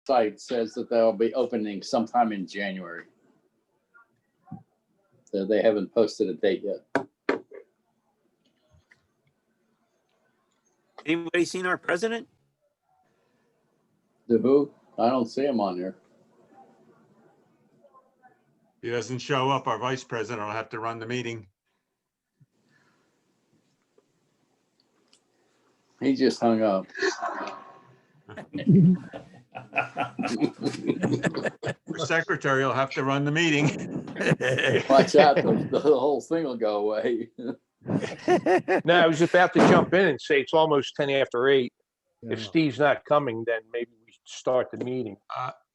site says that they'll be opening sometime in January. So they haven't posted a date yet. Anybody seen our president? The who? I don't see him on there. If he doesn't show up, our vice president will have to run the meeting. He just hung up. Our secretary will have to run the meeting. Watch out, the whole thing will go away. No, I was about to jump in and say it's almost 10 after 8. If Yeah. Steve's not coming, then maybe we should start the meeting.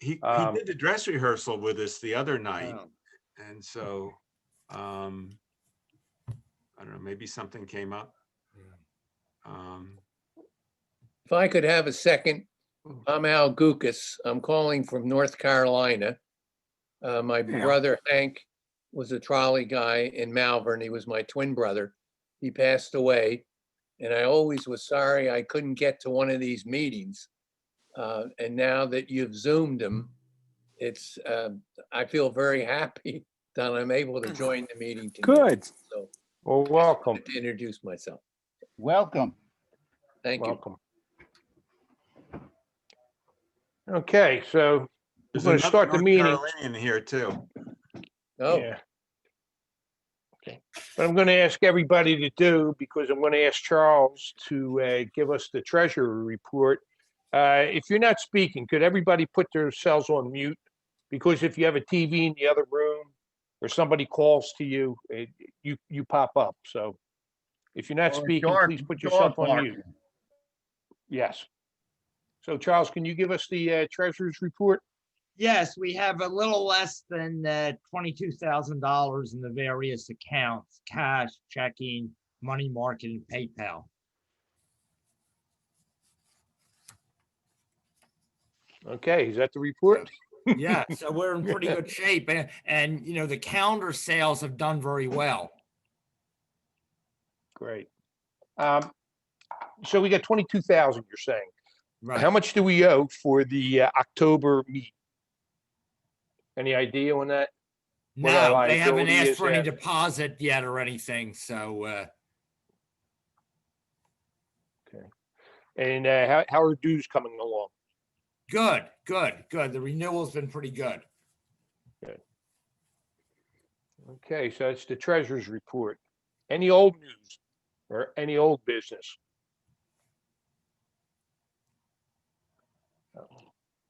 He did the dress rehearsal with us the other night. Oh. And so, I don't know, maybe something came up. If I could have a second, I'm Al Gukas. I'm calling from North Carolina. My brother Hank was a trolley guy in Malvern. He was my twin brother. He passed away. And I always was sorry I couldn't get to one of these meetings. And now that you've Zoomed him, it's, I feel very happy that I'm able to join the meeting tonight. Good. So Well, welcome. to introduce myself. Welcome. Thank you. Welcome. Okay, so we're There's going to another start the North meeting. Carolinian here too. Oh, Yeah. Okay, but I'm going to ask everybody to do, because I'm going to ask Charles to give us the treasurer report. If you're not speaking, could everybody put themselves on mute? Because if you have a TV in the other room or somebody calls to you, you pop up. So if you're not Or speaking, dog- please put dog yourself on barking. mute. Yes. So Charles, can you give us the treasurer's report? Yes, we have a little less than $22,000 in the various accounts: cash, checking, money market, and PayPal. Okay, is that the report? Yeah, so we're in pretty good shape. And you know, the calendar sales have done very well. Great. So we got 22,000, you're saying. Right. How much do we owe for the October meet? Any idea on that? what our No, they haven't liability asked is for any at? deposit yet or anything, so Okay. And how are dues coming along? good. The renewal's been pretty good. Okay, so that's the treasurer's report. Any old news or any old business?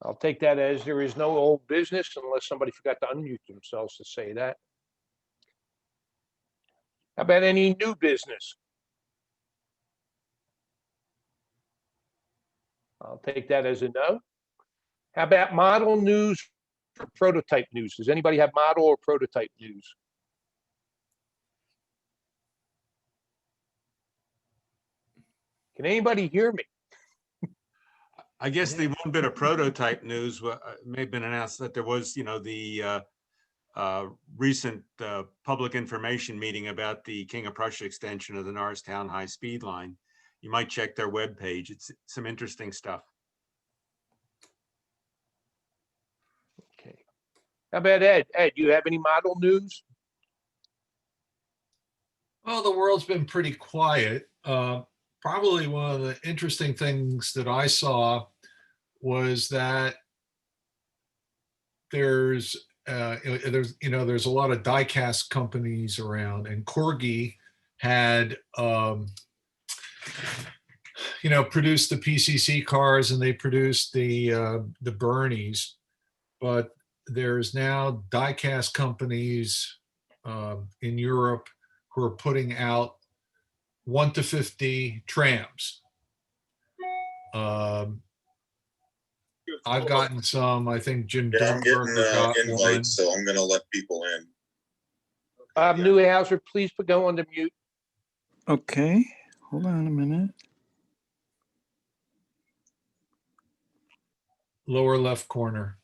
I'll take that as there is no old business unless somebody forgot to unmute themselves to say that. How about any new business? I'll take that as a no. How about model news or prototype news? Does anybody have model or prototype news? Can anybody hear me? I guess the one bit of prototype news may have been announced that there was, the recent public information meeting about the King of Prussia extension of the Norristown high-speed line. You might check their webpage. It's some interesting stuff. Okay. How about Ed? Ed, you have any model news? Well, the world's been pretty quiet. Probably one of the interesting things that I saw was that there's a lot of die-cast companies around, and Corgi had produced the PCC cars, and they produced the Bernies, but there's now die-cast companies in Europe who are putting out 1 to 50 trams. I've gotten some. I think Jim Yeah, I'm getting Dunberger got one. invites, so I'm gonna let people in. Newhouser, please go on to mute. Okay, hold on a minute. Lower left corner.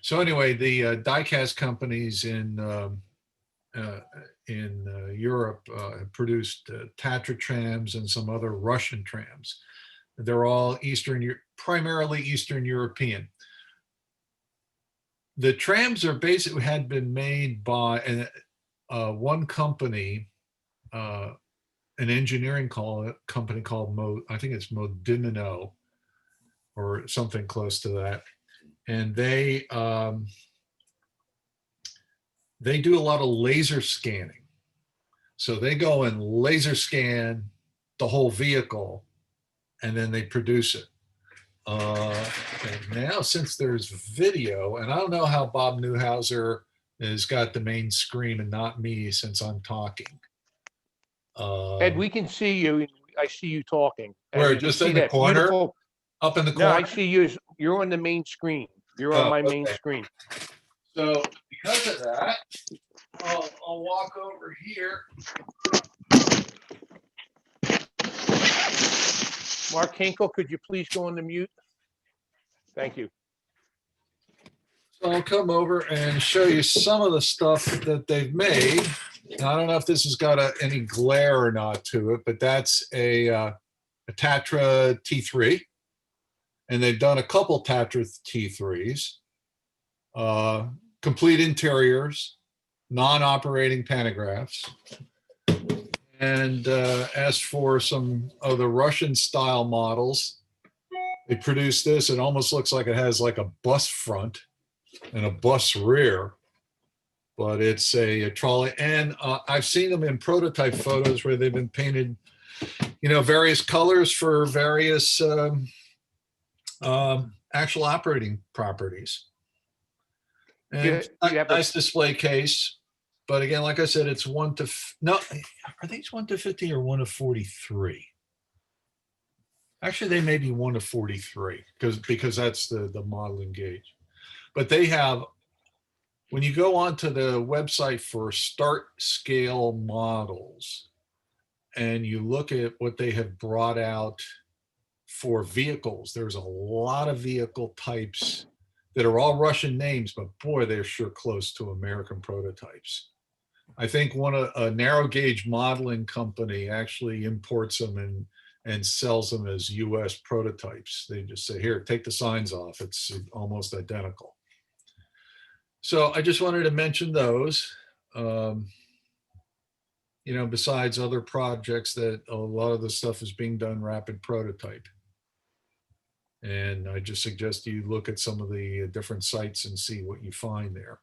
So anyway, the diecast companies in Europe produced Tatra trams and some other Russian trams. They're all primarily Eastern European. The trams are basically had been made by one company, an engineering company called I think it's Modimino or something close to that. And they do a lot of laser scanning. So they go and laser scan the whole vehicle and then they produce it. And now since there's video, and I don't know how Bob Newhouser has got the main screen and not me since I'm talking. Ed, we can see you. I see you talking. And Where, you can just see in the that corner? beautiful- Up in the No, I corner? see you. You're on the main screen. You're on Oh, my main okay. screen. So because of that, I'll walk over here. Mark Hinkle, could you please go on the mute? Thank you. So I'll come over and show you some of the stuff that they've made. Now, I don't know if this has got any glare or not to it, but that's a Tatra T3. And they've done a couple Tatra T3s. Complete interiors, non-operating pantographs. And as for some of the Russian style models, they produced this. It almost looks like it has like a bus front and a bus rear, but it's a trolley. And I've seen them in prototype photos where they've been painted, various colors for various actual operating properties. And nice display case. But again, like I said, it's are these 1 to 50 or 1 to 43? Actually, they may be 1 to 43 because that's the modeling gauge. But they have, when you go onto the website for start scale models and you look at what they have brought out for vehicles, there's a lot of vehicle types that are all Russian names, but boy, they're sure close to American prototypes. I think a narrow gauge modeling company actually imports them and sells them as US prototypes. They just say, here, take the signs off. It's almost identical. So I just wanted to mention those, besides other projects that a lot of the stuff is being done rapid prototype. And I just suggest you look at some of the different sites and see what you find there.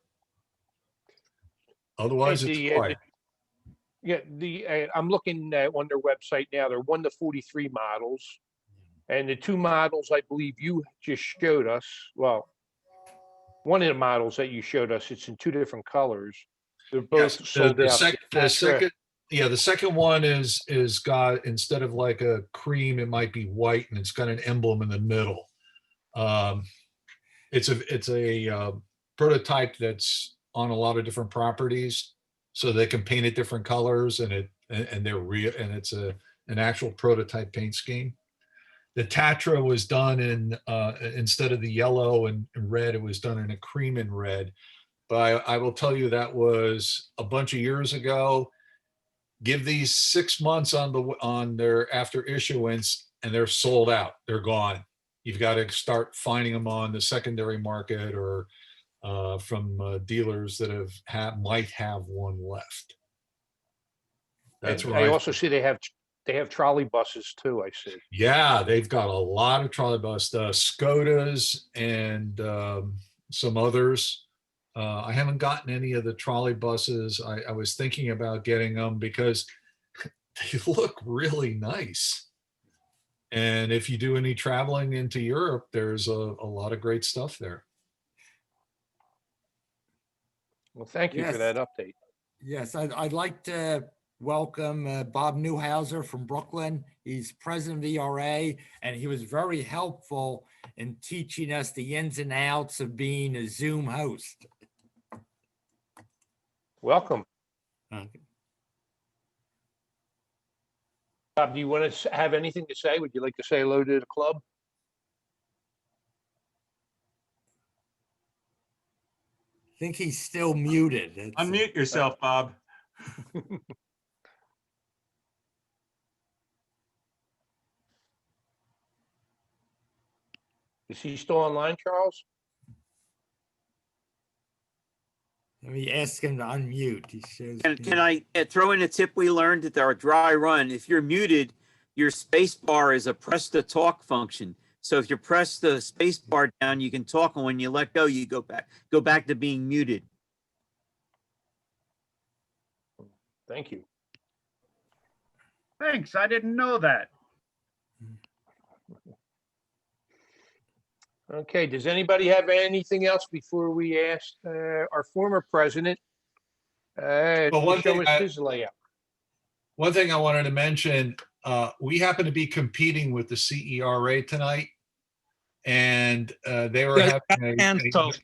Otherwise, it's quiet. I'm looking on their website now. They're 1 to 43 models. And the two models I believe you just showed us, well, one of the models that you showed us, it's in 2 different colors. They're both sold out. The second one is got, instead of like a cream, it might be white, and it's got an emblem in the middle. It's a prototype that's on a lot of different properties, so they can paint it different colors, and they're real, and it's an actual prototype paint scheme. The Tatra was done in instead of the yellow and red, it was done in a cream and red. But I will tell you that was a bunch of years ago. Give these 6 months on their after issuance, and they're sold out. They're gone. You've got to start finding them on the secondary market or from dealers that might have one left. That's right. I also see they have trolley buses too. I see. Yeah, they've got a lot of trolley bus, Skodas and some others. I haven't gotten any of the trolley buses. I was thinking about getting them because they look really nice. And if you do any traveling into Europe, there's a lot of great stuff there. Well, thank you for that update. Yes, I'd like to welcome Bob Newhouser from Brooklyn. He's president of ERA, and he was very helpful in teaching us the ins and outs of being a Zoom host. Welcome. Okay. Bob, do you want to have anything to say? Would you like to say hello to the club? I think he's still muted. Unmute yourself, Bob. Is he still online, Charles? Let me ask him to unmute. He shows. Can I throw in a tip we learned at our dry run? If you're muted, your space bar is a press to talk function. So if you press the space bar down, you can talk, and when you let go, you go back to being muted. Thank you. Thanks, I didn't know that. Okay, does anybody have anything else before we ask our former president Well, to one show thing us I- his layout? One thing I wanted to mention, we happen to be competing with the CERA tonight. And they were It got having canceled.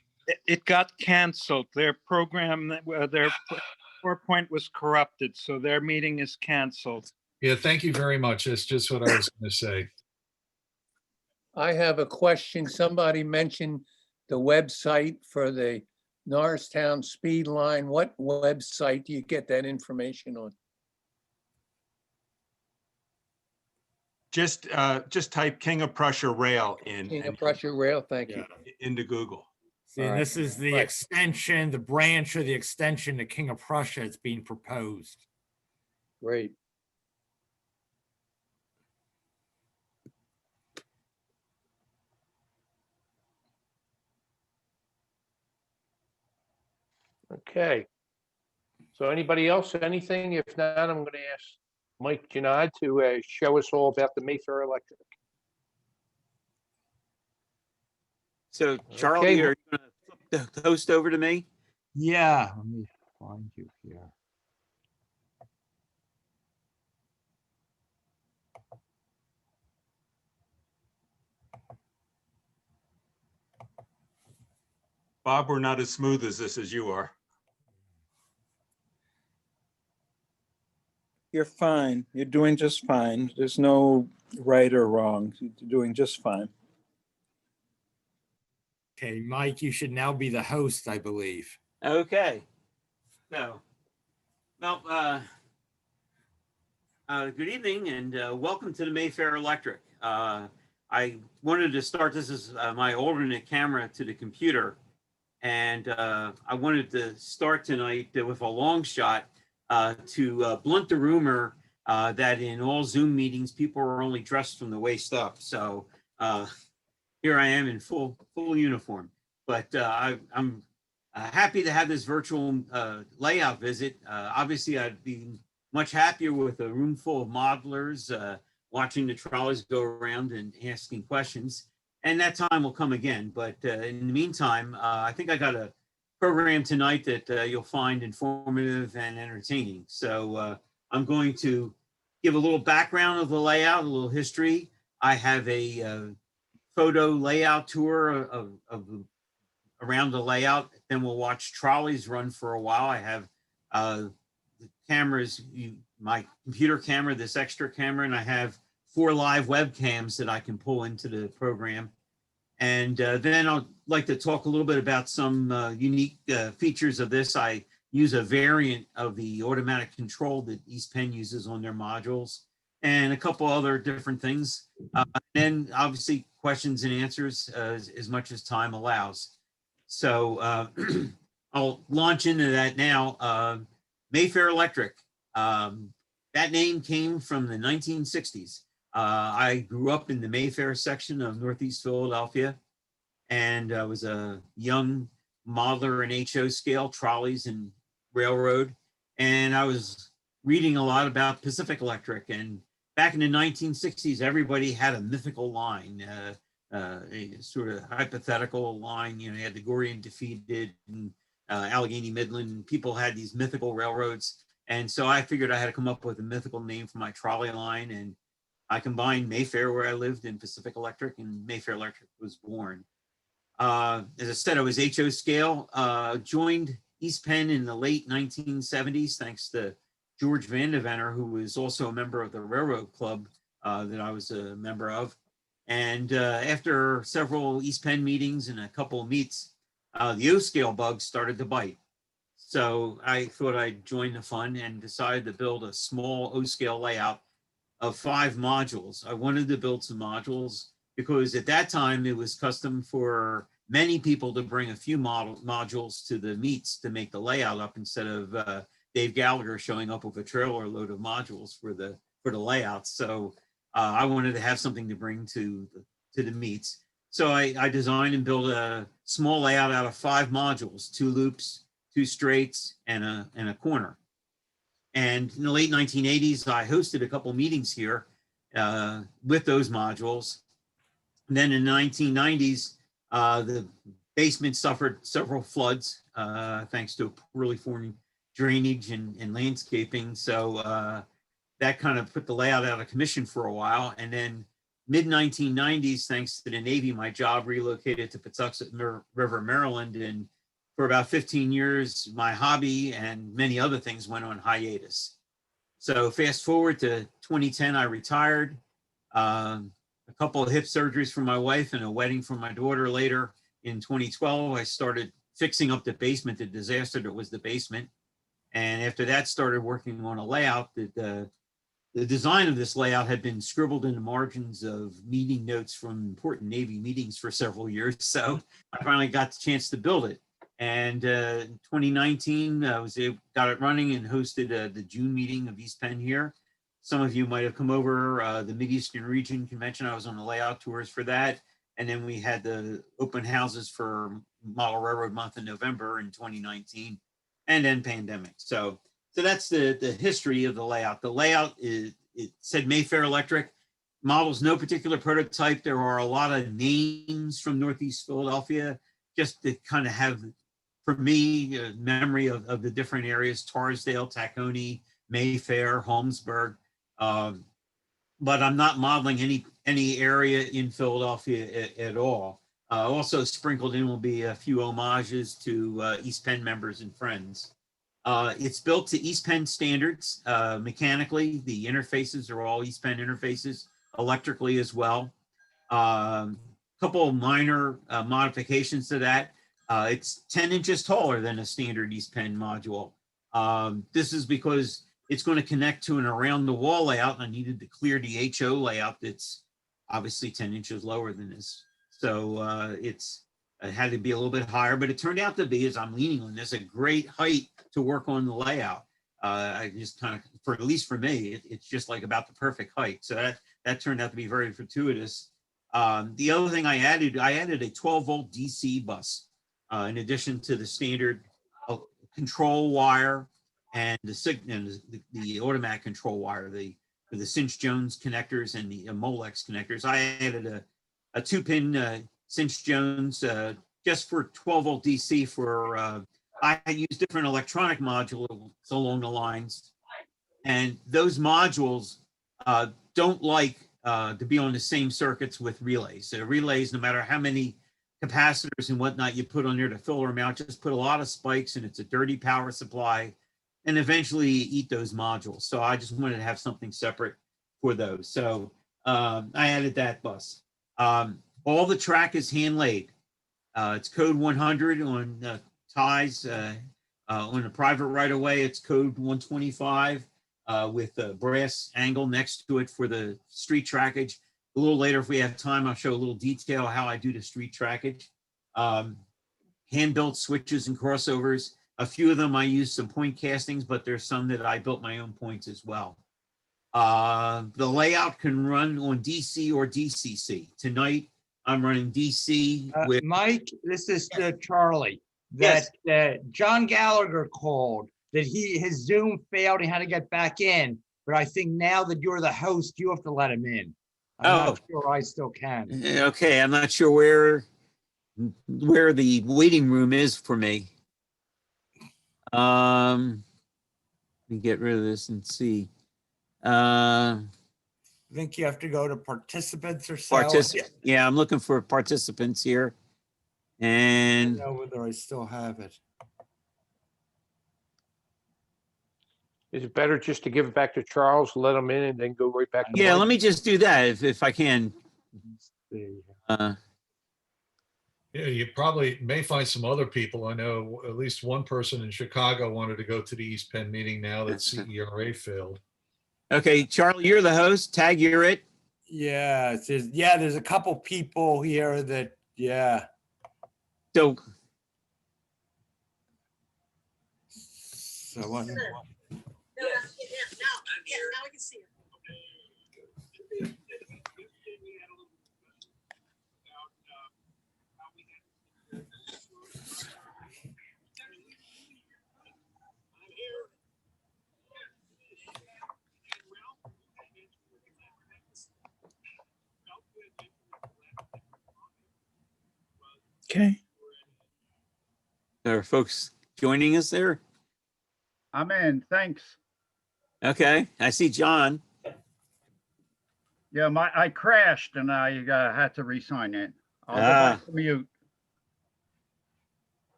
It got canceled. Their program, their PowerPoint was corrupted, so their meeting is canceled. Yeah, thank you very much. That's just what I was going to say. I have a question. Somebody mentioned the website for the Norristown Speed Line. What website do you get that information on? Just type King of Prussia Rail in King of and Prussia Rail, thank you. into Google. See, and All right. this is the Right. extension, the branch or the extension to King of Prussia that's being proposed. Great. Okay. So anybody else, anything? If not, I'm going to ask Mike Janad to show us all about the Mayfair Electric. So Charlie, Okay. are you going to flip the host over to me? Yeah, let me find you here. Bob, we're not as smooth as this as you are. You're fine. You're doing just fine. There's no right or wrong. You're doing just fine. Okay, Mike, you should now be the host, I believe. Okay. So, well, good evening and welcome to the Mayfair Electric. I wanted to start this as my alternate camera to the computer. And I wanted to start tonight with a long shot to blunt the rumor that in all Zoom meetings, people are only dressed from the waist up. So here I am in full uniform. But I'm happy to have this virtual layout visit. Obviously, I'd be much happier with a room full of modelers watching the trolleys go around and asking questions. And that time will come again. But in the meantime, I think I got a program tonight that you'll find informative and entertaining. So I'm going to give a little background of the layout, a little history. I have a photo layout tour of around the layout. Then we'll watch trolleys run for a while. I have the cameras, my computer camera, this extra camera, and I have 4 live webcams that I can pull into the program. And then I'd like to talk a little bit about some unique features of this. I use a variant of the automatic control that East Penn uses on their modules and a couple other different things. And obviously questions and answers as much as time allows. So I'll launch into that now. Mayfair Electric. That name came from the 1960s. I grew up in the Mayfair section of Northeast Philadelphia, and I was a young modeler in HO scale, trolleys and railroad. And I was reading a lot about Pacific Electric. And back in the 1960s, everybody had a mythical line, a sort of hypothetical line. You know, you had the Gorian defeated and Allegheny Midland. People had these mythical railroads. And so I figured I had to come up with a mythical name for my trolley line. And I combined Mayfair, where I lived, in Pacific Electric, and Mayfair Electric was born. As I said, I was HO scale, joined East Penn in the late 1970s, thanks to George Vandevenner, who was also a member of the Railroad Club that I was a member of. And after several East Penn meetings and a couple of meets, the O-scale bug started to bite. So I thought I'd join the fun and decided to build a small O-scale layout of 5 modules. I wanted to build some modules because at that time it was custom for many people to bring a few modules to the meets to make the layout up instead of Dave Gallagher showing up with a trailer load of modules for the layouts. So I wanted to have something to bring to the meets. So I designed and built a small layout out of 5 modules, 2 loops, 2 straights, and a corner. And in the late 1980s, I hosted a couple meetings here with those modules. And then in the 1990s, the basement suffered several floods thanks to poorly formed drainage and landscaping. So that kind of put the layout out of commission for a while. And then mid 1990s, thanks to the Navy, my job relocated to Patuxent River, Maryland. And for about 15 years, my hobby and many other things went on hiatus. So fast forward to 2010, I retired. A couple of hip surgeries for my wife and a wedding for my daughter later. In 2012, I started fixing up the basement, the disaster that was the basement. And after that, started working on a layout that the design of this layout had been scribbled in the margins of meeting notes from important Navy meetings for several years. So I finally got the chance to build it. And in 2019, got it running and hosted the June meeting of East Penn here. Some of you might have come over the Mid-Eastern Region Convention. I was on the layout tours for that. And then we had the open houses for Model Railroad Month in November in 2019, and then pandemic. So that's the history of the layout. The layout it said Mayfair Electric. Models no particular prototype. There are a lot of names from Northeast Philadelphia, just to kind of have, for me, a memory of the different areas: Torresdale, Tacony, Mayfair, Holmesburg. But I'm not modeling any area in Philadelphia at all. Also sprinkled in will be a few homages to East Penn members and friends. It's built to East Penn standards. Mechanically, the interfaces are all East Penn interfaces, electrically as well. Couple of minor modifications to that. It's 10 inches taller than a standard East Penn module. This is because it's going to connect to an around the wall layout, and I needed to clear the HO layout that's obviously 10 inches lower than this. So it had to be a little bit higher, but it turned out to be, as I'm leaning on this, a great height to work on the layout. I just kind of, for at least for me, it's just like about the perfect height. So that turned out to be very fortuitous. The other thing I added a 12-volt DC bus in addition to the standard control wire and the automatic control wire, for the Cinch Jones connectors and the Molex connectors. I added a 2-pin Cinch Jones just for 12-volt DC for, I use different electronic modules along the lines, and those modules don't like to be on the same circuits with relays. So relays, no matter how many capacitors and whatnot you put on there to fill them out, just put a lot of spikes and it's a dirty power supply, and eventually eat those modules. So I just wanted to have something separate for those. So I added that bus. All the track is hand laid. It's code 100 on ties. On a private right of way, it's code 125 with a brass angle next to it for the street trackage. A little later, if we have time, I'll show a little detail how I do the street trackage. Hand-built switches and crossovers. A few of them I use some point castings, but there's some that I built my own points as well. The layout can run on DC or DCC. Tonight, I'm running DC with Mike, this is Charlie. Yes. That John Gallagher called, that his Zoom failed, he had to get back in. But I think now that you're the host, you have to let him in. I'm not sure I still can. Okay, I'm not sure where the waiting room is for me. Let me get rid of this and see. I think you have to go to participants or so. Yeah, I'm looking for participants here. I And don't know whether I still have it. Is it better just to give it back to Charles, let him in, and then go right back to yeah, Mike? let me just do that if I can. Yeah, you probably may find some other people. I know at least one person in Chicago wanted to go to the East Penn meeting now that CERA failed. Okay, Charlie, you're the host. Tag, you're it. Yeah, it says, yeah, there's a couple people here that, yeah. So So, Okay. there are folks joining us there. I'm in, thanks. Okay, I see John. Yeah, I crashed and I had to re-sign in. I'll go Ah. back to mute.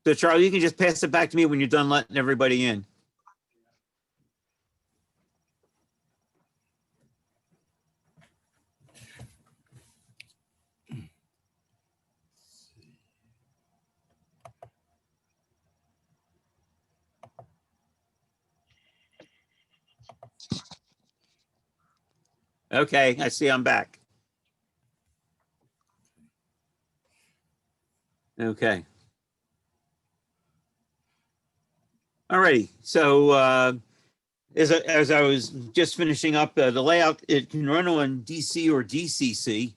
So Charlie, you can just pass it back to me when you're done letting everybody in. Okay, I see I'm back. Okay. All righty. So as I was just finishing up, the layout, it can run on DC or DCC.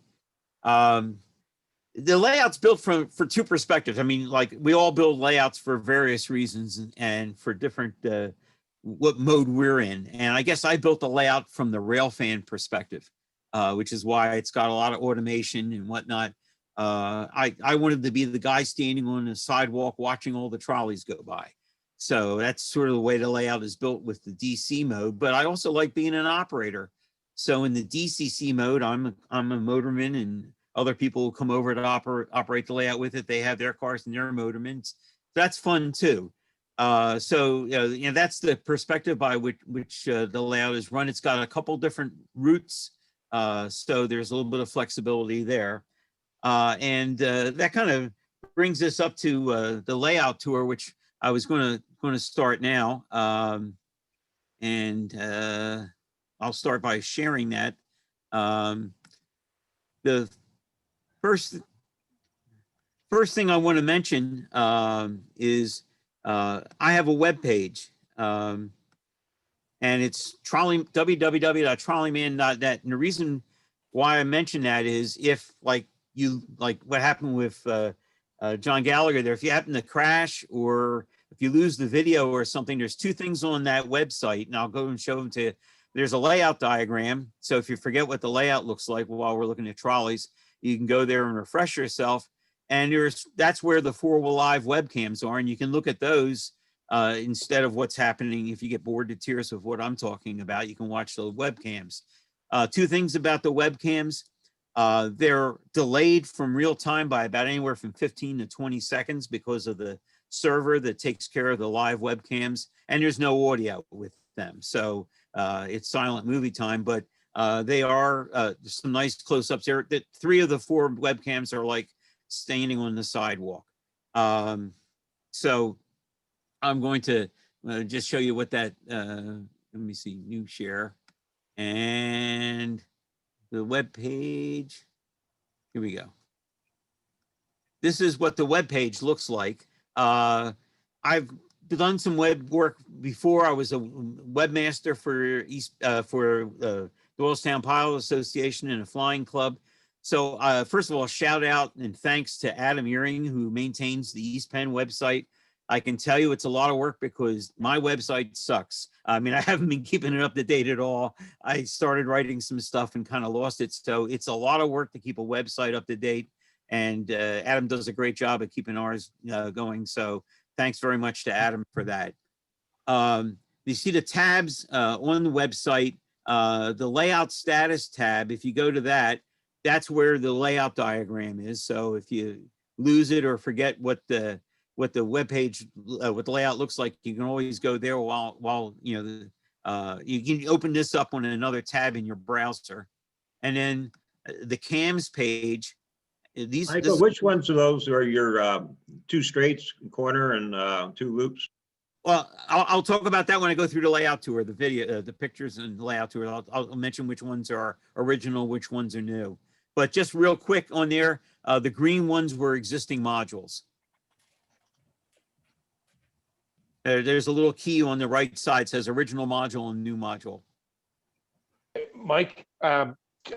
The layout's built for two perspectives. I mean, like we all build layouts for various reasons and for different what mode we're in. And I guess I built the layout from the railfan perspective, which is why it's got a lot of automation and whatnot. I wanted to be the guy standing on the sidewalk watching all the trolleys go by. So that's sort of the way the layout is built with the DC mode. But I also like being an operator. So in the DCC mode, I'm a motorman, and other people will come over to operate the layout with it. They have their cars and their motormen. That's fun too. So that's the perspective by which the layout is run. It's got a couple different routes, so there's a little bit of flexibility there. And that kind of brings us up to the layout tour, which I was going to start now. And I'll start by sharing that. The first thing I want to mention is I have a web page, and it's www.trolleyman.net. And the reason why I mention that is if like what happened with John Gallagher there, if you happen to crash or if you lose the video or something, there's two things on that website, and I'll go and show them to you. There's a layout diagram. So if you forget what the layout looks like while we're looking at trolleys, you can go there and refresh yourself. And that's where the 4 live webcams are. And you can look at those instead of what's happening. If you get bored to tears of what I'm talking about, you can watch the webcams. Two things about the webcams. They're delayed from real time by about anywhere from 15 to 20 seconds because of the server that takes care of the live webcams. And there's no audio with them. So it's silent movie time, but they are some nice close-ups there. 3 of the 4 webcams are like standing on the sidewalk. So I'm going to just show you what that, let me see, new share. And the web page, here we go. This is what the web page looks like. I've done some web work before. I was a webmaster for the Doylestown Pilot Association and a flying club. So first of all, shout out and thanks to Adam Earing, who maintains the East Penn website. I can tell you it's a lot of work because my website sucks. I mean, I haven't been keeping it up to date at all. I started writing some stuff and kind of lost it. So it's a lot of work to keep a website up to date. And Adam does a great job of keeping ours going. So thanks very much to Adam for that. You see the tabs on the website, the layout status tab. If you go to that, that's where the layout diagram is. So if you lose it or forget what the web page, what the layout looks like, you can always go there while you can open this up on another tab in your browser. And then the cams page. Michael, which ones of those are your 2 straights, corner, and 2 loops? Well, I'll talk about that when I go through the layout tour, the video, the pictures and layout tour. I'll mention which ones are original, which ones are new. But just real quick on there, the green ones were existing modules. There's a little key on the right side, says original module and new module. Mike,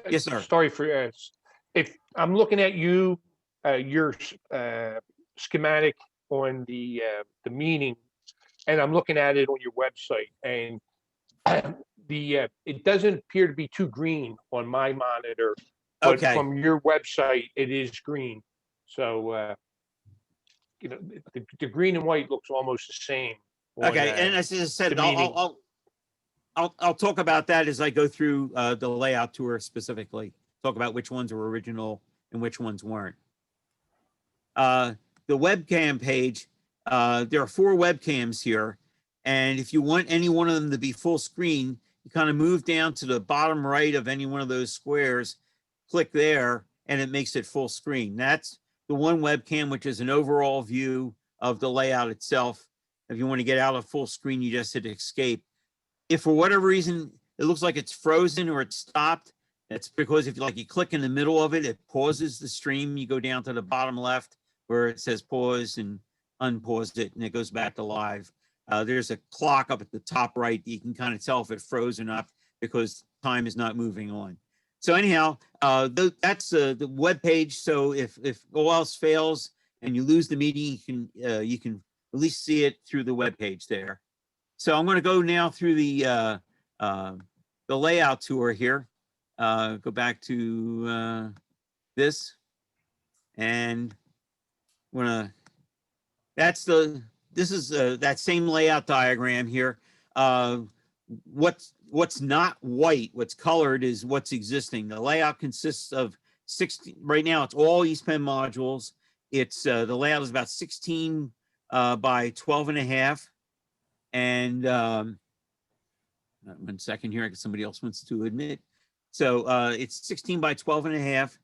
Yes, sir. sorry for, if I'm looking at your schematic on the meeting, and I'm looking at it on your website, and it doesn't appear to be too green on my monitor, but Okay. from your website, it is green. So, the green and white looks almost the same. on, Okay, and as I said, the meeting. I'll talk about that as I go through the layout tour specifically. Talk about which ones were original and which ones weren't. The webcam page, there are 4 webcams here, and if you want any one of them to be full screen, you kind of move down to the bottom right of any one of those squares, click there, and it makes it full screen. That's the one webcam, which is an overall view of the layout itself. If you want to get out of full screen, you just hit escape. If for whatever reason it looks like it's frozen or it's stopped, that's because if you click in the middle of it, it pauses the stream. You go down to the bottom left where it says pause and unpause it, and it goes back to live. There's a clock up at the top right. You can kind of tell if it froze or not because time is not moving on. So anyhow, that's the web page. So if all else fails and you lose the meeting, you can at least see it through the web page there. So I'm going to go now through the layout tour here. Go back to this, and this is that same layout diagram here. What's not white, what's colored is what's existing. The layout consists of 16, right now it's all East Penn modules. It's the layout is about 16 by 12 and a half. And 1 second here, I guess somebody else wants to admit. So it's 16 by 12 and a half.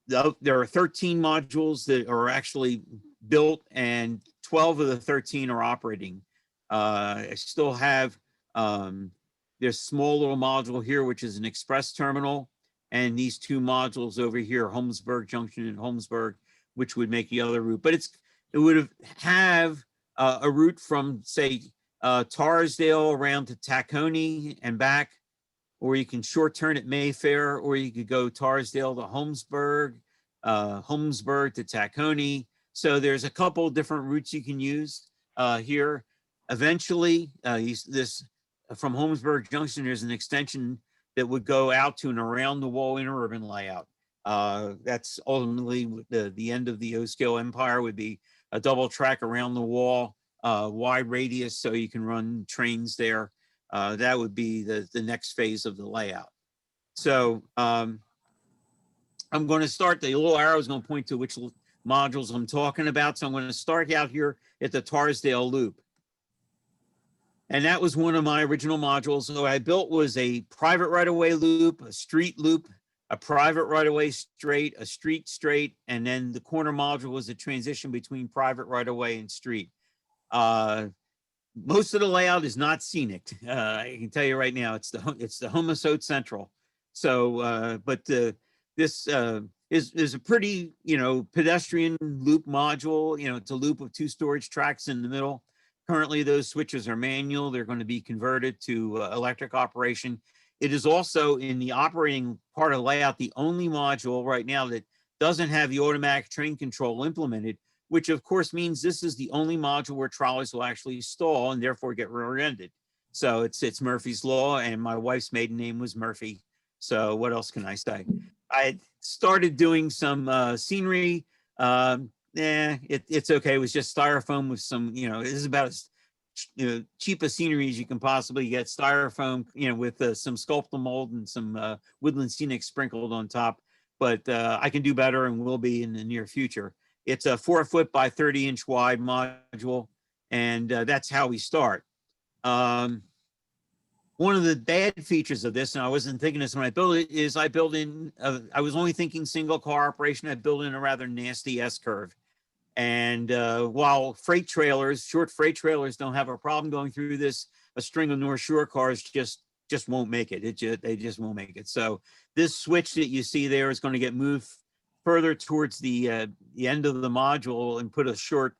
There are 13 modules that are actually built, and 12 of the 13 are operating. I still have this small little module here, which is an express terminal, and these 2 modules over here, Holmesburg Junction and Holmesburg, which would make the other route. But it would have a route from, say, Torresdale around to Tacony and back, or you can short turn at Mayfair, or you could go Torresdale to Holmesburg, Holmesburg to Tacony. So there's a couple different routes you can use here. Eventually, from Holmesburg Junction, there's an extension that would go out to an around the wall interurban layout. That's ultimately the end of the O-scale empire, would be a double track around the wall, wide radius, so you can run trains there. That would be the next phase of the layout. So I'm going to start, the little arrow is going to point to which modules I'm talking about. So I'm going to start out here at the Torresdale Loop. And that was one of my original modules. So what I built was a private right-of-way loop, a street loop, a private right-of-way straight, a street straight, and then the corner module was a transition between private right-of-way and street. Most of the layout is not scenic. I can tell you right now, it's the Homosode Central. So, but this is a pretty, pedestrian loop module. It's a loop of 2 storage tracks in the middle. Currently, those switches are manual. They're going to be converted to electric operation. It is also in the operating part of the layout, the only module right now that doesn't have the automatic train control implemented, which of course means this is the only module where trolleys will actually stall and therefore get rear-ended. So it's Murphy's Law, and my wife's maiden name was Murphy. So what else can I say? I started doing some scenery. It's okay. It was just styrofoam with some, this is about as cheap a scenery as you can possibly get. Styrofoam, with some sculpture mold and some woodland scenic sprinkled on top. But I can do better and will be in the near future. It's a 4-foot by 30-inch wide module, and that's how we start. One of the bad features of this, and I wasn't thinking this when I built it, is I built in, I was only thinking single car operation. I built in a rather nasty S-curve. And while short freight trailers don't have a problem going through this, a string of North Shore cars just won't make it. They just won't make it. So this switch that you see there is going to get moved further towards the end of the module and put a short,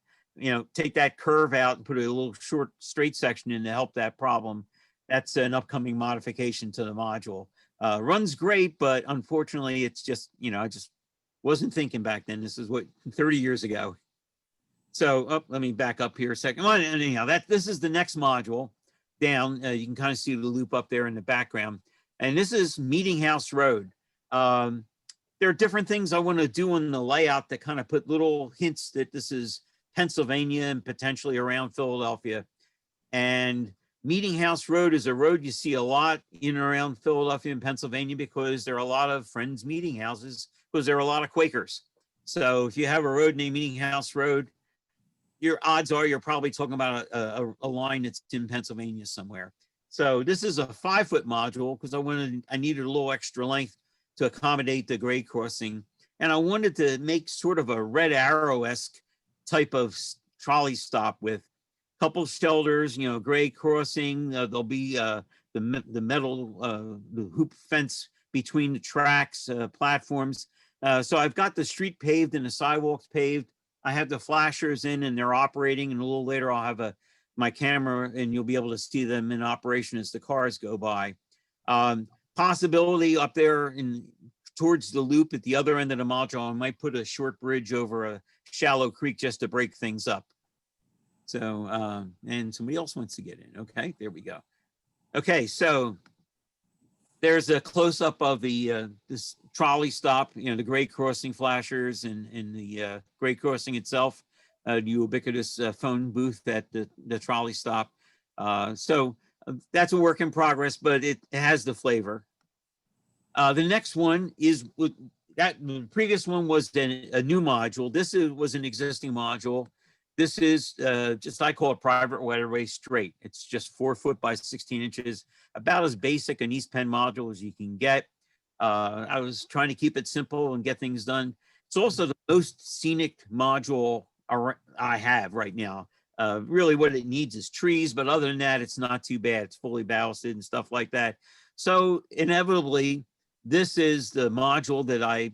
take that curve out and put a little short straight section in to help that problem. That's an upcoming modification to the module. Runs great, but unfortunately it's just, I just wasn't thinking back then. This is 30 years ago. So let me back up here a second. Well, anyhow, this is the next module down. You can kind of see the loop up there in the background. And this is Meeting House Road. There are different things I want to do in the layout that kind of put little hints that this is Pennsylvania and potentially around Philadelphia. And Meeting House Road is a road you see a lot in and around Philadelphia and Pennsylvania because there are a lot of Friends meeting houses, because there are a lot of Quakers. So if you have a road named Meeting House Road, your odds are you're probably talking about a line that's in Pennsylvania somewhere. So this is a 5-foot module because I needed a little extra length to accommodate the grade crossing. And I wanted to make sort of a Red Arrow-esque type of trolley stop with a couple shelters, grade crossing. There'll be the metal, the hoop fence between the tracks, platforms. So I've got the street paved and the sidewalks paved. I have the flashers in and they're operating, and a little later I'll have my camera and you'll be able to see them in operation as the cars go by. Possibility up there towards the loop at the other end of the module, I might put a short bridge over a shallow creek just to break things up. So, and somebody else wants to get in. Okay, there we go. Okay, so there's a close-up of the this trolley stop, the grade crossing flashers and the grade crossing itself, the ubiquitous phone booth at the trolley stop. So that's a work in progress, but it has the flavor. The next one is the previous one was a new module. This was an existing module. This is just, I call it private waterway straight. It's just 4 foot by 16 inches, about as basic an East Penn module as you can get. I was trying to keep it simple and get things done. It's also the most scenic module I have right now. Really what it needs is trees, but other than that, it's not too bad. It's fully ballasted and stuff like that. So inevitably, this is the module that I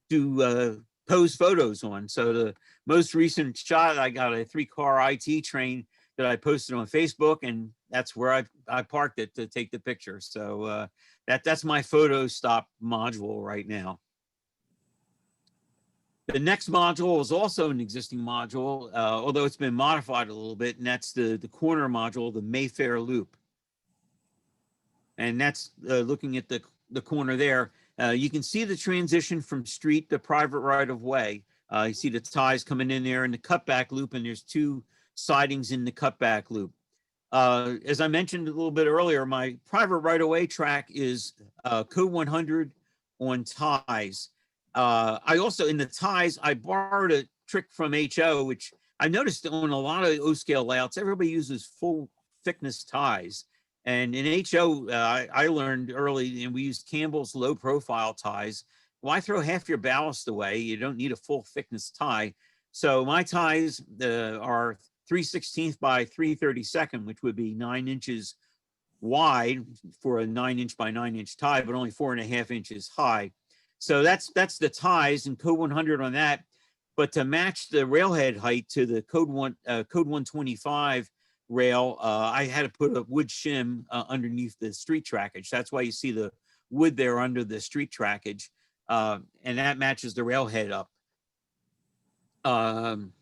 do pose photos on. So the most recent shot, I got a 3-car IT train that I posted on Facebook, and that's where I parked it to take the picture. So that's my photo stop module right now. The next module is also an existing module, although it's been modified a little bit, and that's the corner module, the Mayfair Loop. And that's looking at the corner there. You can see the transition from street to private right-of-way. You see the ties coming in there in the cutback loop, and there's 2 sidings in the cutback loop. As I mentioned a little bit earlier, my private right-of-way track is code 100 on ties. I also, in the ties, I borrowed a trick from HO, which I noticed on a lot of O-scale layouts, everybody uses full thickness ties. And in HO, I learned early, and we used Campbell's low profile ties. Why throw half your ballast away? You don't need a full thickness tie. So my ties are 3/16 by 3/32, which would be 9 inches wide for a 9-inch by 9-inch tie, but only 4.5 inches high. So that's the ties and code 100 on that. But to match the railhead height to the code 125 rail, I had to put a wood shim underneath the street trackage. That's why you see the wood there under the street trackage, and that matches the railhead up. And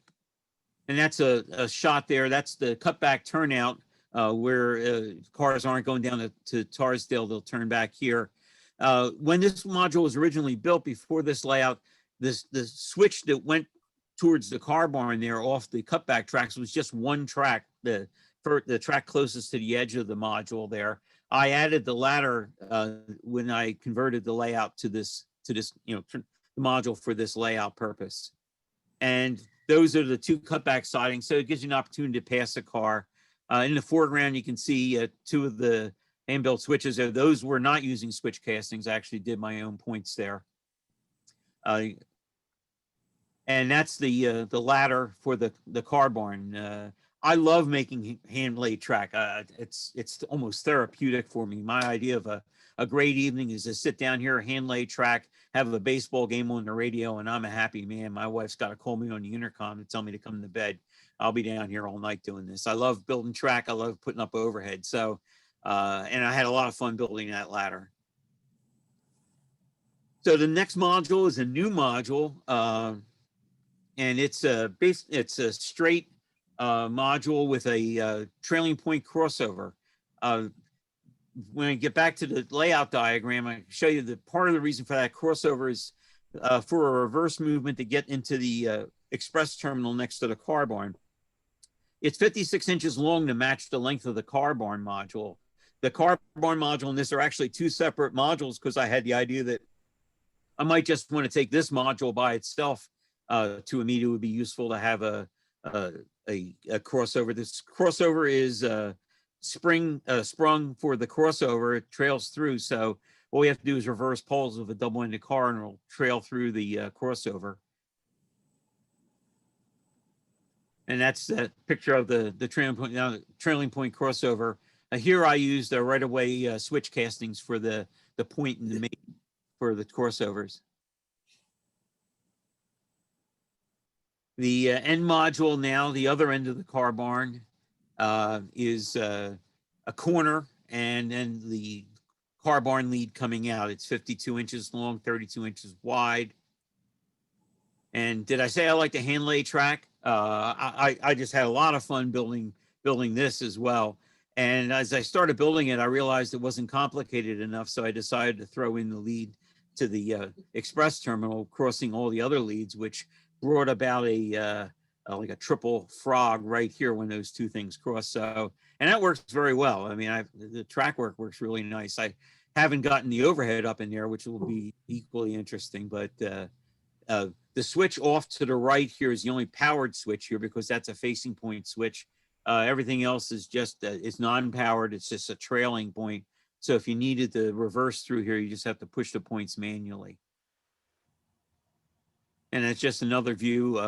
that's a shot there. That's the cutback turnout where cars aren't going down to Tarsdale. They'll turn back here. When this module was originally built, before this layout, the switch that went towards the car barn there off the cutback tracks was just one track, the track closest to the edge of the module there. I added the ladder when I converted the layout to this, the module for this layout purpose. And those are the 2 cutback sidings. So it gives you an opportunity to pass a car. In the foreground, you can see 2 of the hand-built switches there. Those were not using switch castings. I actually did my own points there. And that's the ladder for the car barn. I love making hand laid track. It's almost therapeutic for me. My idea of a great evening is to sit down here, hand laid track, have a baseball game on the radio, and I'm a happy man. My wife's got to call me on the intercom to tell me to come to bed. I'll be down here all night doing this. I love building track. I love putting up overhead. So, and I had a lot of fun building that ladder. So the next module is a new module, and it's a straight module with a trailing point crossover. When I get back to the layout diagram, I show you that part of the reason for that crossover is for a reverse movement to get into the express terminal next to the car barn. It's 56 inches long to match the length of the car barn module. The car barn module and this are actually two separate modules because I had the idea that I might just want to take this module by itself. To a meter would be useful to have a crossover. This crossover is sprung for the crossover. It trails through. So all we have to do is reverse poles of a double-ended car and it'll trail through the crossover. And that's that picture of the trailing point crossover. Here I used right-of-way switch castings for the point and the main for the crossovers. The end module now, the other end of the car barn, is a corner and then the car barn lead coming out. It's 52 inches long, 32 inches wide. And did I say I like the hand lay track? I just had a lot of fun building this as well. And as I started building it, I realized it wasn't complicated enough. So I decided to throw in the lead to the express terminal, crossing all the other leads, which brought about like a triple frog right here when those two things cross. So, and that works very well. I mean, the track work works really nice. I haven't gotten the overhead up in there, which will be equally interesting, but the switch off to the right here is the only powered switch here because that's a facing point switch. Everything else is just, it's non-powered. It's just a trailing point. So if you needed to reverse through here, you just have to push the points manually. And it's just another view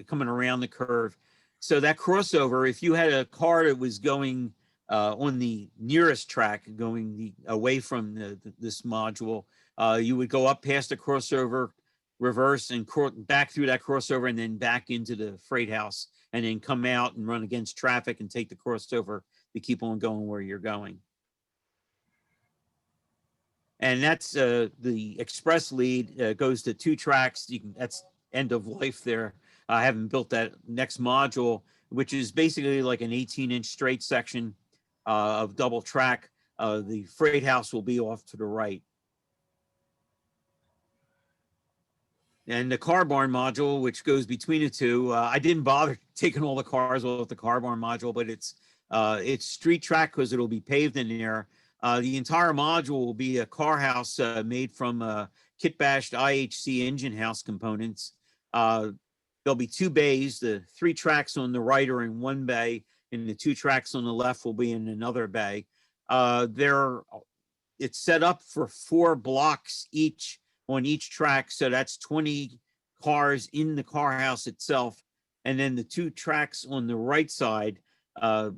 coming around the curve. So that crossover, if you had a car that was going on the nearest track, going away from this module, you would go up past the crossover, reverse and back through that crossover and then back into the freight house and then come out and run against traffic and take the crossover to keep on going where you're going. And that's the express lead goes to 2 tracks. That's end of life there. I haven't built that next module, which is basically like an 18-inch straight section of double track. The freight house will be off to the right. And the car barn module, which goes between the two, I didn't bother taking all the cars off the car barn module, but it's street track because it'll be paved in there. The entire module will be a car house made from kit bashed IHC engine house components. There'll be 2 bays. The 3 tracks on the right are in 1 bay, and the 2 tracks on the left will be in another bay. It's set up for 4 blocks each on each track, so that's 20 cars in the car house itself. And then the 2 tracks on the right side,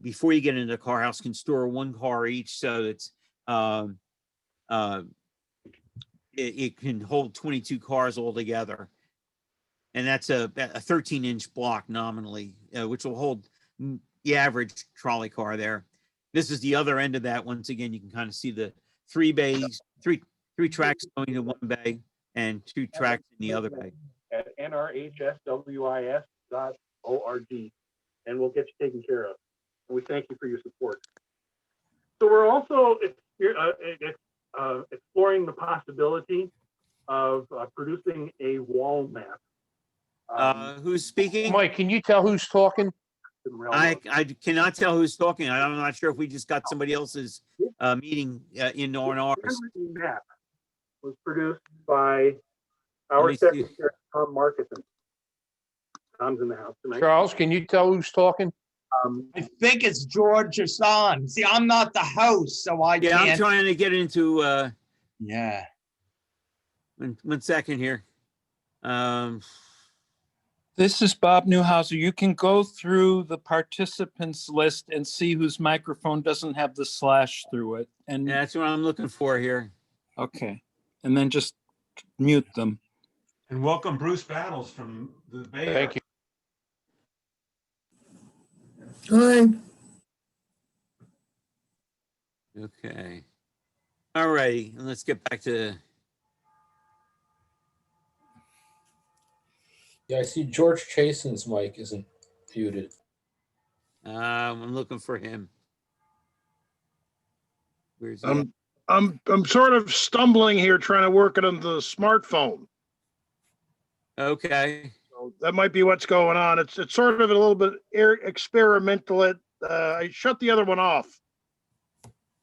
before you get into the car house, can store 1 car each, so it's it can hold 22 cars altogether. And that's a 13-inch block nominally, which will hold the average trolley car there. This is the other end of that. Once again, you can kind of see the 3 bays, three tracks going to 1 bay and 2 tracks in the other bay. At nrhswis.org, and we'll get you taken care of. And we thank you for your support. So we're also exploring the possibility of producing a wall map. Who's speaking? Mike, can you tell who's talking? I cannot tell who's talking. I'm not sure if we just got somebody else's meeting in on ours. The map was produced by our secretary, Tom Markison. Tom's in the house tonight. Charles, can you tell who's talking? I think it's George or Son. See, I'm not the host, so I can't. I'm trying to get into yeah. One second here. This is Bob Newhouser. You can go through the participants list and see whose microphone doesn't have the slash through it. And Yeah, that's what I'm looking for here. okay, and then just mute them. And welcome Bruce Battles from the Bay Area. Thank you. Hi. Okay. All righty, and let's get back to, Yeah, I see George Chasen's mic isn't muted. I'm looking for him. Where's he? at? I'm sort of stumbling here trying to work it on the smartphone. Okay. So that might be what's going on. It's sort of a little bit experimental. I shut the other one off.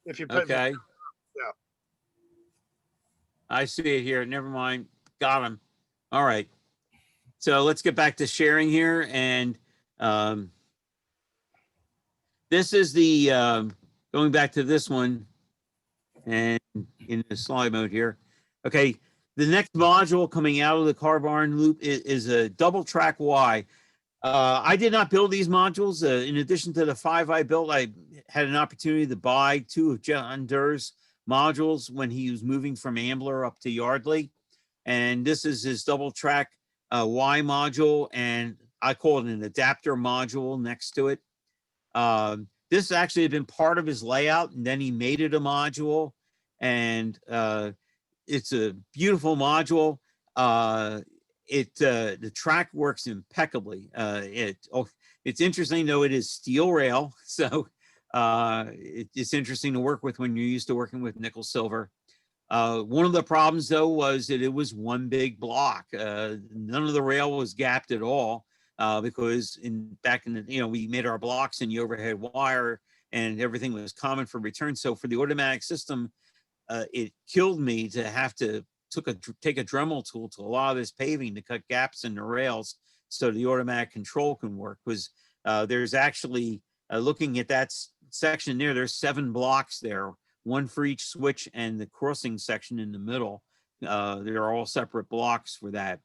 If you Okay. Yeah. I see it here. Never mind. Got him. All right. So let's get back to sharing here. And this is the, going back to this one and in the slide mode here. Okay. The next module coming out of the car barn loop is a double track Y. I did not build these modules. In addition to the 5 I built, I had an opportunity to buy 2 of John Durr's modules when he was moving from Ambler up to Yardley. And this is his double track Y module, and I call it an adapter module next to it. This actually had been part of his layout, and then he made it a module, and it's a beautiful module. The track works impeccably. It's interesting though, it is steel rail, so it's interesting to work with when you're used to working with nickel silver. One of the problems though was that it was one big block. None of the rail was gapped at all because back in the, we made our blocks in the overhead wire and everything was common for return. So for the automatic system, it killed me to have to take a Dremel tool to a lot of this paving to cut gaps in the rails so the automatic control can work. Because there's actually, looking at that section there, there's 7 blocks there, 1 for each switch and the crossing section in the middle. They're all separate blocks for that.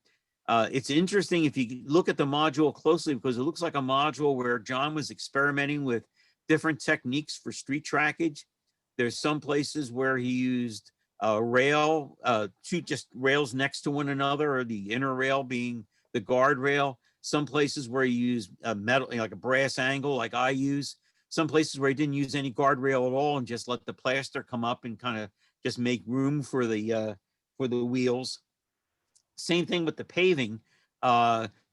It's interesting if you look at the module closely because it looks like a module where John was experimenting with different techniques for street trackage. There's some places where he used rail, 2 just rails next to one another, or the inner rail being the guardrail. Some places where he used a metal, like a brass angle, like I use. Some places where he didn't use any guardrail at all and just let the plaster come up and kind of just make room for the wheels. Same thing with the paving.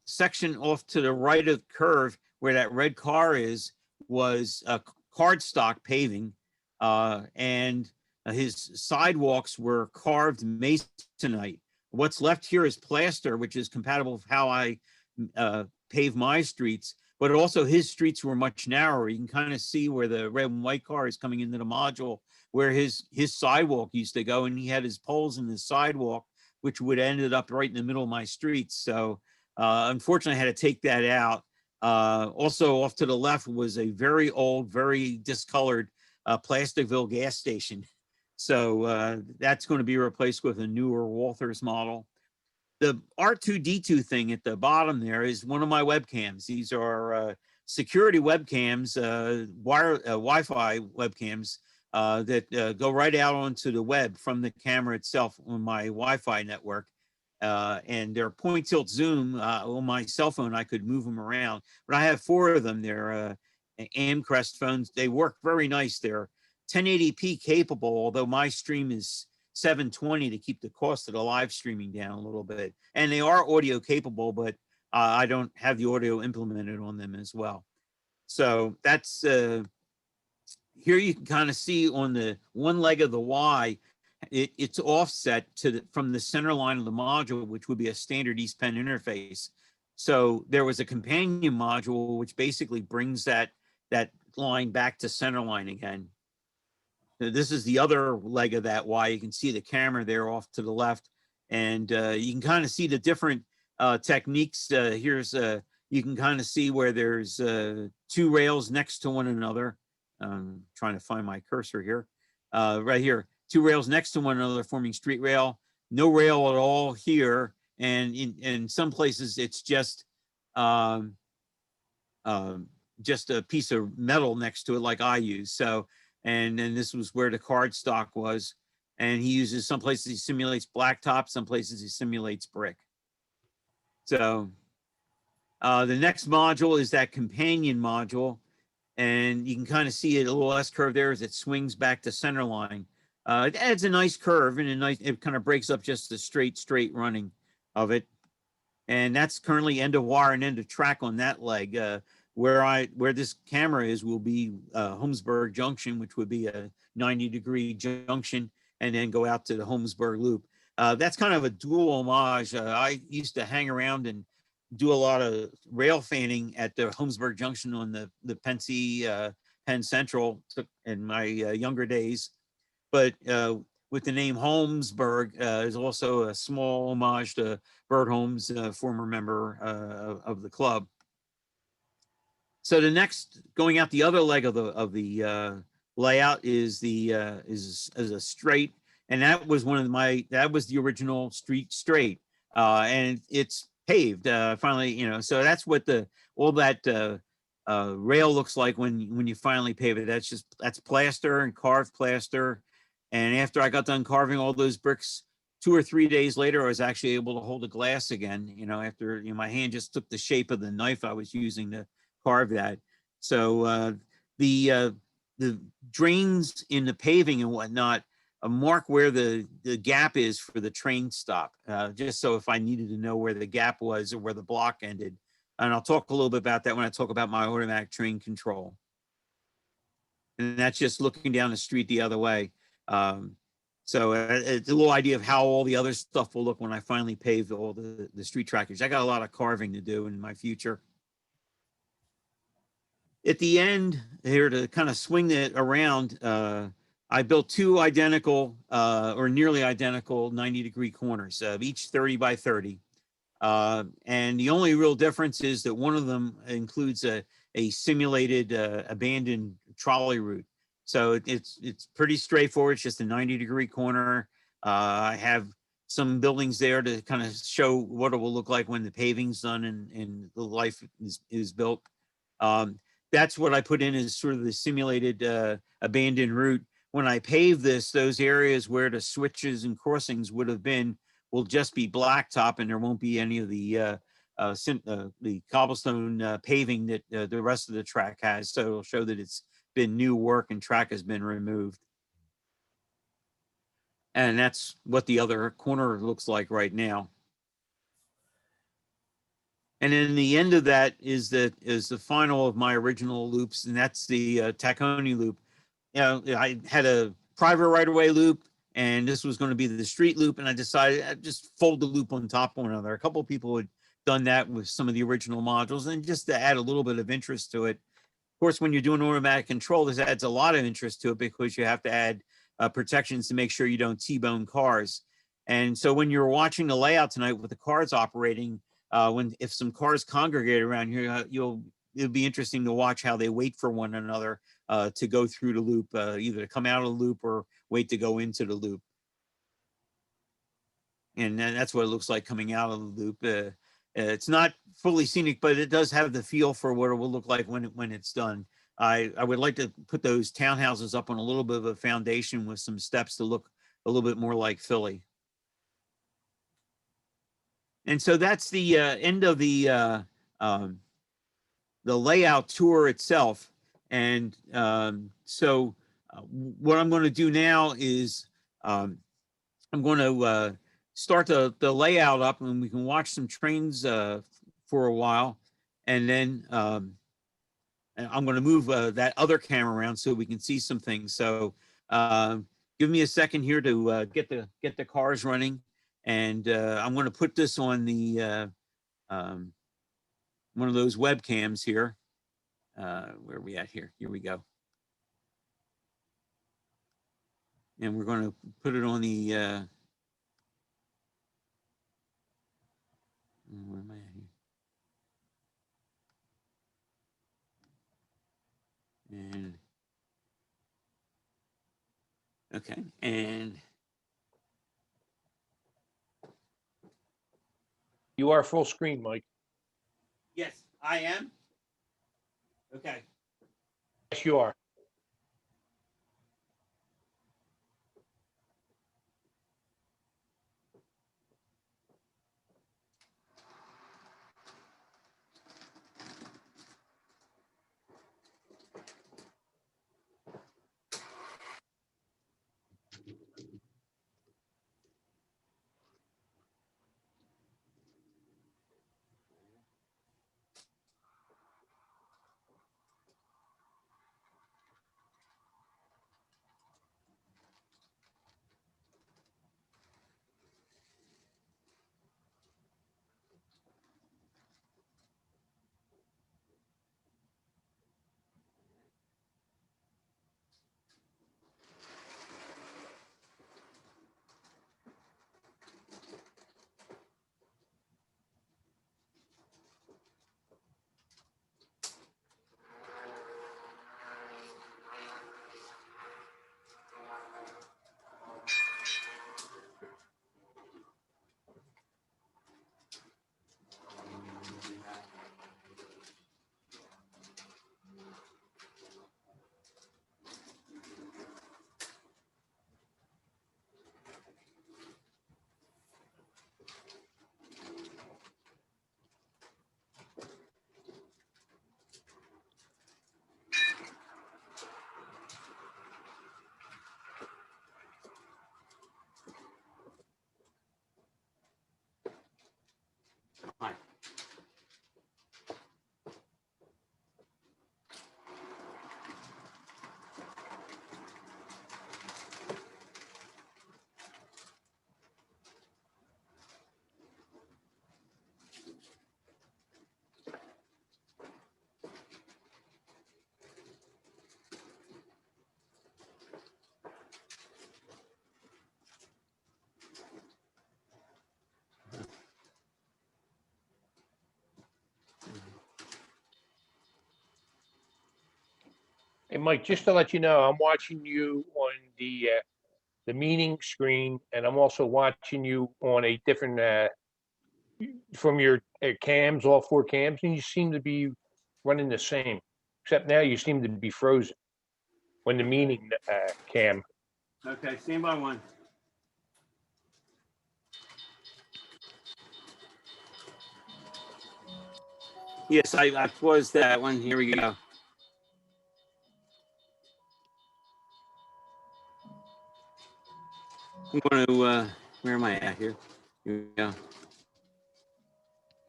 Section off to the right of the curve where that red car is was cardstock paving, and his sidewalks were carved masonite. What's left here is plaster, which is compatible with how I pave my streets, but also his streets were much narrower. You can kind of see where the red and white car is coming into the module, where his sidewalk used to go, and he had his poles in his sidewalk, which would ended up right in the middle of my streets. So unfortunately, I had to take that out. Also off to the left was a very old, very discolored Plasticville gas station. So that's going to be replaced with a newer Walthers model. The R2D2 thing at the bottom there is one of my webcams. These are security webcams, Wi-Fi webcams that go right out onto the web from the camera itself on my Wi-Fi network. And they're point tilt zoom on my cell phone. I could move them around, but I have 4 of them. They're Amcrest phones. They work very nice. They're 1080p capable, although my stream is 720 to keep the cost of the live streaming down a little bit. And they are audio capable, but I don't have the audio implemented on them as well. So that's, here you can kind of see on the one leg of the Y, it's offset from the center line of the module, which would be a standard East Penn interface. So there was a companion module, which basically brings that line back to center line again. This is the other leg of that Y. You can see the camera there off to the left, and you can kind of see the different techniques. You can kind of see where there's 2 rails next to one another. I'm trying to find my cursor here. Right here, 2 rails next to one another forming street rail. No rail at all here, and in some places it's just um, just a piece of metal next to it like I use. So, and then this was where the card stock was. And he uses, some places he simulates blacktop, some places he simulates brick. So the next module is that companion module. And you can kind of see it a little S-curve there as it swings back to center line. It adds a nice curve and it kind of breaks up just the straight running of it. And that's currently end of wire and end of track on that leg. Where this camera is will be Holmesburg Junction, which would be a 90-degree junction, and then go out to the Holmesburg Loop. That's kind of a dual homage. I used to hang around and do a lot of rail fanning at the Holmesburg Junction on the Penn Central in my younger days. But with the name Holmesburg, is also a small homage to Bert Holmes, former member of the club. So the next, going out the other leg of the layout is a straight, and that was that was the original street straight, and it's paved finally. So that's what all that rail looks like when you finally pave it. That's plaster and carved plaster. And after I got done carving all those bricks, 2 or 3 days later, I was actually able to hold the glass again. After my hand just took the shape of the knife I was using to carve that. So the drains in the paving and whatnot mark where the gap is for the train stop, just so if I needed to know where the gap was or where the block ended. And I'll talk a little bit about that when I talk about my automatic train control. And that's just looking down the street the other way. So it's a little idea of how all the other stuff will look when I finally pave all the street trackage. I got a lot of carving to do in my future. At the end here, to kind of swing it around, I built 2 identical or nearly identical 90-degree corners, each 30 by 30. And the only real difference is that one of them includes a simulated abandoned trolley route. So it's pretty straightforward. It's just a 90-degree corner. I have some buildings there to kind of show what it will look like when the paving's done and the life is built. That's what I put in as sort of the simulated abandoned route. When I pave this, those areas where the switches and crossings would have been will just be blacktop, and there won't be any of the cobblestone paving that the rest of the track has. So it'll show that it's been new work and track has been removed. And that's what the other corner looks like right now. And then the end of that is the final of my original loops, and that's the Tacony loop. I had a private right-of-way loop, and this was going to be the street loop, and I decided I'd just fold the loop on top of one another. A couple of people had done that with some of the original modules, and just to add a little bit of interest to it. Of course, when you're doing automatic control, this adds a lot of interest to it because you have to add protections to make sure you don't T-bone cars. And so when you're watching the layout tonight with the cars operating, if some cars congregate around here, it'll be interesting to watch how they wait for one another to go through the loop, either to come out of the loop or wait to go into the loop. And that's what it looks like coming out of the loop. It's not fully scenic, but it does have the feel for what it will look like when it's done. I would like to put those townhouses up on a little bit of a foundation with some steps to look a little bit more like Philly. And so that's the end of the layout tour itself. And so what I'm going to do now is I'm going to start the layout up, and we can watch some trains for a while. And then I'm going to move that other camera around so we can see some things. So give me a second here to get the cars running. And I'm going to put this on the one of those webcams here. Where are we at here? Here we go. And we're going to put it on the where am I at here? And okay, and You are full screen, Mike. Yes, I am. Okay. Yes, you are. Hi. Hey, Mike, just to let you know, I'm watching you on the meeting screen, and I'm also watching you on a different from your cams, all 4 cams, and you seem to be running the same, except now you seem to be frozen when the meeting cam. Okay, stand by one. Yes, I closed that one. Here we go. I'm going to, where am I at here? Here we go.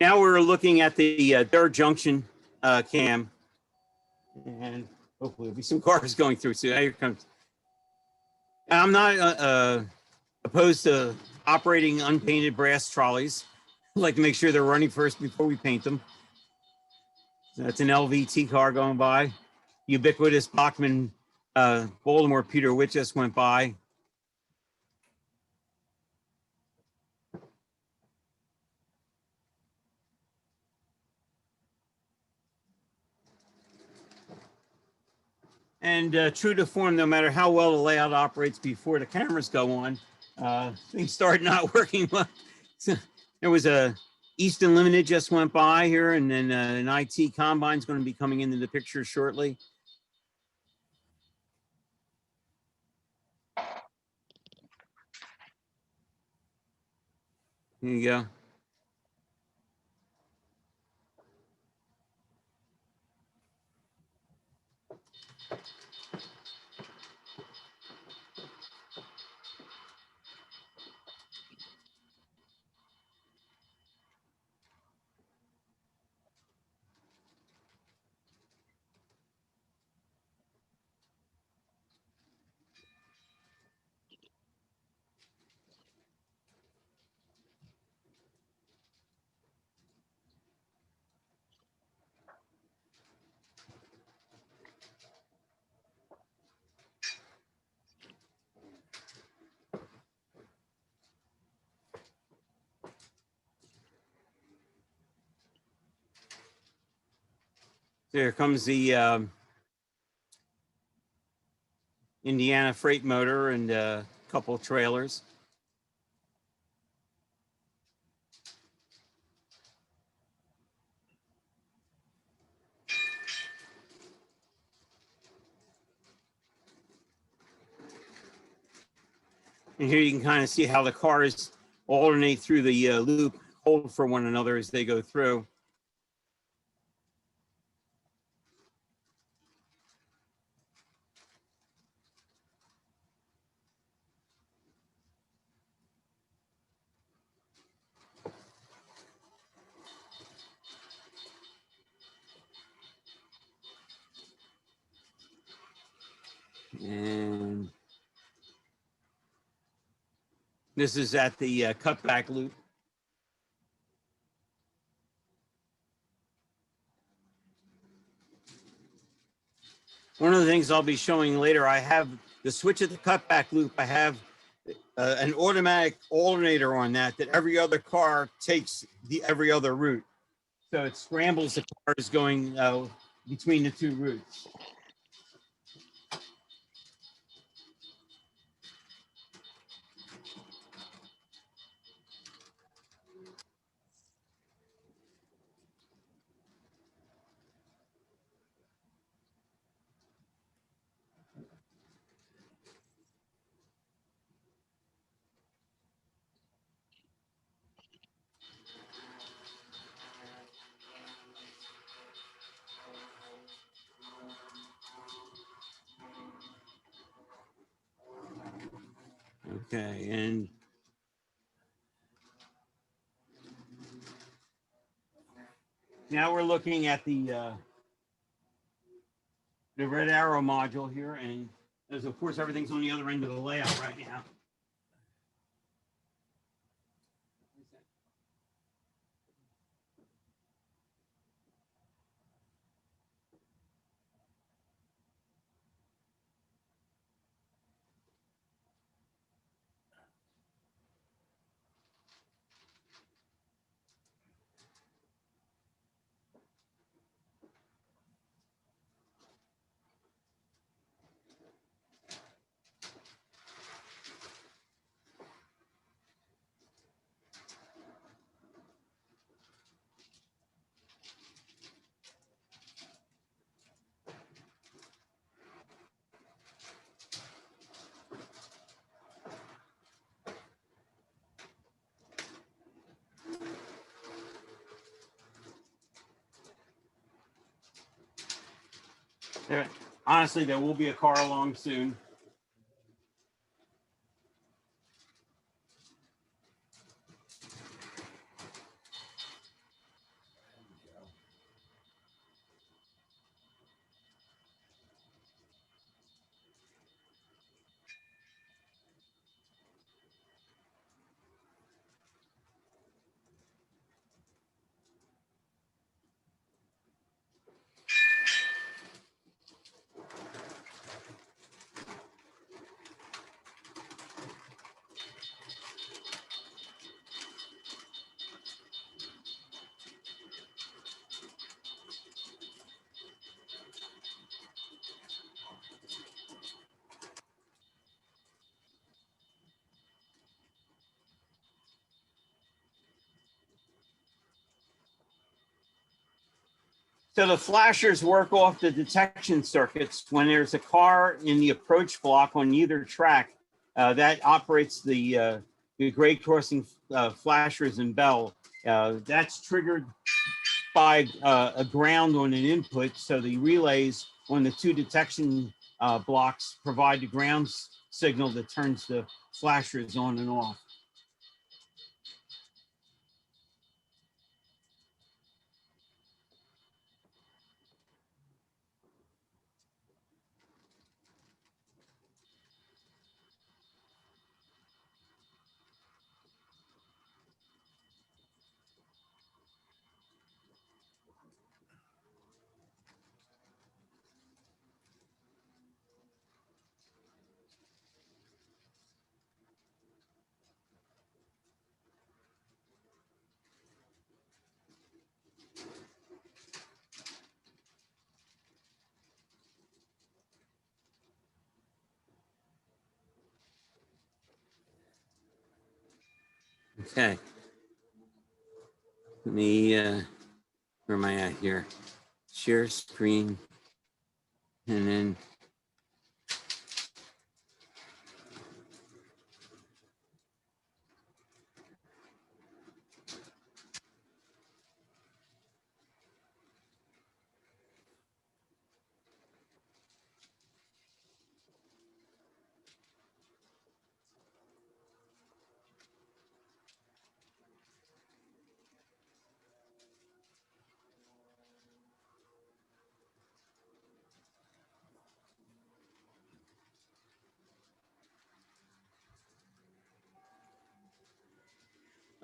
Now we're looking at the third junction cam. And hopefully there'll be some cars going through. So here comes. I'm not opposed to operating unpainted brass trolleys. I like to make sure they're running first before we paint them. That's an LVT car going by. Ubiquitous Bachman Baltimore Peter Witt just went by. And true to form, no matter how well the layout operates before the cameras go on, things start not working well. So there was a Easton Limited just went by here, and then an IT Combine is going to be coming into the picture shortly. Here you go. There comes the Indiana freight motor and a couple of trailers. And here you can kind of see how the cars alternate through the loop, hold for one another as they go through. And this is at the cutback loop. One of the things I'll be showing later, I have the switch at the cutback loop. I have an automatic alternator on that every other car takes every other route. So it scrambles the cars going between the two routes. Okay, and now we're looking at the red arrow module here, and as of course everything's on the other end of the layout right now. Honestly, there will be a car along soon. So the flashers work off the detection circuits. When there's a car in the approach block on either track, that operates the grade crossing flashers and bell. That's triggered by a ground on an input. So the relays on the two detection blocks provide the ground signal that turns the flashers on and off. Okay. Let me, where am I at here? Share screen. And then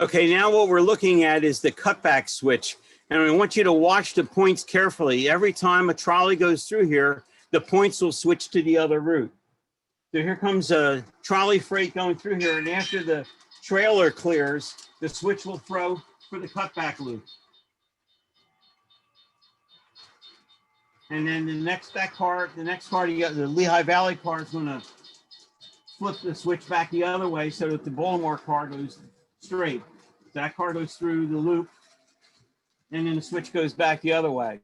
Okay, now what we're looking at is the cutback switch. And I want you to watch the points carefully. Every time a trolley goes through here, the points will switch to the other route. So here comes a trolley freight going through here, and after the trailer clears, the switch will throw for the cutback loop. And then the next car, you got the Lehigh Valley car is gonna flip the switch back the other way so that the Baltimore car goes straight. That car goes through the loop, and then the switch goes back the other way.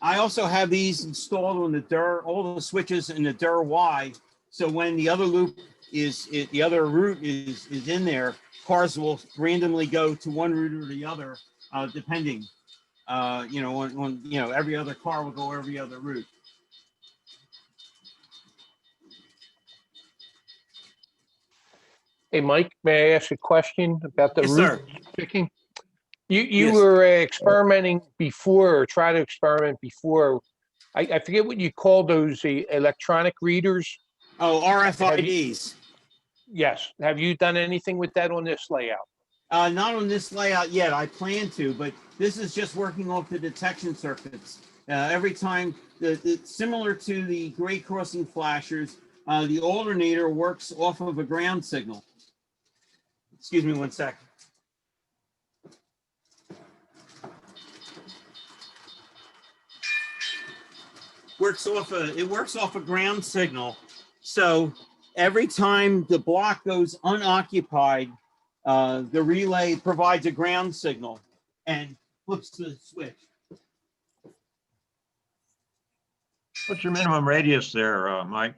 I also have these installed on the DIR, all the switches in the DIR Y. So when the other loop the other route is in there, cars will randomly go to one route or the other, depending. Every other car will go every other route. Hey, Mike, may I ask a question about the Yes, route sir. picking? You Yes. were experimenting before, or try to experiment before. I forget what you call those, the electronic readers. Oh, RFIDs. Yes. Have you done anything with that on this layout? Not on this layout yet. I plan to, but this is just working off the detection circuits. Every time, similar to the grade crossing flashers, the alternator works off of a ground signal. Excuse me one sec. It works off a ground signal. So every time the block goes unoccupied, the relay provides a ground signal and flips the switch. What's your minimum radius there, Mike?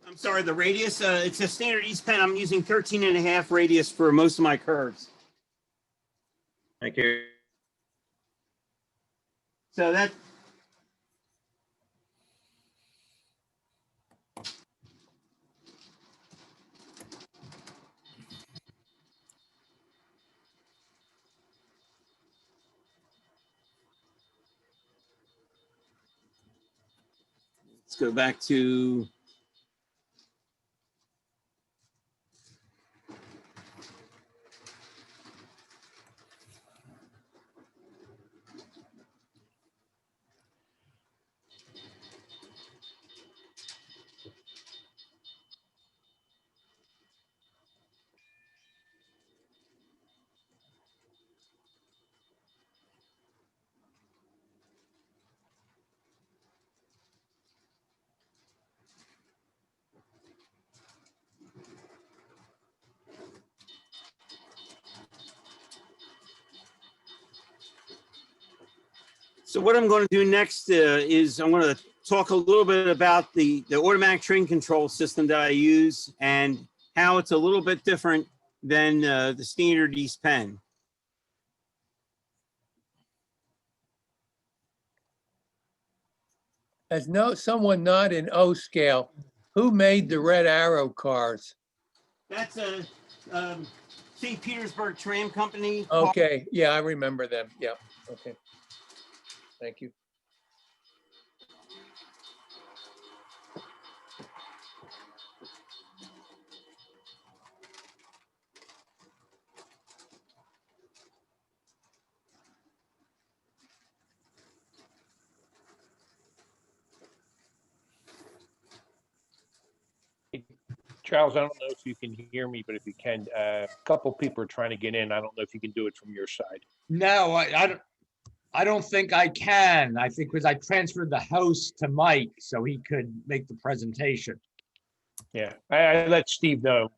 I'm sorry, the radius, it's a standard East Penn. I'm using 13.5 radius for most of my curves. Thank you. So that. Let's go back to. So what I'm going to do next is I'm going to talk a little bit about the automatic train control system that I use and how it's a little bit different than the standard East Penn. As someone not in O scale, who made the Red Arrow cars? That's a St. Petersburg Tram Company. Okay, yeah, I remember them. Yeah, okay. Thank you. Charles, I don't know if you can hear me, but if you can, a couple people are trying to get in. I don't know if you can do it from your side. No, I don't think I can. I think because I transferred the host to Mike so he could make the presentation. Yeah, I let Steve know.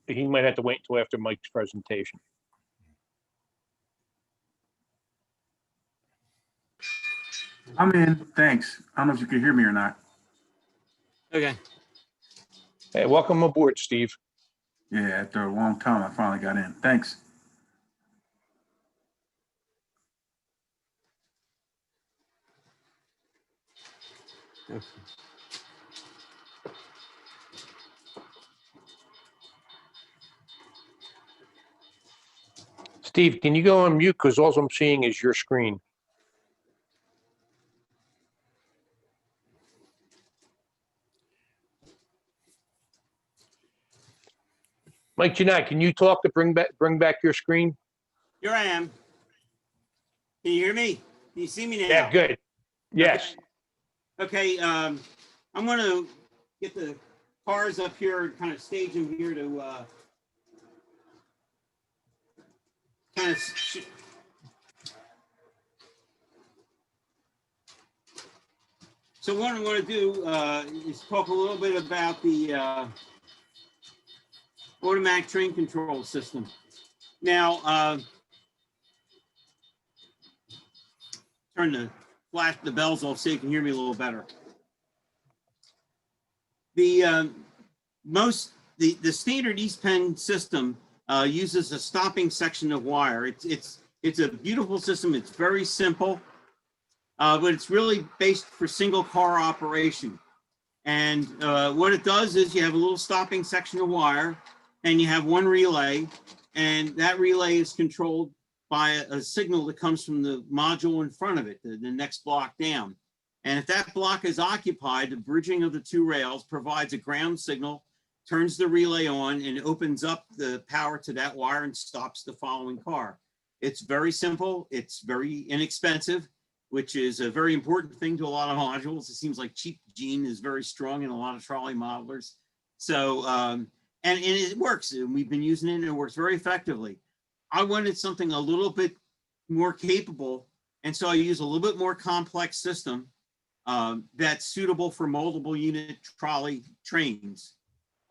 He might have to wait until after Mike's presentation. I'm in, thanks. I don't know if you can hear me or not. Okay. Hey, welcome aboard, Steve. Yeah, after a long time, I finally got in. Thanks. Okay. Steve, can you go on mute? Because all I'm seeing is your screen. Mike Janai, can you talk to bring back your screen? Here I am. Can you hear me? Can you see me now? Yeah, good. Yes. Okay, I'm gonna get the cars up here, kind of stage them here to kind of so what I'm going to do is talk a little bit about the automatic train control system. Now, turn the bells off so you can hear me a little better. The the standard East Penn system uses a stopping section of wire. It's a beautiful system. It's very simple, but it's really based for single car operation. And what it does is you have a little stopping section of wire, and you have one relay, and that relay is controlled by a signal that comes from the module in front of it, the next block down. And if that block is occupied, the bridging of the two rails provides a ground signal, turns the relay on, and opens up the power to that wire and stops the following car. It's very simple. It's very inexpensive, which is a very important thing to a lot of modules. It seems like cheap gene is very strong in a lot of trolley modelers. So, and it works. And we've been using it and it works very effectively. I wanted something a little bit more capable. And so I use a little bit more complex system that's suitable for multiple unit trolley trains.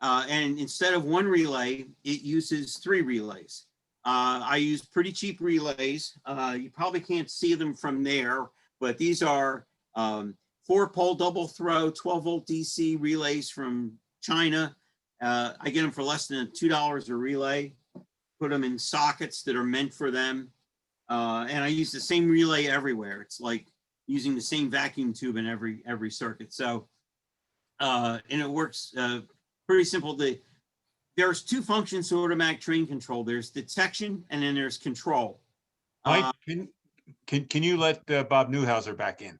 And instead of one relay, it uses 3 relays. I use pretty cheap relays. You probably can't see them from there, but these are 4-pole double throw 12-volt DC relays from China. I get them for less than $2 a relay. Put them in sockets that are meant for them. And I use the same relay everywhere. It's like using the same vacuum tube in every circuit. So, and it works pretty simple. There's 2 functions to automatic train control. There's detection and then there's control. Mike, can you let Bob Newhouser back in?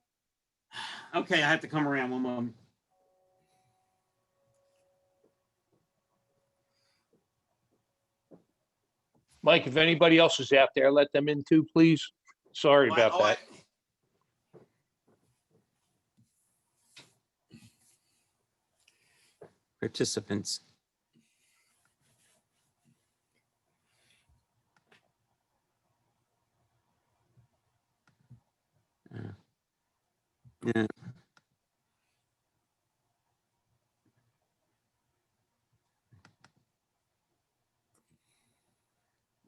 Okay, I have to come around one moment. Mike, if anybody else is out there, let them in too, please. Sorry about that. Participants. Yeah.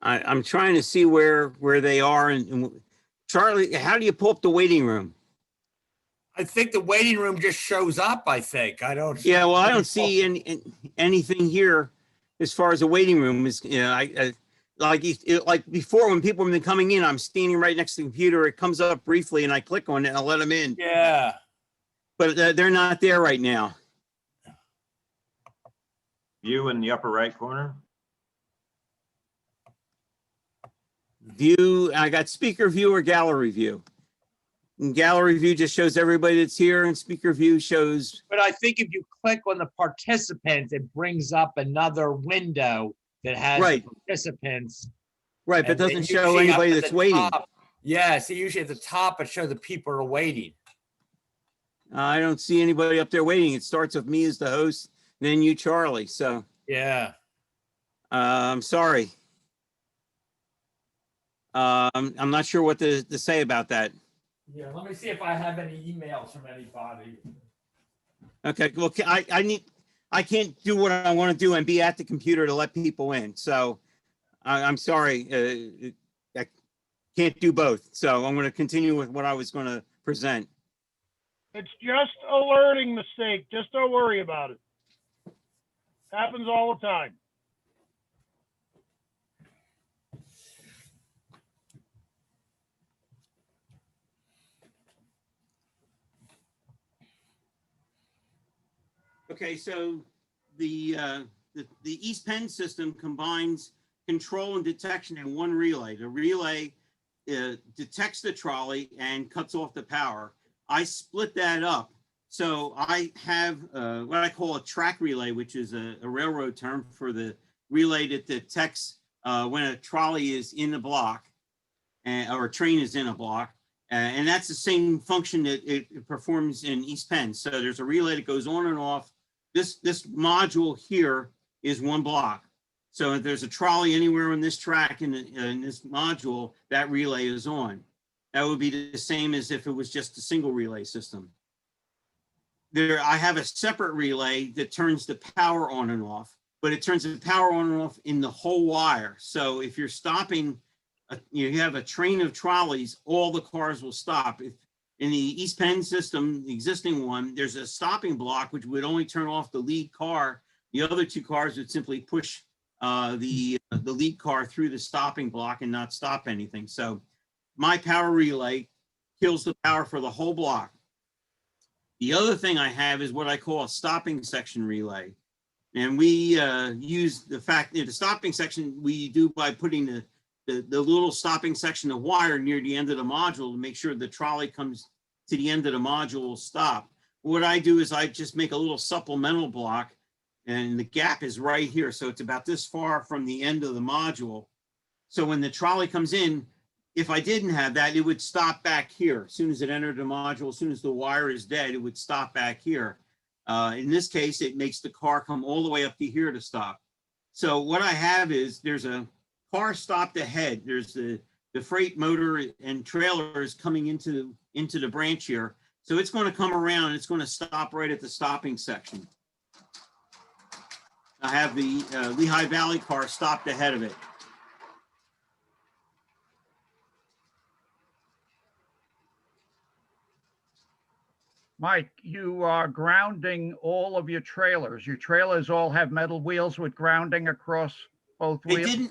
I'm trying to see where they are. And Charlie, how do you pull up the waiting room? I think the waiting room just shows up, I think. I don't. Yeah, well, I don't see anything here as far as the waiting room is. You know, like before when people have been coming in, I'm standing right next to the computer. It comes up briefly and I click on it and I let them in. Yeah. But they're not there right now. View in the upper right corner. View, I got speaker view or gallery view. And gallery view just shows everybody that's here, and speaker view shows. But I think if you click on the participants, it brings up another window that has Right. the participants. Right, but And doesn't then show usually up anybody at that's the waiting. top- Yeah, so usually at the top, it shows the people are waiting. I don't see anybody up there waiting. It starts with me as the host, then you, Charlie. So Yeah. I'm sorry. I'm not sure what to say about that. Yeah, let me see if I have any emails from anybody. Okay, well, I can't do what I want to do and be at the computer to let people in. So I'm sorry. I can't do both. So I'm going to continue with what I was going to present. It's just a learning mistake. Just don't worry about it. Happens all the time. Okay, so the East Penn system combines control and detection in one relay. The relay detects the trolley and cuts off the power. I split that up. So I have what I call a track relay, which is a railroad term for the relay that detects when a trolley is in a block or a train is in a block. And that's the same function that it performs in East Penn. So there's a relay that goes on and off. This module here is one block. So if there's a trolley anywhere on this track in this module, that relay is on. That would be the same as if it was just a single relay system. I have a separate relay that turns the power on and off, but it turns the power on and off in the whole wire. So if you're stopping, you have a train of trolleys, all the cars will stop. If in the East Penn system, the existing one, there's a stopping block, which would only turn off the lead car. The other two cars would simply push the lead car through the stopping block and not stop anything. So my power relay kills the power for the whole block. The other thing I have is what I call a stopping section relay. And we use the fact that the stopping section we do by putting the little stopping section of wire near the end of the module to make sure the trolley comes to the end of the module will stop. What I do is I just make a little supplemental block, and the gap is right here. So it's about this far from the end of the module. So when the trolley comes in, if I didn't have that, it would stop back here. As soon as it entered the module, as soon as the wire is dead, it would stop back here. In this case, it makes the car come all the way up to here to stop. So what I have is there's a car stopped ahead. There's the freight motor and trailers coming into the branch here. So it's going to come around. It's going to stop right at the stopping section. I have the Lehigh Valley car stopped ahead of it. Mike, you are grounding all of your trailers. Your trailers all have metal wheels with grounding across both wheels?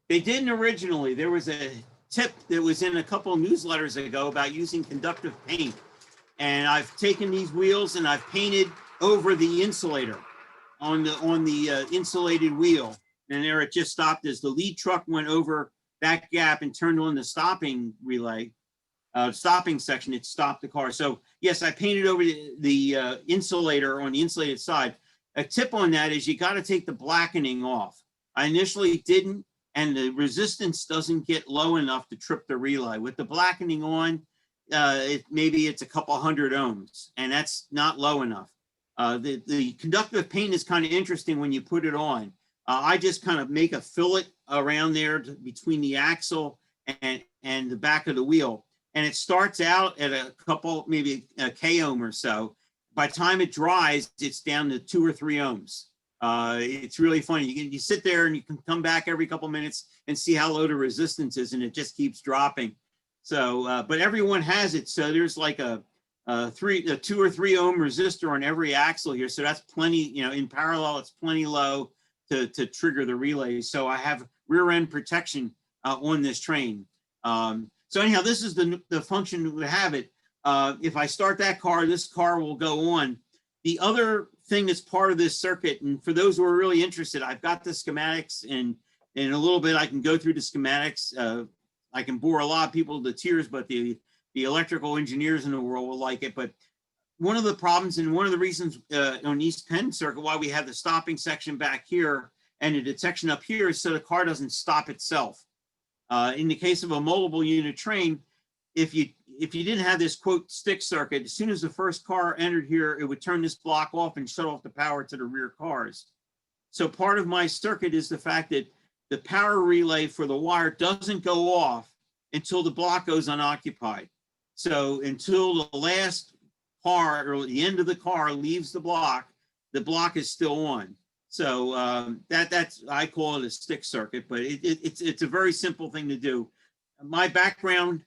They didn't originally. There was a tip that was in a couple of newsletters ago about using conductive paint. And I've taken these wheels and I've painted over the insulator on the insulated wheel. And there it just stopped as the lead truck went over that gap and turned on the stopping relay. Stopping section, it stopped the car. So yes, I painted over the insulator on the insulated side. A tip on that is you got to take the blackening off. I initially didn't, and the resistance doesn't get low enough to trip the relay. With the blackening on, maybe it's a couple hundred ohms, and that's not low enough. The conductive paint is kind of interesting when you put it on. I just kind of make a fillet around there between the axle and the back of the wheel. And it starts out at a couple, maybe a K ohm or so. By the time it dries, it's down to 2 or 3 ohms. It's really funny. You sit there and you can come back every couple minutes and see how low the resistance is, and it just keeps dropping. So, but everyone has it. So there's like a 2 or 3 ohm resistor on every axle here. So that's plenty, in parallel, it's plenty low to trigger the relay. So I have rear end protection on this train. So anyhow, this is the function that would have it. If I start that car, this car will go on. The other thing that's part of this circuit, and for those who are really interested, I've got the schematics, and in a little bit I can go through the schematics. I can bore a lot of people to tears, but the electrical engineers in the world will like it. But one of the problems and one of the reasons on East Penn Circuit why we have the stopping section back here and the detection up here is so the car doesn't stop itself. In the case of a multiple unit train, if you didn't have this quote stick circuit, as soon as the first car entered here, it would turn this block off and shut off the power to the rear cars. So part of my circuit is the fact that the power relay for the wire doesn't go off until the block goes unoccupied. So until the last car or the end of the car leaves the block is still on. So that's, I call it a stick circuit, but it's a very simple thing to do. My background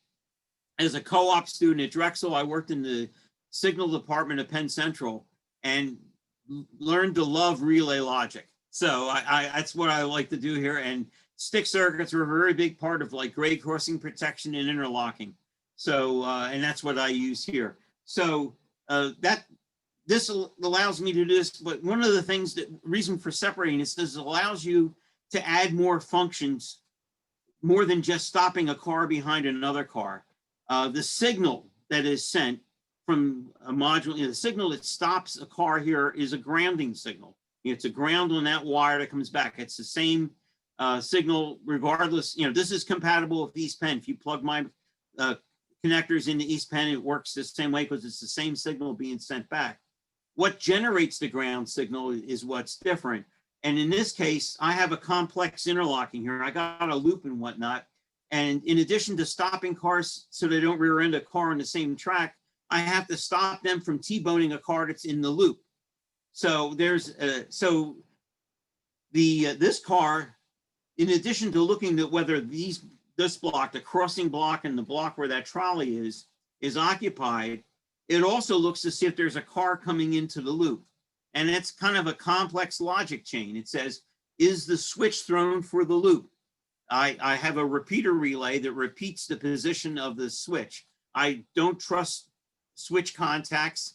as a co-op student at Drexel, I worked in the signal department of Penn Central and learned to love relay logic. So that's what I like to do here. And stick circuits are a very big part of like grade crossing protection and interlocking. So, and that's what I use here. So this allows me to do this, but one of the things that reason for separating this is it allows you to add more functions, more than just stopping a car behind another car. The signal that is sent from a module, the signal that stops a car here is a grounding signal. It's a ground on that wire that comes back. It's the same signal regardless. This is compatible with East Penn. If you plug my connectors into East Penn, it works the same way because it's the same signal being sent back. What generates the ground signal is what's different. And in this case, I have a complex interlocking here. I got a loop and whatnot. And in addition to stopping cars so they don't rear end a car on the same track, I have to stop them from T-boning a car that's in the loop. So there's this car, in addition to looking at whether this block, the crossing block and the block where that trolley is occupied, it also looks to see if there's a car coming into the loop. And it's kind of a complex logic chain. It says, is the switch thrown for the loop? I have a repeater relay that repeats the position of the switch. I don't trust switch contacts,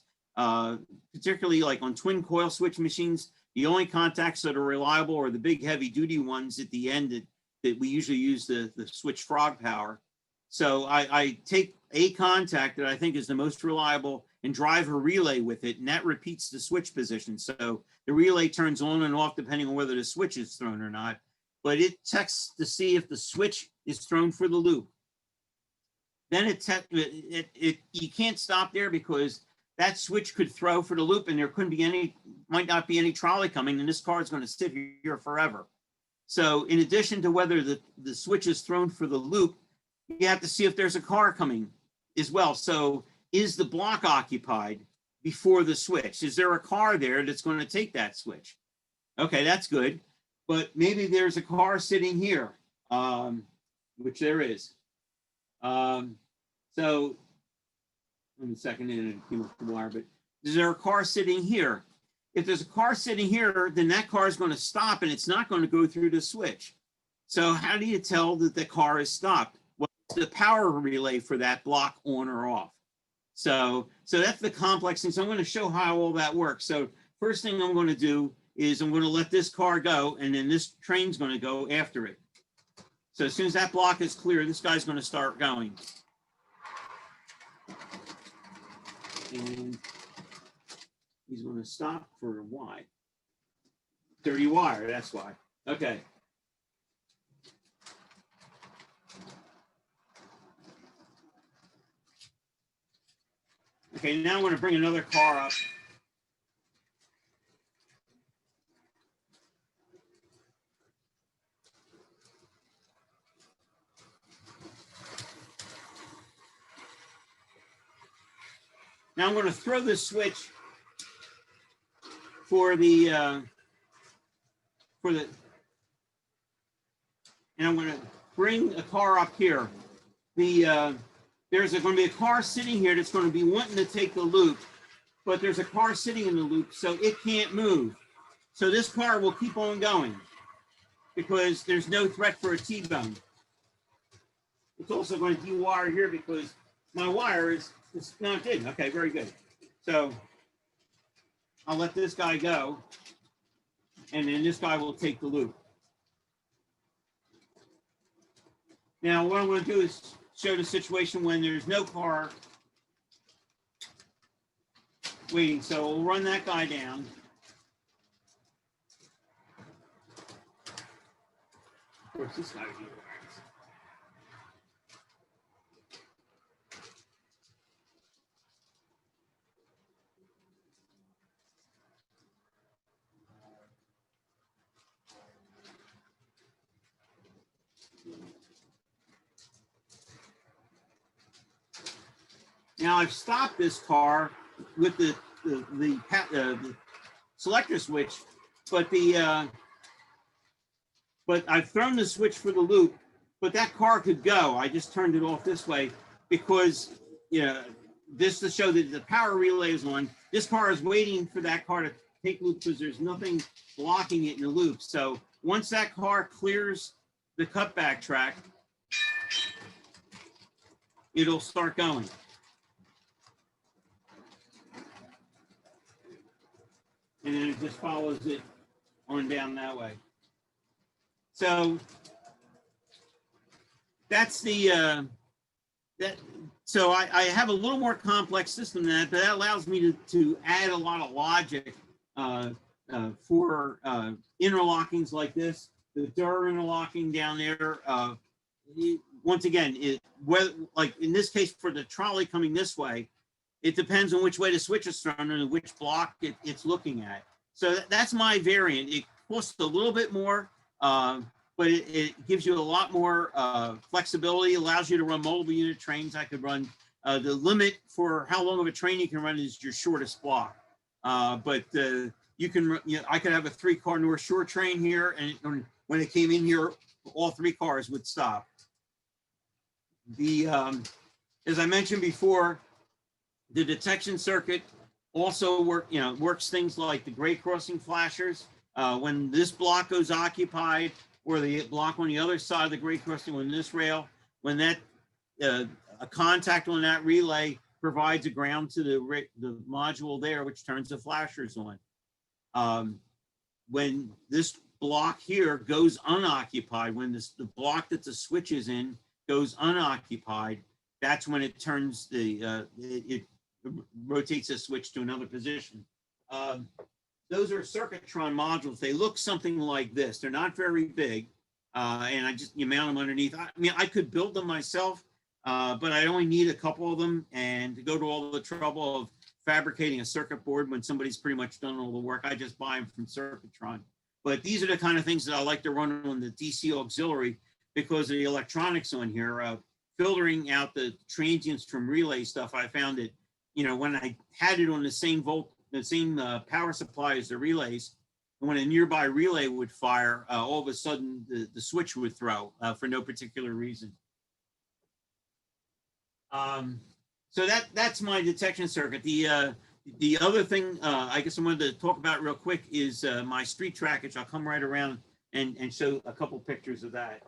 particularly like on twin coil switch machines. The only contacts that are reliable are the big heavy duty ones at the end that we usually use the switch frog power. So I take a contact that I think is the most reliable and drive a relay with it, and that repeats the switch position. So the relay turns on and off depending on whether the switch is thrown or not, but it checks to see if the switch is thrown for the loop. Then you can't stop there because that switch could throw for the loop and there might not be any trolley coming, and this car is going to sit here forever. So in addition to whether the switch is thrown for the loop, you have to see if there's a car coming as well. So is the block occupied before the switch? Is there a car there that's going to take that switch? Okay, that's good. But maybe there's a car sitting here, which there is. So, let me second in the wire, but is there a car sitting here? If there's a car sitting here, then that car is going to stop and it's not going to go through the switch. So how do you tell that the car is stopped? Well, it's the power relay for that block on or off. So that's the complex thing. So I'm going to show how all that works. So first thing I'm going to do is I'm going to let this car go, and then this train's going to go after it. So as soon as that block is clear, this guy's going to start going. And he's going to stop for why? Dirty wire, that's why. Okay. Okay, now I'm going to bring another car up. Now I'm going to throw this switch and I'm going to bring a car up here. There's going to be a car sitting here that's going to be wanting to take the loop, but there's a car sitting in the loop, so it can't move. So this car will keep on going because there's no threat for a T-bone. It's also going to de-wire here because my wire is no, it didn't. Okay, very good. So I'll let this guy go, and then this guy will take the loop. Now, what I'm going to do is show the situation when there's no car waiting. So we'll run that guy down. Of course, this guy here. Now I've stopped this car with the selector switch, but I've thrown the switch for the loop, but that car could go. I just turned it off this way because, this to show that the power relay is on. This car is waiting for that car to take loop because there's nothing blocking it in the loop. So once that car clears the cutback track, it'll start going. And then it just follows it on down that way. So that's the so I have a little more complex system than that, but that allows me to add a lot of logic for interlockings like this, the door interlocking down there. Once again, like in this case for the trolley coming this way, it depends on which way the switch is thrown and which block it's looking at. So that's my variant. It costs a little bit more, but it gives you a lot more flexibility, allows you to run multiple unit trains. I could run, the limit for how long of a train you can run is your shortest block. But you can, I could have a 3-car North Shore train here, and when it came in here, all 3 cars would stop. As I mentioned before, the detection circuit also works things like the grade crossing flashers. When this block goes occupied, or the block on the other side of the grade crossing on this rail, when that a contact on that relay provides a ground to the module there, which turns the flashers on. When this block here goes unoccupied, when the block that the switch is in goes unoccupied, that's when it turns it rotates the switch to another position. Those are Circuitron modules. They look something like this. They're not very big, and you mount them underneath. I mean, I could build them myself, but I only need a couple of them, and to go to all the trouble of fabricating a circuit board when somebody's pretty much done all the work, I just buy them from Circuitron. But these are the kind of things that I like to run on the DC auxiliary because of the electronics on here. Filtering out the transients from relay stuff, I found that, when I had it on the same power supply as the relays, and when a nearby relay would fire, all of a sudden the switch would throw for no particular reason. So that's my detection circuit. The other thing I guess I wanted to talk about real quick is my street trackage. I'll come right around and show a couple pictures of that.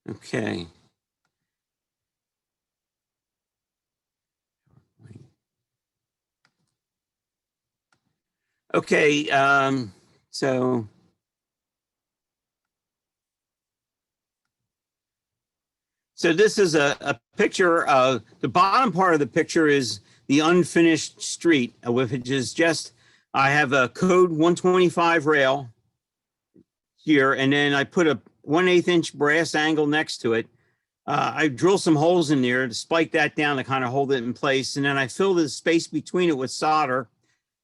Okay. Okay, so this is a picture of the bottom part of the picture is the unfinished street, which is just, I have a code 125 rail here, and then I put a 1/8 inch brass angle next to it. I drill some holes in there to spike that down to kind of hold it in place. And then I fill the space between it with solder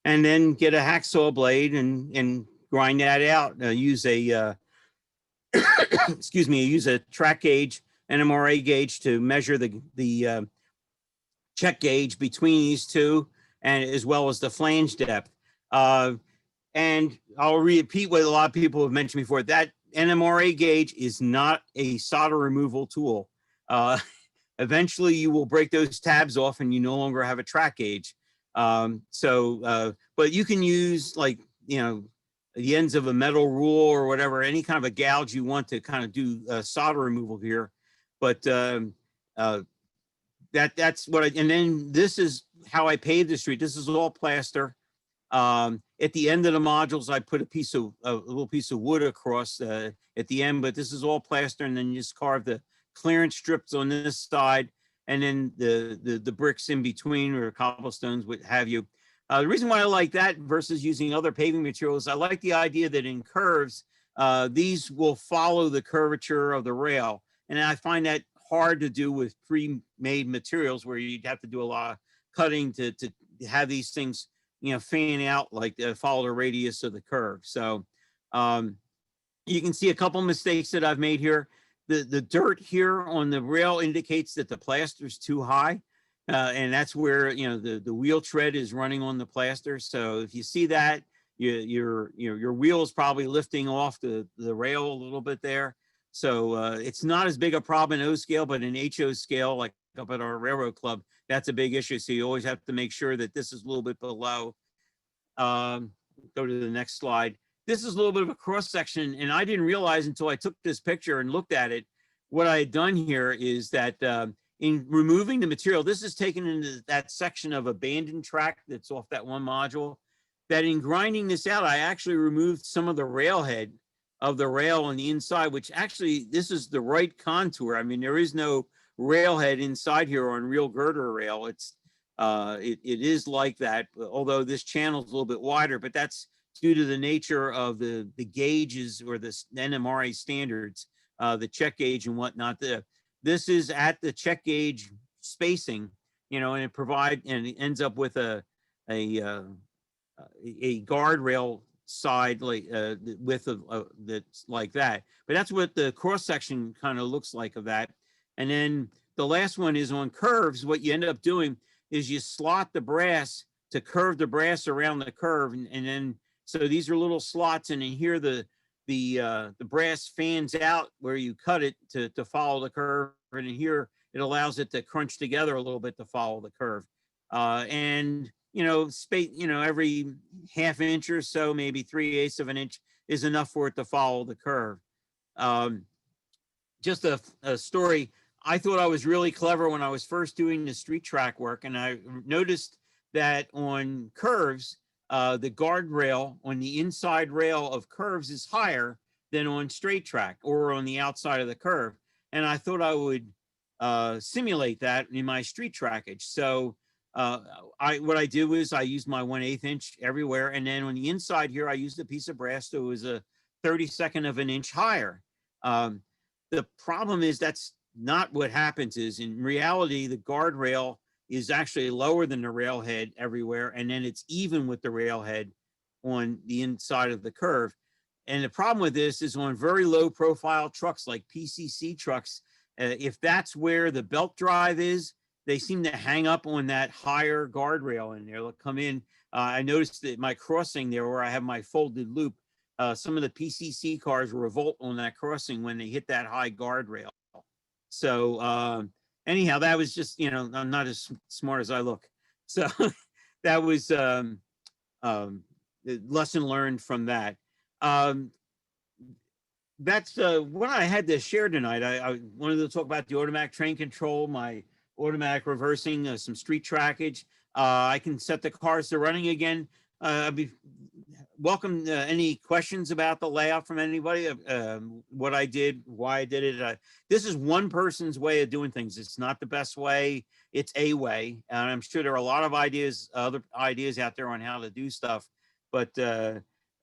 and then get a hacksaw blade and grind that out. Use a, excuse me, use a track gauge, NMRA gauge to measure the check gauge between these two, and as well as the flange depth. And I'll repeat what a lot of people have mentioned before, that NMRA gauge is not a solder removal tool. Eventually you will break those tabs off and you no longer have a track gauge. But you can use, like, the ends of a metal rule or whatever, any kind of a gouge you want to kind of do solder removal here. But that's what and then this is how I paved the street. This is all plaster. At the end of the modules, I put a little piece of wood across at the end, but this is all plaster, and then you just carve the clearance strips on this side, and then the bricks in between, or cobblestones, what have you. The reason why I like that versus using other paving materials, I like the idea that in curves, these will follow the curvature of the rail, and I find that hard to do with pre-made materials where you'd have to do a lot of cutting to have these things fan out, like follow the radius of the curve. So you can see a couple mistakes that I've made here. The dirt here on the rail indicates that the plaster is too high, and that's where the wheel tread is running on the plaster. So if you see that, your wheel is probably lifting off the rail a little bit there. So it's not as big a problem in O scale, but in HO scale, like up at our railroad club, that's a big issue. So you always have to make sure that this is a little bit below. Go to the next slide. This is a little bit of a cross section, and I didn't realize until I took this picture and looked at it, what I had done here is that in removing the material, this is taken into that section of abandoned track that's off that one module, that in grinding this out, I actually removed some of the railhead of the rail on the inside, which actually, this is the right contour. I mean, there is no railhead inside here on real girder rail. It's it is like that, although this channel is a little bit wider, but that's due to the nature of the gauges or the NMRA standards, the check gauge and whatnot. This is at the check gauge spacing, you know, and it ends up with a guardrail side like width of that's like that. But that's what the cross section kind of looks like of that. And then the last one is on curves. What you end up doing is you slot the brass to curve the brass around the curve, and then so these are little slots, and in here the brass fans out where you cut it to follow the curve, and in here it allows it to crunch together a little bit to follow the curve. And you know, every half inch or so, maybe 3/8 of an inch is enough for it to follow the curve. Just a story. I thought I was really clever when I was first doing the street track work, and I noticed that on curves, the guardrail on the inside rail of curves is higher than on straight track or on the outside of the curve. And I thought I would simulate that in my street trackage. So what I did was I used my 1/8 inch everywhere. And then on the inside here, I used a piece of brass that was a 32nd of an inch higher. The problem is that's not what happens. Is in reality, the guardrail is actually lower than the railhead everywhere. And then it's even with the railhead on the inside of the curve. And the problem with this is on very low profile trucks like PCC trucks, if that's where the belt drive is, they seem to hang up on that higher guardrail in there. They'll come in. I noticed that my crossing there where I have my folded loop, some of the PCC cars revolt on that crossing when they hit that high guardrail. So anyhow, that was just, you know, I'm not as smart as I look. So that was the lesson learned from that. That's what I had to share tonight. I wanted to talk about the automatic train control, my automatic reversing, some street trackage. I can set the cars to running again. I'd be welcome any questions about the layout from anybody, what I did, why I did it. This is one person's way of doing things. It's not the best way. It's a way. And I'm sure there are a lot of ideas, other ideas out there on how to do stuff. But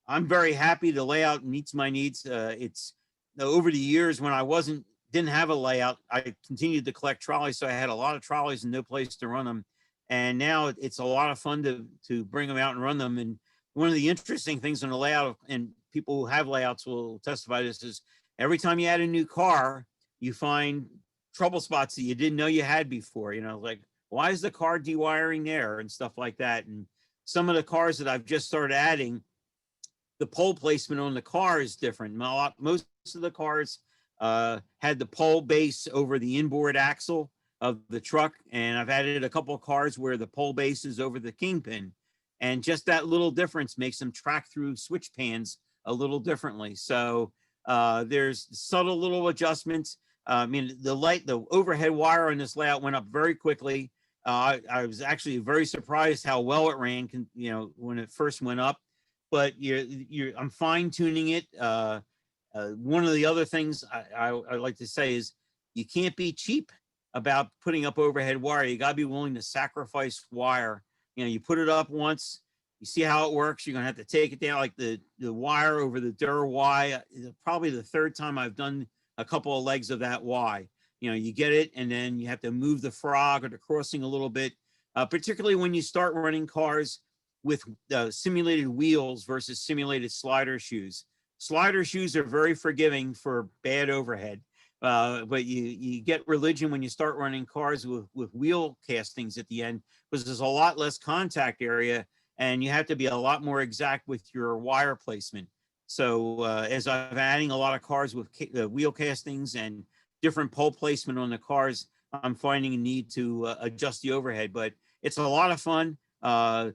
I'm very happy the layout meets my needs. It's over the years when I didn't have a layout, I continued to collect trolleys. So I had a lot of trolleys and no place to run them. And now it's a lot of fun to bring them out and run them. And one of the interesting things on the layout, and people who have layouts will testify to this, is every time you add a new car, you find trouble spots that you didn't know you had before. You know, like, why is the car dewiring there and stuff like that? And some of the cars that I've just started adding, the pole placement on the car is different. Most of the cars had the pole base over the inboard axle of the truck, and I've added a couple of cars where the pole base is over the kingpin, and just that little difference makes them track through switch pans a little differently. So there's subtle little adjustments. I mean, the overhead wire on this layout went up very quickly. I was actually very surprised how well it ran, you know, when it first went up. But I'm fine tuning it. One of the other things I like to say is you can't be cheap about putting up overhead wire. You got to be willing to sacrifice wire. You know, you put it up once, you see how it works. You're gonna have to take it down, like the wire over the Dur Y. Probably the third time I've done a couple of legs of that Y. You know, you get it, and then you have to move the frog or the crossing a little bit, particularly when you start running cars with simulated wheels versus simulated slider shoes. Slider shoes are very forgiving for bad overhead. But you get religion when you start running cars with wheel castings at the end, because there's a lot less contact area and you have to be a lot more exact with your wire placement. So as I'm adding a lot of cars with wheel castings and different pole placement on the cars, I'm finding a need to adjust the overhead, but it's a lot of fun. What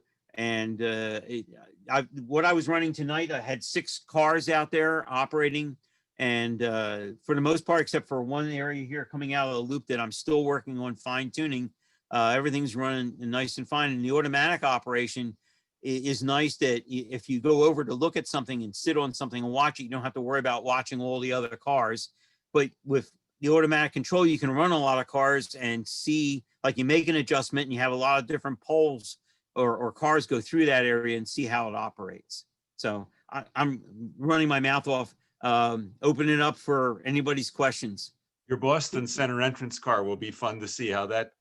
I was running tonight, I had 6 cars out there operating. And for the most part, except for one area here coming out of the loop that I'm still working on fine tuning, everything's running nice and fine. And the automatic operation is nice that if you go over to look at something and sit on something and watch it, you don't have to worry about watching all the other cars. But with the automatic control, you can run a lot of cars and see, like you make an adjustment and you have a lot of different poles or cars go through that area and see how it operates. So I'm running my mouth off, open it up for anybody's questions. Your Boston Center entrance car will be fun to see how that.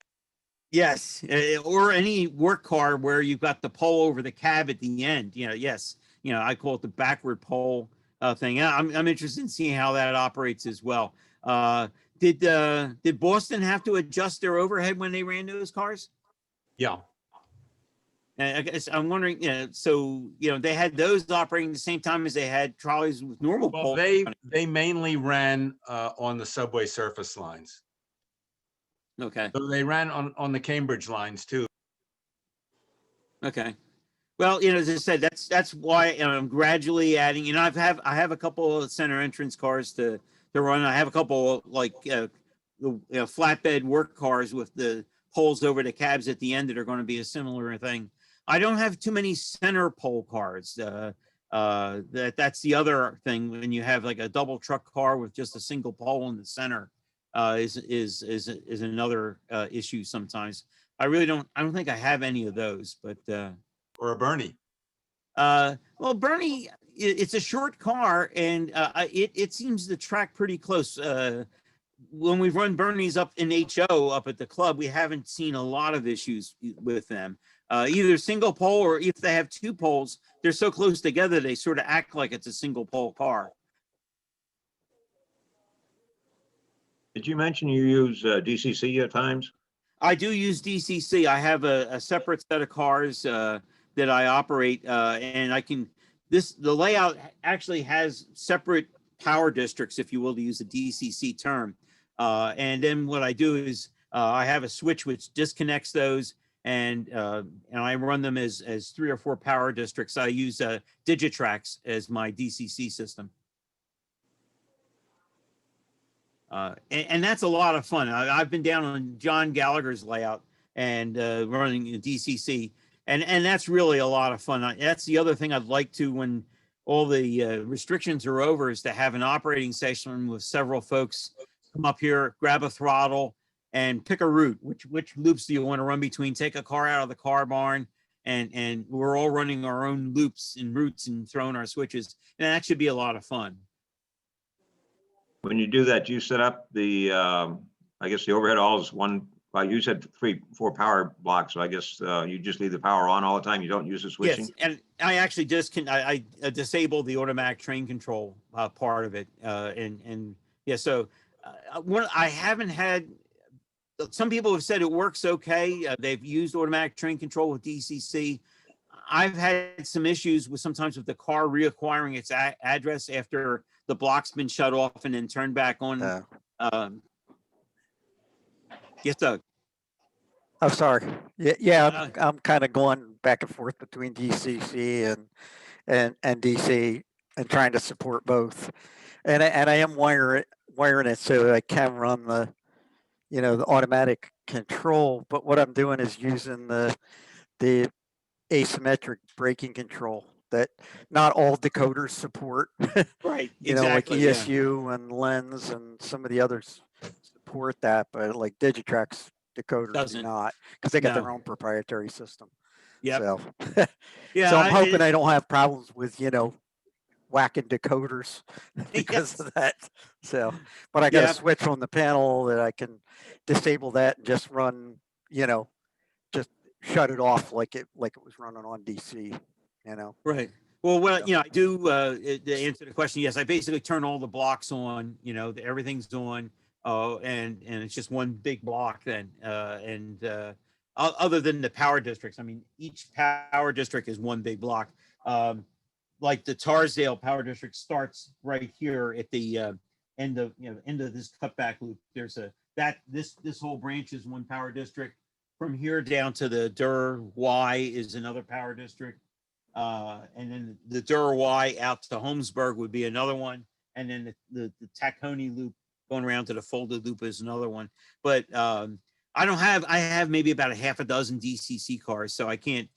Yes, or any work car where you've got the pole over the cab at the end. Yes, I call it the backward pole thing. I'm interested in seeing how that operates as well. Did Boston have to adjust their overhead when they ran those cars? Yeah. And I guess I'm wondering, so they had those operating the same time as they had trolleys with normal Well, poles. they mainly ran on the subway surface lines. Okay. So they ran on the Cambridge lines too. Okay. Well, as I said, that's why I'm gradually adding. I have a couple of center entrance cars to run. I have a couple like flatbed work cars with the poles over the cabs at the end that are going to be a similar thing. I don't have too many center pole cars. That's the other thing when you have like a double truck car with just a single pole in the center. Is another issue sometimes. I don't think I have any of those, but or a Bernie. Well, Bernie, it's a short car and it seems to track pretty close. When we've run Bernies up in HO up at the club, we haven't seen a lot of issues with them. Either single pole or if they have two poles, they're so close together they sort of act like it's a single pole car. Did you mention you use DCC at times? I do use DCC. I have a separate set of cars that I operate, and the layout actually has separate power districts, if you will, to use the DCC term. And then what I do is I have a switch which disconnects those, and I run them as 3 or 4 power districts. I use Digitrax as my DCC system. And that's a lot of fun. I've been down on John Gallagher's layout and running DCC, and that's really a lot of fun. That's the other thing I'd like to, when all the restrictions are over, is to have an operating session with several folks come up here, grab a throttle, and pick a route. Which loops do you want to run between? Take a car out of the car barn, and we're all running our own loops and routes and throwing our switches, and that should be a lot of fun. When you do that, you set up the, I guess the overhead all is one, well, you said 3, 4 power blocks. So I guess you just leave the power on all the time. You don't use the switching? Yes, and I actually I disabled the automatic train control part of it. Yeah, so I haven't had, some people have said it works okay. They've used automatic train control with DCC. I've had some issues sometimes with the car reacquiring its address after the block's been shut off and then turned back on. Yes, Doug. Oh, sorry. Yeah, I'm kind of going back and forth between DCC and DC and trying to support both. And I am wiring it so I can run the automatic control. But what I'm doing is using the asymmetric braking control that not all decoders support. Right. Like Exactly, ESU and Lens and some of the others support that, but like Digitrax decoders do not, because they got their own proprietary system. Yep. So, Yeah, so I'm hoping I don't have problems with whacking decoders because of that. So, but I got a switch on the panel that I can disable that and just run, just shut it off like it was running on DC. Right. Well, I do, to answer the question, yes, I basically turn all the blocks on, everything's on, and it's just one big block then. Other than the power districts, I mean, each power district is one big block. Like the Tarsdale power district starts right here at the end of this cutback loop. There's this whole branch is one power district. From here down to the Durr Y is another power district. And then the Durr Y out to Holmesburg would be another one. and then the Tacconi loop going around to the folded loop is another one. But I have maybe about a half a dozen DCC cars, so I can't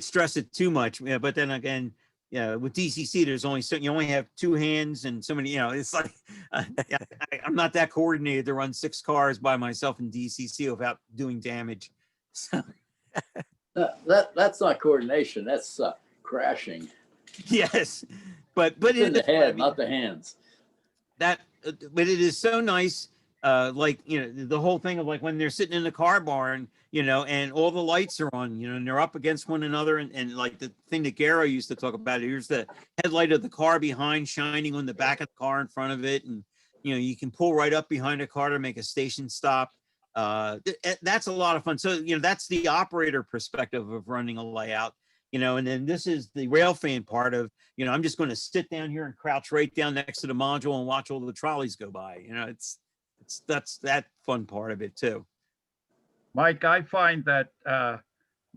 stress it too much. Yeah, but then again, yeah, with DCC, there's only so you only have two hands and so many. It's like I'm not that coordinated to run 6 cars by myself in DCC without doing damage. So. That's not coordination. That's crashing. Yes, but It's in the head, I mean, not the hands. but it is so nice. Like, the whole thing of like when they're sitting in the car barn, and all the lights are on, and they're up against one another. And like the thing that Garo used to talk about, here's the headlight of the car behind shining on the back of the car in front of it. And, you can pull right up behind a car to make a station stop. That's a lot of fun. So, that's the operator perspective of running a layout, and then this is the rail fan part of, I'm just going to sit down here and crouch right down next to the module and watch all the trolleys go by. That's that fun part of it too. Mike, I find that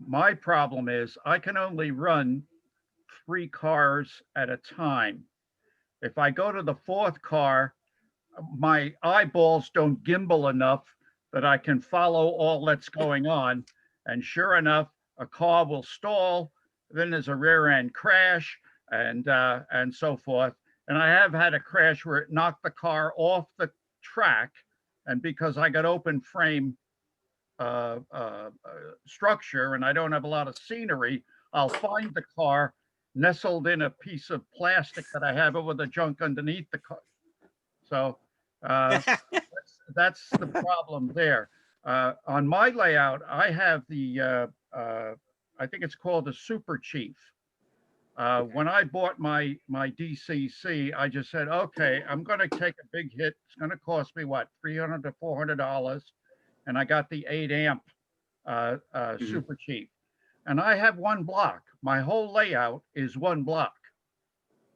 my problem is I can only run 3 cars at a time. If I go to the 4th car, my eyeballs don't gimbal enough that I can follow all that's going on. And sure enough, a car will stall, then there's a rear end crash, and so forth. And I have had a crash where it knocked the car off the track, and because I got open frame structure and I don't have a lot of scenery, I'll find the car nestled in a piece of plastic that I have over the junk underneath the car. So that's the problem there. On my layout, I have the I think it's called the Super Chief. When I bought my DCC, I just said, okay, I'm going to take a big hit. It's going to cost me what, $300 to $400, and I got the 8 amp Super Chief. And I have one block. My whole layout is one block.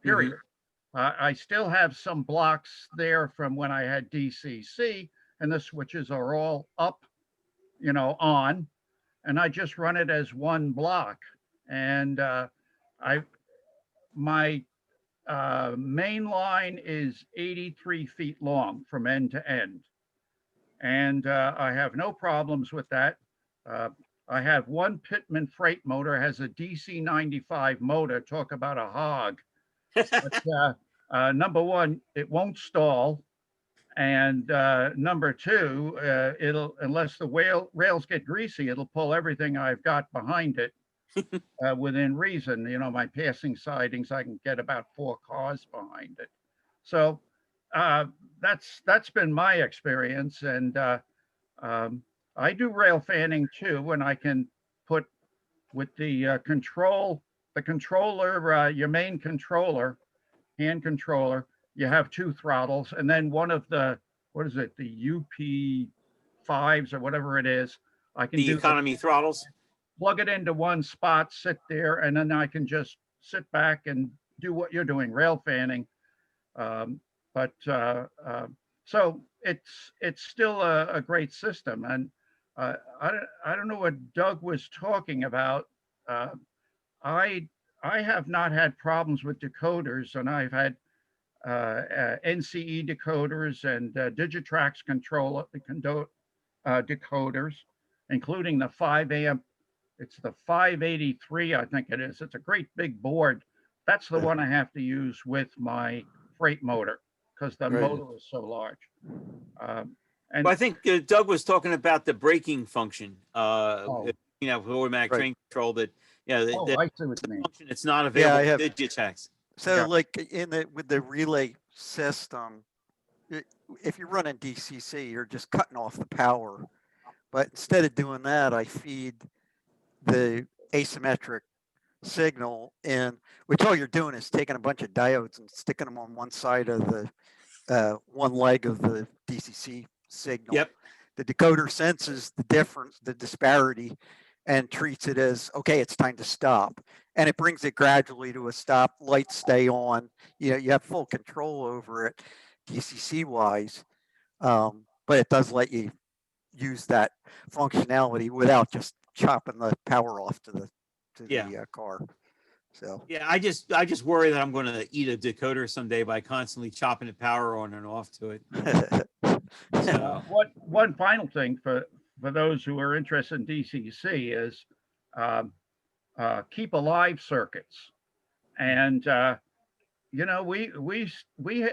Period. I still have some blocks there from when I had DCC, and the switches are all up, on, and I just run it as one block. And my main line is 83 feet long from end to end. And I have no problems with that. I have one Pittman freight motor, has a DC 95 motor, talk about a hog. But, number one, it won't stall. And number two, it'll, unless the rails get greasy, it'll pull everything I've got behind it within reason. My passing sidings, I can get about 4 cars behind it. So that's been my experience. And I do rail fanning too, and I can put with the controller, your main controller, hand controller, you have 2 throttles, and then one of the, what is it, the UP5s or whatever it is, I can do economy throttles. Plug it into one spot, sit there, and then I can just sit back and do what you're doing, rail fanning. So it's still a great system. And I don't know what Doug was talking about. I have not had problems with decoders, and I've had NCE decoders and Digitrax decoders, including the 5 amp. It's the 583, I think it is. It's a great big board. That's the one I have to use with my freight motor because the motor is so large. And I think Doug was talking about the braking function. Automatic train control. That I see what you mean. Function, it's not available. Yeah, I have- Digitex. So like with the relay system, if you're running DCC, you're just cutting off the power. But instead of doing that, I feed the asymmetric signal in, which all you're doing is taking a bunch of diodes and sticking them on one side of the one leg of the DCC signal. Yep. The decoder senses the difference, the disparity, and treats it as, okay, it's time to stop. And it brings it gradually to a stop, lights stay on, you have full control over it DCC wise. But it does let you use that functionality without just chopping the power off to the car. So Yeah, I just worry that I'm going to eat a decoder someday by constantly chopping the power on and off to it. So, One final thing for those who are interested in DCC is keep alive circuits. And, we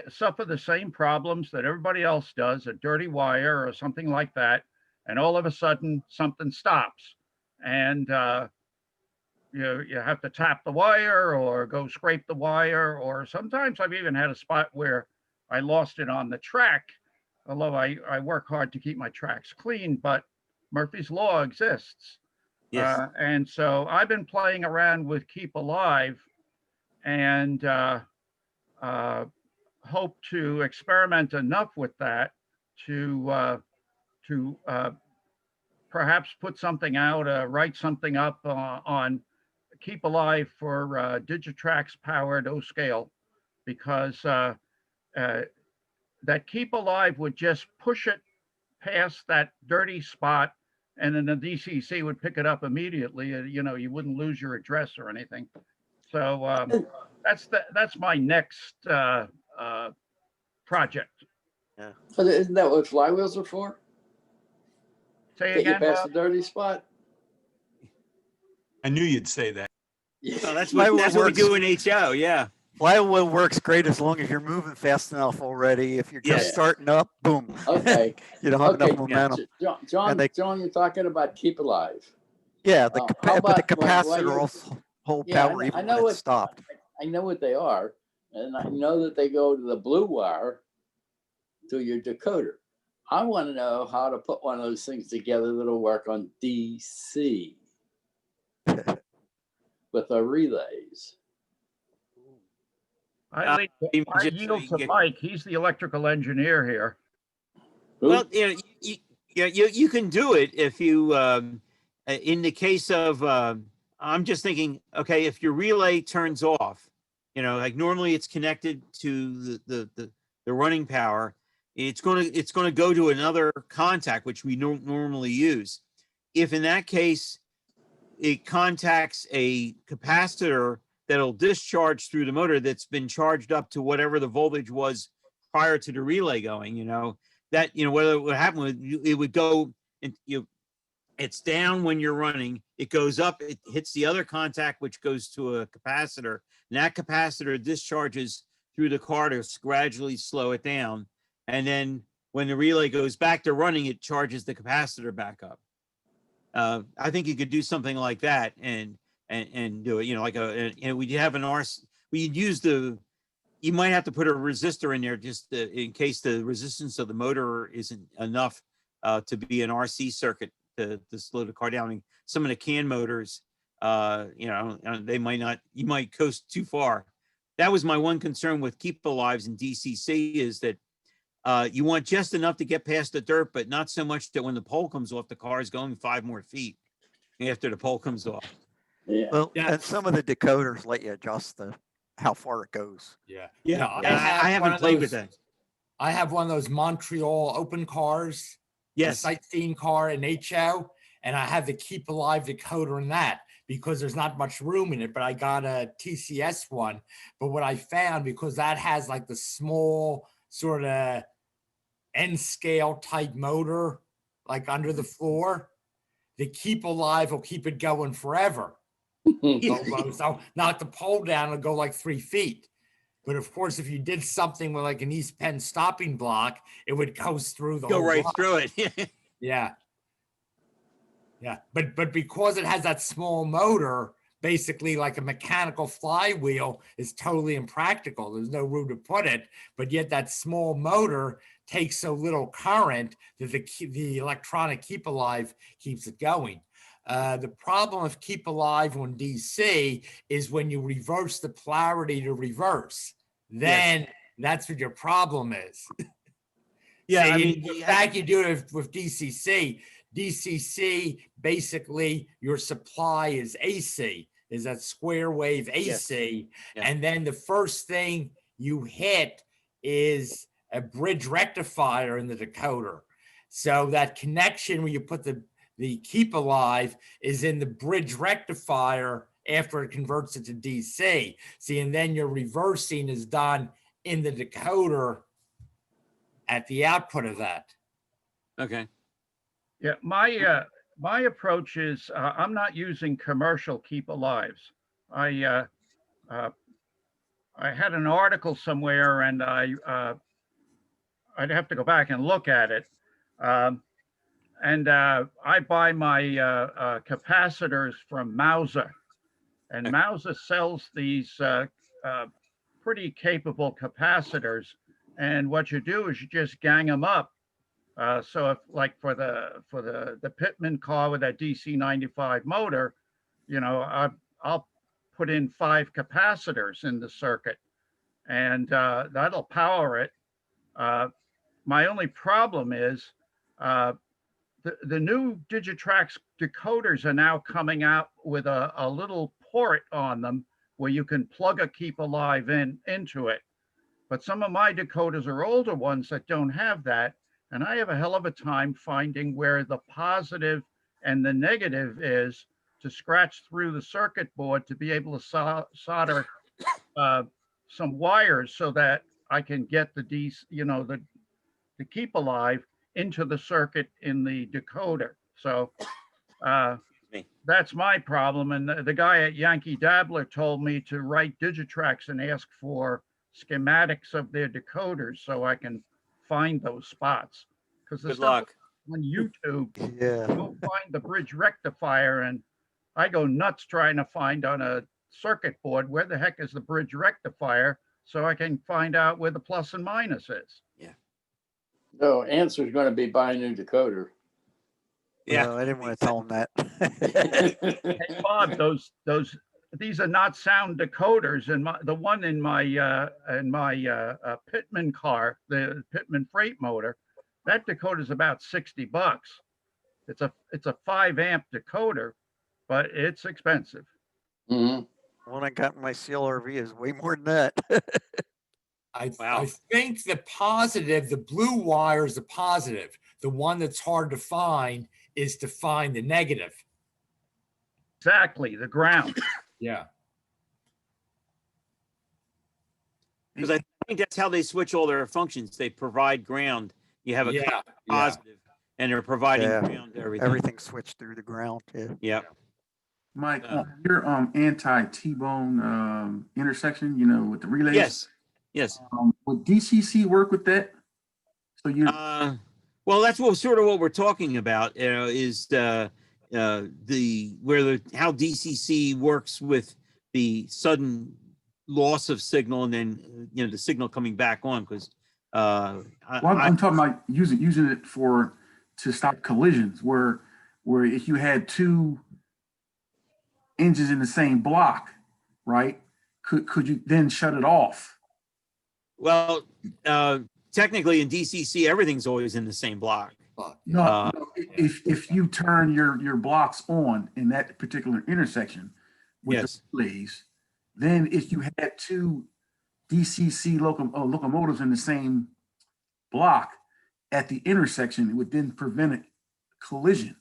suffer the same problems that everybody else does, a dirty wire or something like that. And all of a sudden something stops and, you have to tap the wire or go scrape the wire, or sometimes I've even had a spot where I lost it on the track. Although I work hard to keep my tracks clean, but Murphy's Law exists. yes. And so I've been playing around with Keep Alive and hope to experiment enough with that to perhaps put something out, write something up on Keep Alive for Digitrax powered O scale, because that Keep Alive would just push it past that dirty spot, and then the DCC would pick it up immediately. You wouldn't lose your address or anything. So that's my next project. yeah. But isn't that what flywheels are for? Say Get you again, past Bob? the dirty spot? I knew you'd say that. So that's Flywheel what we works. do in HO. Yeah. Flywheel works great as long as you're moving fast enough already. If you're just Yeah. starting up, boom. Okay. You don't have Okay, enough momentum. John, they- John, you're talking about Keep Alive. Yeah, How but the about when capacitor you- also hold Yeah, power I even know when what- it's stopped. I know what they are, and I know that they go to the blue wire to your decoder. I want to know how to put one of those things together that'll work on DC with the relays. I yield to Mike. He's the electrical engineer here. Well, you can do it if you, in the case of, I'm just thinking, okay, if your relay turns off, like normally it's connected to the running power, it's gonna go to another contact, which we normally use. If in that case, it contacts a capacitor that'll discharge through the motor that's been charged up to whatever the voltage was prior to the relay going, whether what happened, it would go and it's down when you're running, it goes up, it hits the other contact, which goes to a capacitor, and that capacitor discharges through the car to gradually slow it down. And then when the relay goes back to running, it charges the capacitor back up. I think you could do something like that and do it, we have an RC, we'd use you might have to put a resistor in there just in case the resistance of the motor isn't enough to be an RC circuit to slow the car down. I mean, some of the CAN motors, they might not, you might coast too far. That was my one concern with Keep Alives and DCC is that you want just enough to get past the dirt, but not so much that when the pole comes off, the car is going 5 more feet after the pole comes off. Yeah. Well, and some of the decoders let you adjust how far it goes. Yeah. Yeah. I I haven't played with that. I have one of those Montreal open cars. Yes. A sightseeing car in HO, and I have the Keep Alive decoder in that because there's not much room in it, but I got a TCS one. But what I found, because that has like the small sort of N scale type motor, like under the floor, the Keep Alive will keep it going forever. So knock the pole down and go like 3 feet. But of course, if you did something with like an East Penn stopping block, it would coast through the Go whole right block. through it. Yeah. Yeah. But because it has that small motor, basically like a mechanical flywheel is totally impractical. There's no room to put it, but yet that small motor takes so little current that the electronic Keep Alive keeps it going. The problem of Keep Alive on DC is when you reverse the polarity to reverse, then that's what your problem is. Yeah, See, I mean, the fact you do it with DCC, basically your supply is AC, is that square wave AC. Yeah. And then the first thing you hit is a bridge rectifier in the decoder. So that connection where you put the Keep Alive is in the bridge rectifier after it converts it to DC. See, and then your reversing is done in the decoder at the output of that. Okay. Yeah, my approach is I'm not using commercial keep alives. I had an article somewhere, and I'd have to go back and look at it. And I buy my capacitors from Mauser, and Mauser sells these pretty capable capacitors. And what you do is you just gang them up. So if, like, for the Pittman car with that DC 95 motor, you know, I'll put in 5 capacitors in the circuit, and that'll power it. My only problem is the new Digitrax decoders are now coming out with a little port on them where you can plug a keep alive into it. But some of my decoders are older ones that don't have that. And I have a hell of a time finding where the positive and the negative is to scratch through the circuit board to be able to solder some wires so that I can get the keep alive into the circuit in the decoder. So that's my problem. And the guy at Yankee Dabbler told me to write Digitrax and ask for schematics of their decoders so I can find those spots. Because the Good stuff luck. on YouTube, Yeah. go find the bridge rectifier, and I go nuts trying to find on a circuit board where the heck is the bridge rectifier so I can find out where the plus and minus is. No, answer is going to be buy a new decoder. Yeah. No, I didn't want to tell him that. Hey, Bob, these are not sound decoders, and the one in my Pittman car, the Pittman freight motor, that decoder is about $60. It's a 5 amp decoder, but it's expensive. Mm-hmm. One I got in my CLRV is way more than that. I think the positive, the blue wire is the positive. The one that's hard to find is to find the negative. Exactly, the ground. Yeah. Because I think that's how they switch all their functions. They provide ground. You have a positive, and they're providing ground to everything. Everything switched through the ground. Yeah. Yep. Mike, your anti-T-bone intersection, you know, with the relays. Yes. Yes. Would DCC work with that? So you. Well, that's sort of what we're talking about. You know, is how DCC works with the sudden loss of signal and then the signal coming back on, because I'm talking about using it to stop collisions where if you had 2 engines in the same block, right? Could you then shut it off? Well, technically in DCC, everything's always in the same block. No, if you turn your blocks on in that particular intersection with the relays, then if you had 2 DCC locomotives in the same block at the intersection, it would then prevent a collision.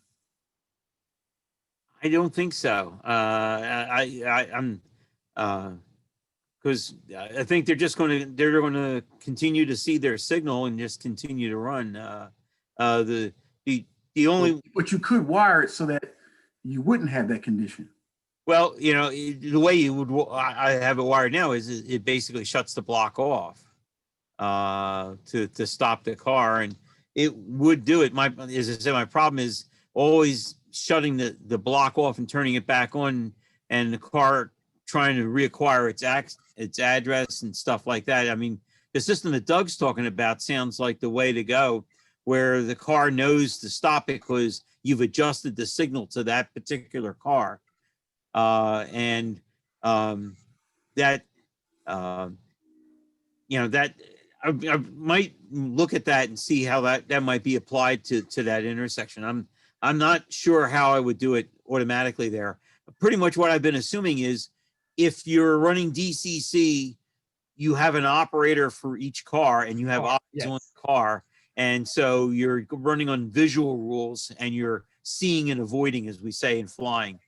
I don't think so. I'm because I think they're going to continue to see their signal and just continue to run. The only, but you could wire it so that you wouldn't have that condition. Well, the way you would, I have it wired now is it basically shuts the block off to stop the car, and it would do it. As I said, my problem is always shutting the block off and turning it back on, and the car trying to reacquire its address and stuff like that. I mean, the system that Doug's talking about sounds like the way to go, where the car knows to stop it because you've adjusted the signal to that particular car. That I might look at that and see how that might be applied to that intersection. I'm not sure how I would do it automatically there. Pretty much what I've been assuming is if you're running DCC, you have an operator for each car and you have eyes on the car. And so you're running on visual rules and you're seeing and avoiding, as we say in flying.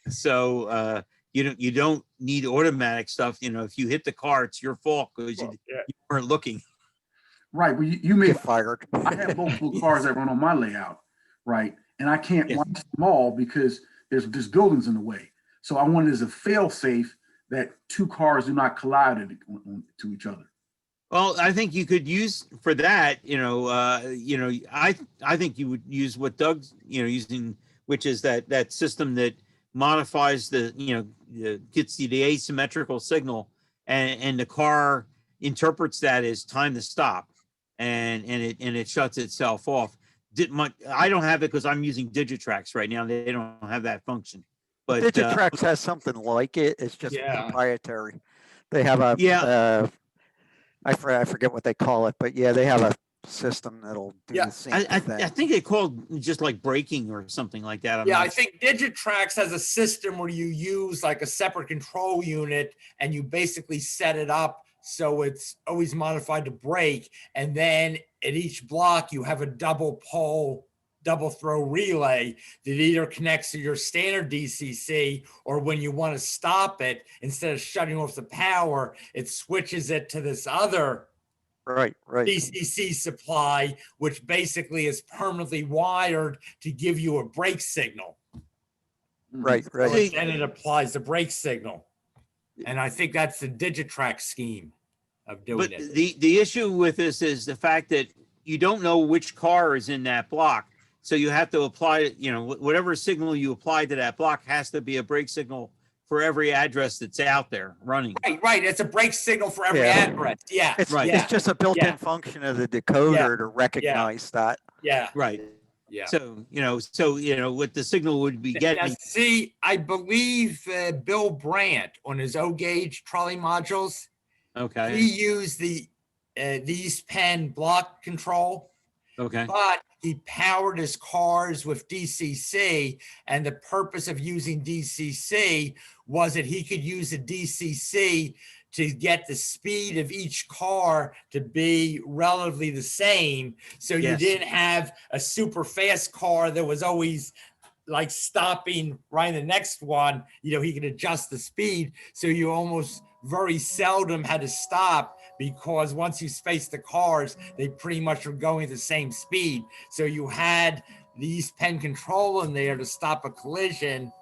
So you don't need automatic stuff. You know, if you hit the car, it's your fault because you weren't looking. Right, well, you may Get fired. I have multiple cars that run on my layout, right? And I can't Yes. watch them all because there's buildings in the way. So I wanted as a fail safe that two cars do not collide to each other. Well, I think you could use for that, I think you would use what Doug's, using, which is that system that modifies gets you the asymmetrical signal, and the car interprets that as time to stop, and it shuts itself off. I don't have it because I'm using Digitrax right now. They don't have that function. But Digitrax has something like it. It's just proprietary. They have a I forget what they call it, but yeah, they have a system that'll do the same thing. I think they called just like braking or something like that. I think Digitrax has a system where you use like a separate control unit and you basically set it up so it's always modified to brake. And then at each block, you have a double throw relay that either connects to your standard DCC, or when you want to stop it, instead of shutting off the power, it switches it to this other right DCC supply, which basically is permanently wired to give you a brake signal. Right. And it applies the brake signal. And I think that's the Digitrax scheme of doing it. The issue with this is the fact that you don't know which car is in that block. So you have to apply, whatever signal you apply to that block has to be a brake signal for every address that's out there running. Right. It's a brake signal for every address. Yeah. It's just a built-in function of the decoder to recognize that. Yeah. Right. Yeah. So, what the signal would be getting. Now, see, I believe Bill Brandt on his O-gauge trolley modules, Okay. he used the East Penn block control. Okay. But he powered his cars with DCC, and the purpose of using DCC was that he could use the DCC to get the speed of each car to be relatively the same. So you didn't have a super fast car that was always like stopping right in the next one. He could adjust the speed. So you almost very seldom had to stop, because once you space the cars, they pretty much were going at the same speed. So you had the East Penn control in there to stop a collision,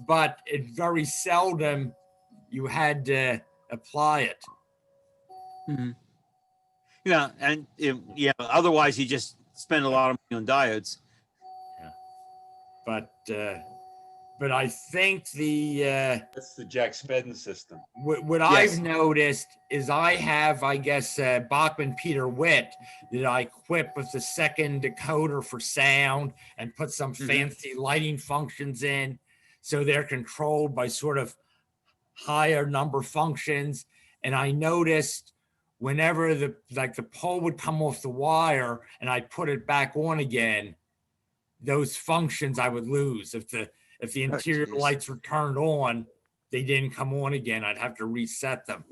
but it very seldom you had to apply it. Mm-hmm. Yeah, and otherwise you just spend a lot of money on diodes. But I think that's the Jack Spedden system. What I've noticed is I have, Bachman Peter Witt that I equip with the second decoder for sound and put some fancy lighting functions in. So they're controlled by sort of higher number functions. And I noticed whenever the pole would come off the wire and I put it back on again, those functions I would lose. If the interior lights were turned on, they didn't come on again. I'd have to reset them.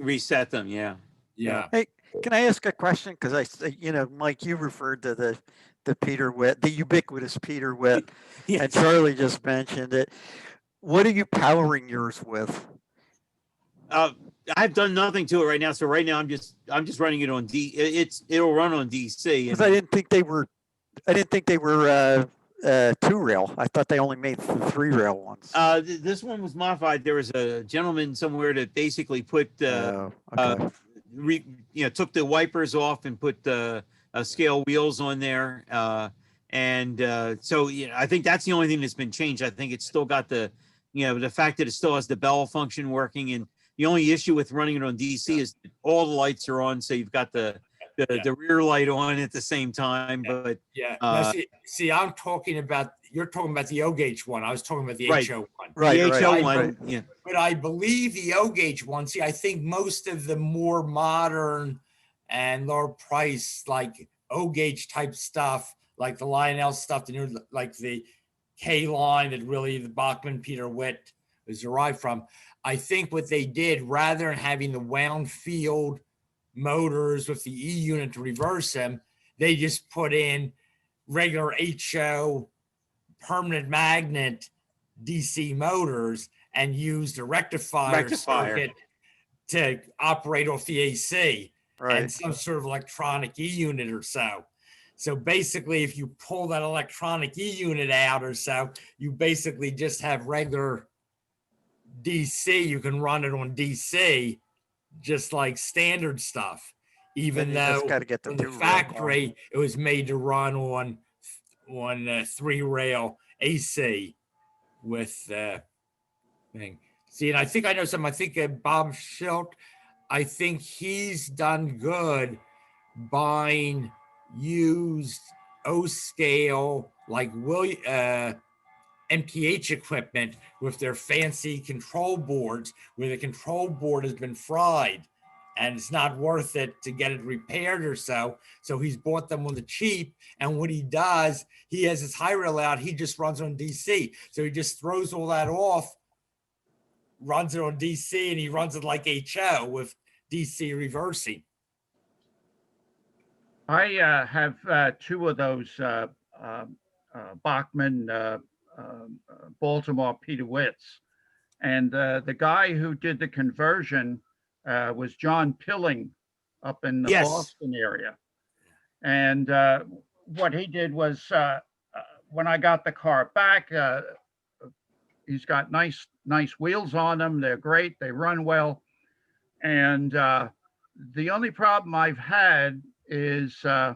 Yeah. Hey, can I ask a question? Because Mike, you referred to the Peter Witt, the ubiquitous Peter Witt, and Charlie just mentioned it. What are you powering yours with? I've done nothing to it right now. So right now I'm just running it on it'll run on DC. Because I didn't think they were 2-rail. I thought they only made 3-rail ones. This one was modified. There was a gentleman somewhere that basically put took the wipers off and put scale wheels on there. So I think that's the only thing that's been changed. I think it's still got the fact that it still has the bell function working. And the only issue with running it on DC is all the lights are on. So you've got the rear light on at the same time. But see, you're talking about the O-gauge one. I was talking about the HO one. Right. The HO one. Yeah. But I believe the O-gauge one, I think most of the more modern and lower price, like O-gauge type stuff, like the Lionel stuff, like the K line that really the Bachman Peter Witt was derived from. I think what they did, rather than having the wound field motors with the E unit to reverse them, they just put in regular HO permanent magnet DC motors, and use the rectifier Rectifier. circuit to operate off the AC Right. and some sort of electronic E-unit or so. So basically, if you pull that electronic E-unit out or so, you basically just have regular DC. You can run it on DC, just like standard stuff, even Then you just though gotta get the from the 2-rail factory it was made to run on 3-rail AC with thing. See, and I think I know some. I think Bob Schilt, I think he's done good buying used O-scale like MPH equipment with their fancy control boards, where the control board has been fried and it's not worth it to get it repaired or so. So he's bought them on the cheap. And what he does, he has his high rail out, he just runs on DC. So he just throws all that off, runs it on DC, and he runs it like HO with DC reversing. I have two of those Bachman Baltimore Peter Witts, and the guy who did the conversion was John Pilling up in the Yes. Boston area. And what he did was when I got the car back, he's got nice wheels on them. They're great. They run well. And the only problem I've had is I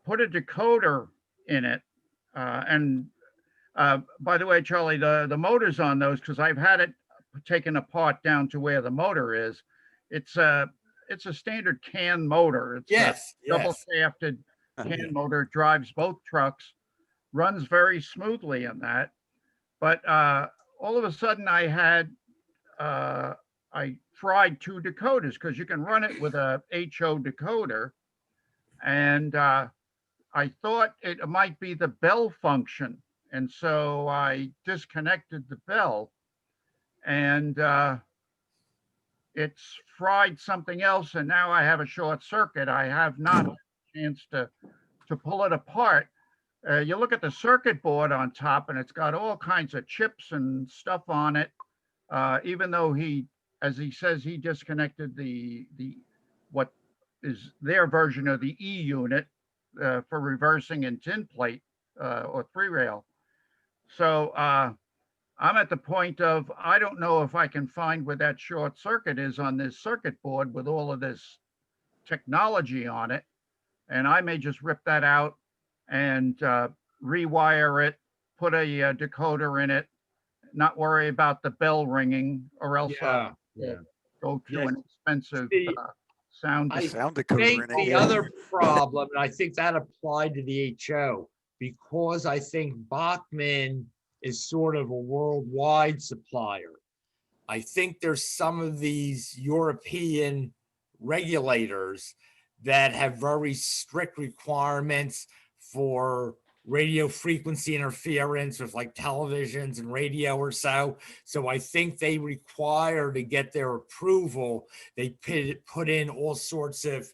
put a decoder in it. And by the way, Charlie, the motors on those, because I've had it taken apart down to where the motor is. It's a standard CAN motor. It's Yes, a double shafted CAN motor, drives both trucks, runs very smoothly in that. But all of a sudden I had, I fried two decoders, because you can run it with a HO decoder. And I thought it might be the bell function. And so I disconnected the bell, and it's fried something else. And now I have a short circuit. I have not had a chance to pull it apart. You look at the circuit board on top, and it's got all kinds of chips and stuff on it. Even though he, as he says, he disconnected the what is their version of the E unit for reversing in tin plate or 3-rail. So I'm at the point of, I don't know if I can find where that short circuit is on this circuit board with all of this technology on it. And I may just rip that out and rewire it, put a decoder in it, not worry about the bell ringing, or else I'll go to an expensive sound. I Sound think decoder in it, the yeah. other problem, and I think that applied to the HO, because I think Bachman is sort of a worldwide supplier. I think there's some of these European regulators that have very strict requirements for radio frequency interference with like televisions and radio or so. So I think they require, to get their approval, they put in all sorts of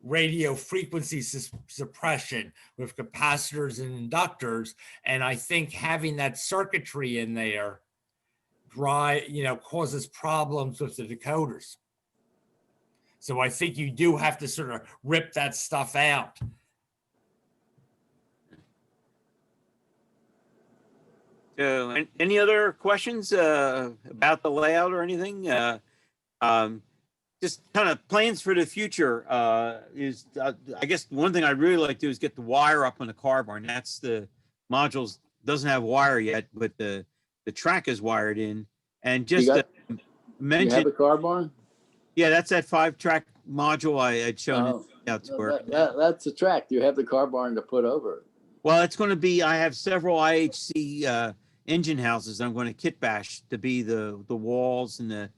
radio frequency suppression with capacitors and inductors. And I think having that circuitry in there causes problems with the decoders. So I think you do have to sort of rip that stuff out. Any other questions about the layout or anything? Just kind of plans for the future is, I guess one thing I'd really like to do is get the wire up on the car barn. That's the modules, doesn't have wire yet, but the track is wired in. And just mention. You have a car barn? Yeah, that's that 5-track module I had shown out to her. That's a track. You have the car barn to put over it. Well, it's going to be, I have several IHC engine houses I'm going to kit bash to be the walls, and the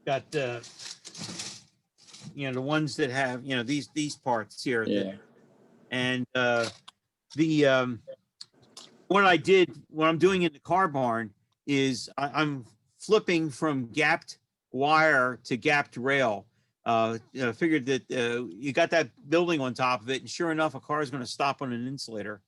got the ones that have these parts here. Yeah. And what I'm doing in the car barn is I'm flipping from gapped wire to gapped rail. Figured that you got that building on top of it, and sure enough, a car is going to stop on an insulator.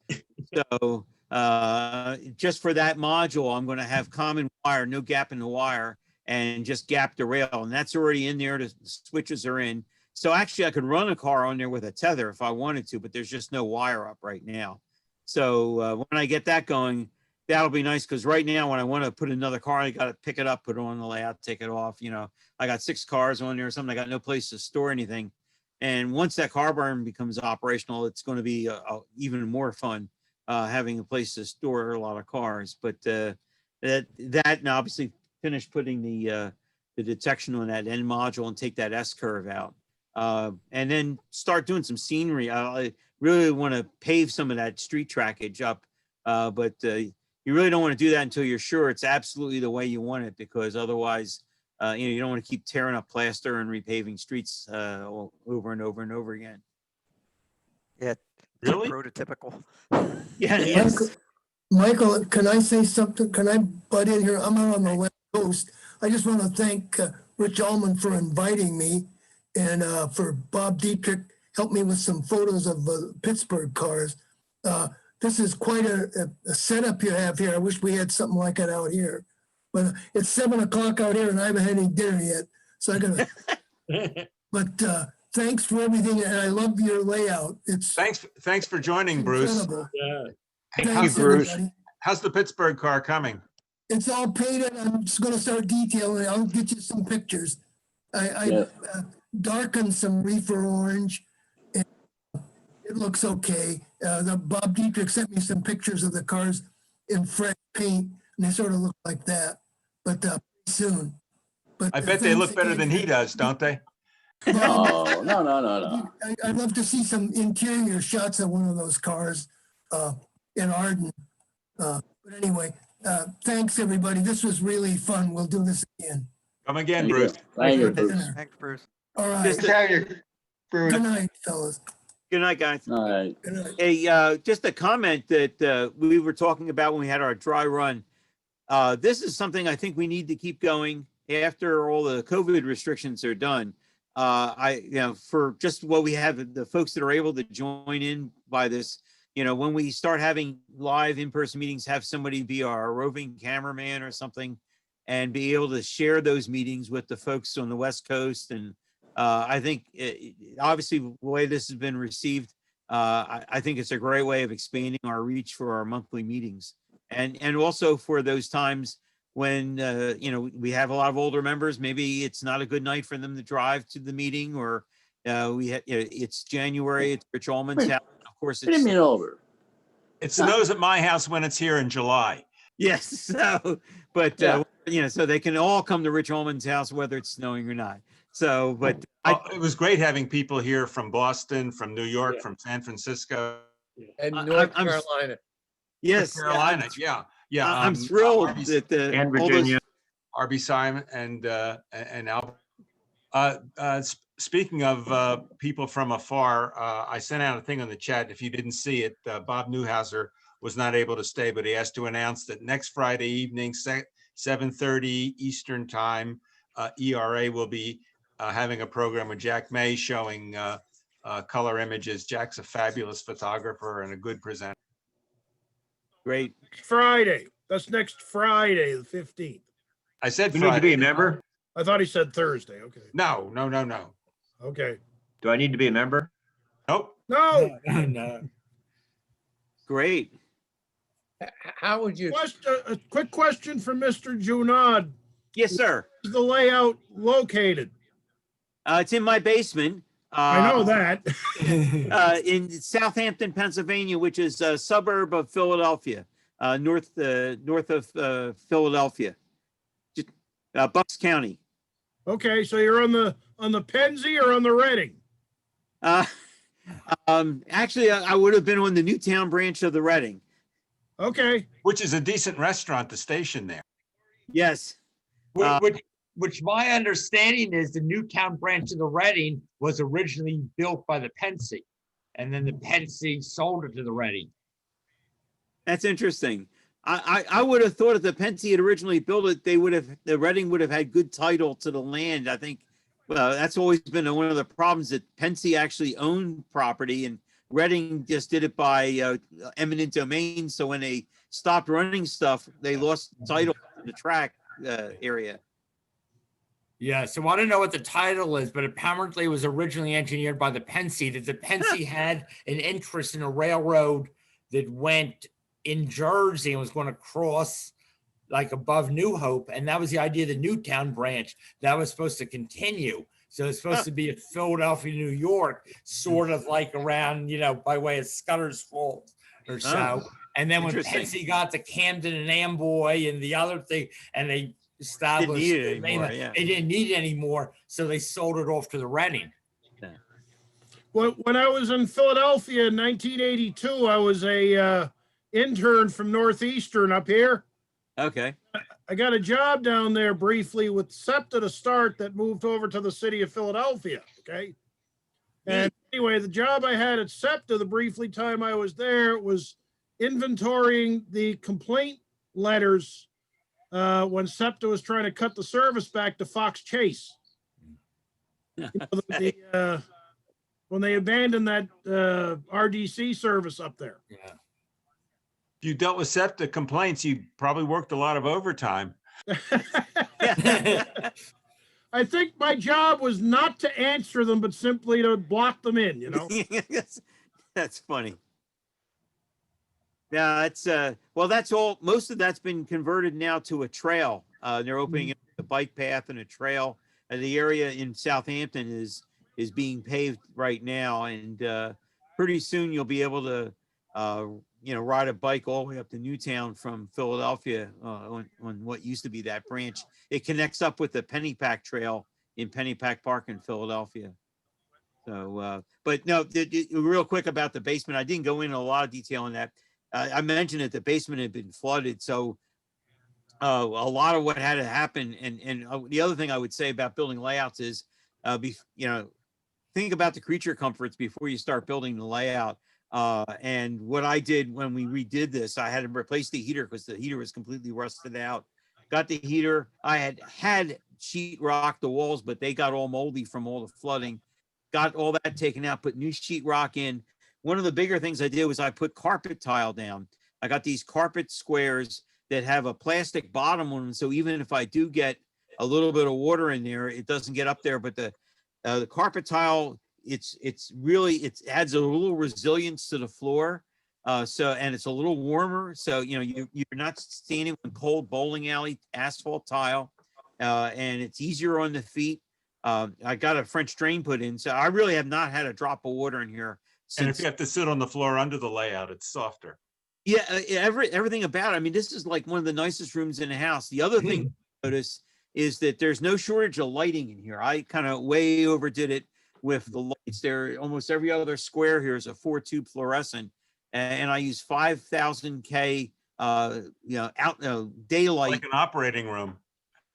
So just for that module, I'm going to have common wire, no gap in the wire, and just gap the rail. And that's already in there. The switches are in. So actually I could run a car on there with a tether if I wanted to, but there's just no wire up right now. So when I get that going, that'll be nice. Cause right now when I want to put another car, I got to pick it up, put it on the layout, take it off. You know, I got 6 cars on there or something. I got no place to store anything. And once that car barn becomes operational, it's going to be even more fun having a place to store a lot of cars. But that and obviously finish putting the detection on that end module and take that S curve out. And then start doing some scenery. I really want to pave some of that street trackage up, but you really don't want to do that until you're sure it's absolutely the way you want it, because otherwise, you don't want to keep tearing up plaster and repaving streets over and over and over again. Yeah, Really? prototypical. Yeah, Hey, yes. Michael, can I say something? Can I butt in here? I'm out on the West Coast. I just want to thank Rich Allman for inviting me, and for Bob Dietrich helped me with some photos of Pittsburgh cars. This is quite a setup you have here. I wish we had something like it out here. But it's 7 o'clock out here and I haven't had any dinner yet. So I gotta, but thanks for everything. And I love your layout. It's Thanks for joining, Bruce. incredible. Yeah. Thanks, Bruce. everybody. How's the Pittsburgh car coming? It's all painted. I'm just gonna start detailing. I'll get you some pictures. I Yeah. darkened some reefer orange. And it looks okay. The Bob Dietrich sent me some pictures of the cars in fresh paint, and they sort of look like that. But soon. But I bet they look better than he does, don't they? No, no, no, no, no. I'd love to see some interior shots of one of those cars in Arden. But anyway, thanks everybody. This was really fun. We'll do this again. Come again, Thank you. Bruce. Thank you, Bruce. Thanks, Bruce. All right. Just Good night, fellas. Good night, guys. All right. Good night. Hey, just a comment that we were talking about when we had our dry run. This is something I think we need to keep going after all the COVID restrictions are done. For just what we have, the folks that are able to join in by this, when we start having live in-person meetings, have somebody be our roving cameraman or something and be able to share those meetings with the folks on the West Coast. And I think obviously the way this has been received, I think it's a great way of expanding our reach for our monthly meetings. And also for those times when, we have a lot of older members, maybe it's not a good night for them to drive to the meeting, or it's January, it's Rich Allman's house. Of course, What do you mean older? It snows at my house when it's here in July. Yes. So, but, so they can all come to Rich Allman's house, whether it's snowing or not. So, but it was great having people here from Boston, from New York, from San Francisco. And North Carolina. Yes. Carolina. Yeah. Yeah. I'm thrilled that And Virginia. RB Simon and Albert. Speaking of people from afar, I sent out a thing on the chat. If you didn't see it, Bob Newhouser was not able to stay, but he has to announce that next Friday evening, 7:30 Eastern time, ERA will be having a program with Jack May showing color images. Jack's a fabulous photographer and a good presenter. Great. Friday. That's next Friday, the 15th. I said You Friday. need to be a member? I thought he said Thursday. Okay. No. Okay. Do I need to be a member? Nope. No. No. Great. How would you? A quick question for Mr. Junod. Yes, sir. Where's the layout located? It's in my basement. I know that. In Southampton, Pennsylvania, which is a suburb of Philadelphia, north of Philadelphia, Bucks County. Okay, so you're on the Pennsy or on the Reading? Actually, I would have been on the Newtown branch of the Reading. Okay. Which is a decent restaurant to station there. Yes. Which my understanding is the Newtown branch of the Reading was originally built by the Pensy, and then the Pensy sold it to the Reading. That's interesting. I would have thought if the Pensy had originally built it, the Reading would have had good title to the land. I think, well, that's always been one of the problems, that Pensy actually owned property and Reading just did it by eminent domain. So when they stopped running stuff, they lost title to the track area. Yeah, so I don't know what the title is, but apparently it was originally engineered by the Pennsy, that the Pennsy had an interest in a railroad that went in Jersey and was going to cross like above New Hope. And that was the idea of the Newtown branch that was supposed to continue. So it's supposed to be at Philadelphia, New York, sort of like around, by way of Scudder's Falls or so. And then when Pennsy got to Camden and Amboy and the other thing, and they established Didn't need it anymore, they didn't need it anymore, so they sold it off to the Reading. When I was in Philadelphia in 1982, I was a intern from Northeastern up here. Okay. I got a job down there briefly with SEPTA to start that moved over to the city of Philadelphia. Okay. And anyway, the job I had at SEPTA, the briefly time I was there, was inventorying the complaint letters when SEPTA was trying to cut the service back to Fox Chase. When they abandoned that RDC service up there. Yeah. If you dealt with SEPTA complaints, you probably worked a lot of overtime. I think my job was not to answer them, but simply to block them in, That's funny. Yeah, it's well, that's all. Most of that's been converted now to a trail. They're opening up a bike path and a trail. The area in Southampton is being paved right now, and pretty soon you'll be able to ride a bike all the way up to Newtown from Philadelphia on what used to be that branch. It connects up with the Pennypack Trail in Pennypack Park in Philadelphia. So, but no, real quick about the basement. I didn't go into a lot of detail on that. I mentioned that the basement had been flooded. So a lot of what had to happen. And the other thing I would say about building layouts is, think about the creature comforts before you start building the layout. And what I did when we redid this, I had to replace the heater because the heater was completely rusted out. Got the heater. I had sheetrock the walls, but they got all moldy from all the flooding. Got all that taken out, put new sheetrock in. One of the bigger things I did was I put carpet tile down. I got these carpet squares that have a plastic bottom on them. So even if I do get a little bit of water in there, it doesn't get up there. But the carpet tile, it adds a little resilience to the floor. And it's a little warmer. So, you're not standing on cold bowling alley asphalt tile, and it's easier on the feet. I got a French drain put in. So I really have not had a drop of water in here. And if you have to sit on the floor under the layout, it's softer. Yeah, everything about it. I mean, this is like one of the nicest rooms in the house. The other thing I noticed is that there's no shortage of lighting in here. I kind of way overdid it with the lights. There, almost every other square here is a 4-tube fluorescent, and I use 5,000 K, daylight. Like an operating room.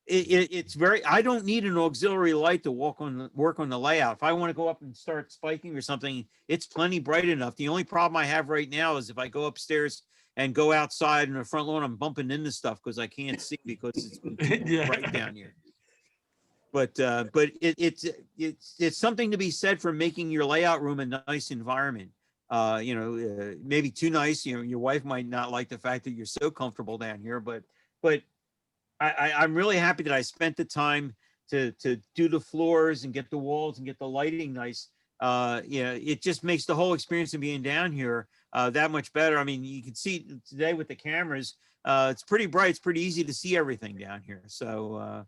It's very. I don't need an auxiliary light to work on the layout. If I want to go up and start spiking or something, it's plenty bright enough. The only problem I have right now is if I go upstairs and go outside in the front lawn, I'm bumping into stuff because I can't see because it's bright down here. But it's something to be said for making your layout room a nice environment. Maybe too nice. Your wife might not like the fact that you're so comfortable down here, but I'm really happy that I spent the time to do the floors and get the walls and get the lighting nice. It just makes the whole experience of being down here that much better. I mean, you can see today with the cameras, it's pretty bright. It's pretty easy to see everything down here. So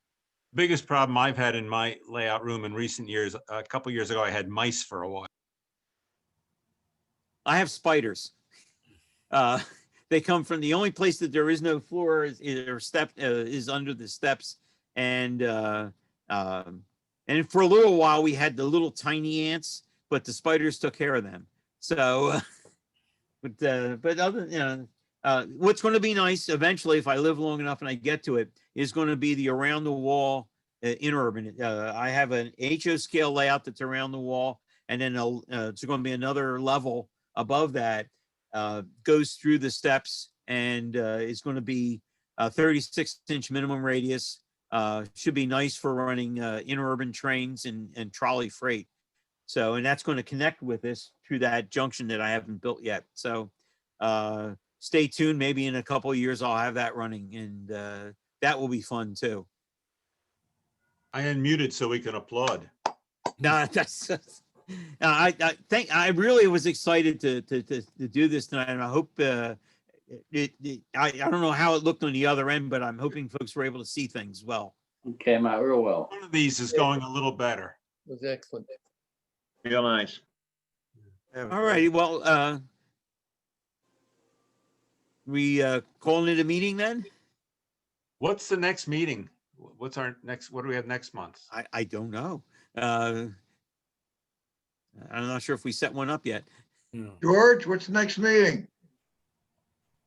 biggest problem I've had in my layout room in recent years, a couple years ago, I had mice for a while. I have spiders. They come from the only place that there is no floor is under the steps, and for a little while we had the little tiny ants, but the spiders took care of them. So, but other what's going to be nice eventually, if I live long enough and I get to it, is going to be the around the wall interurban. I have an HO scale layout that's around the wall, and then it's going to be another level above that. Goes through the steps, and it's going to be a 36-inch minimum radius. Should be nice for running interurban trains and trolley freight. So, and that's going to connect with this through that junction that I haven't built yet. So stay tuned. Maybe in a couple of years, I'll have that running, and that will be fun too. I unmuted so we can applaud. No, that's I really was excited to do this tonight, and I hope I don't know how it looked on the other end, but I'm hoping folks were able to see things well. It came out real well. One of these is going a little better. It was excellent. Real nice. All righty, well, we calling it a meeting then? What's the next meeting? What's our next, what do we have next month? I don't know. I'm not sure if we set one up yet. George, what's the next meeting?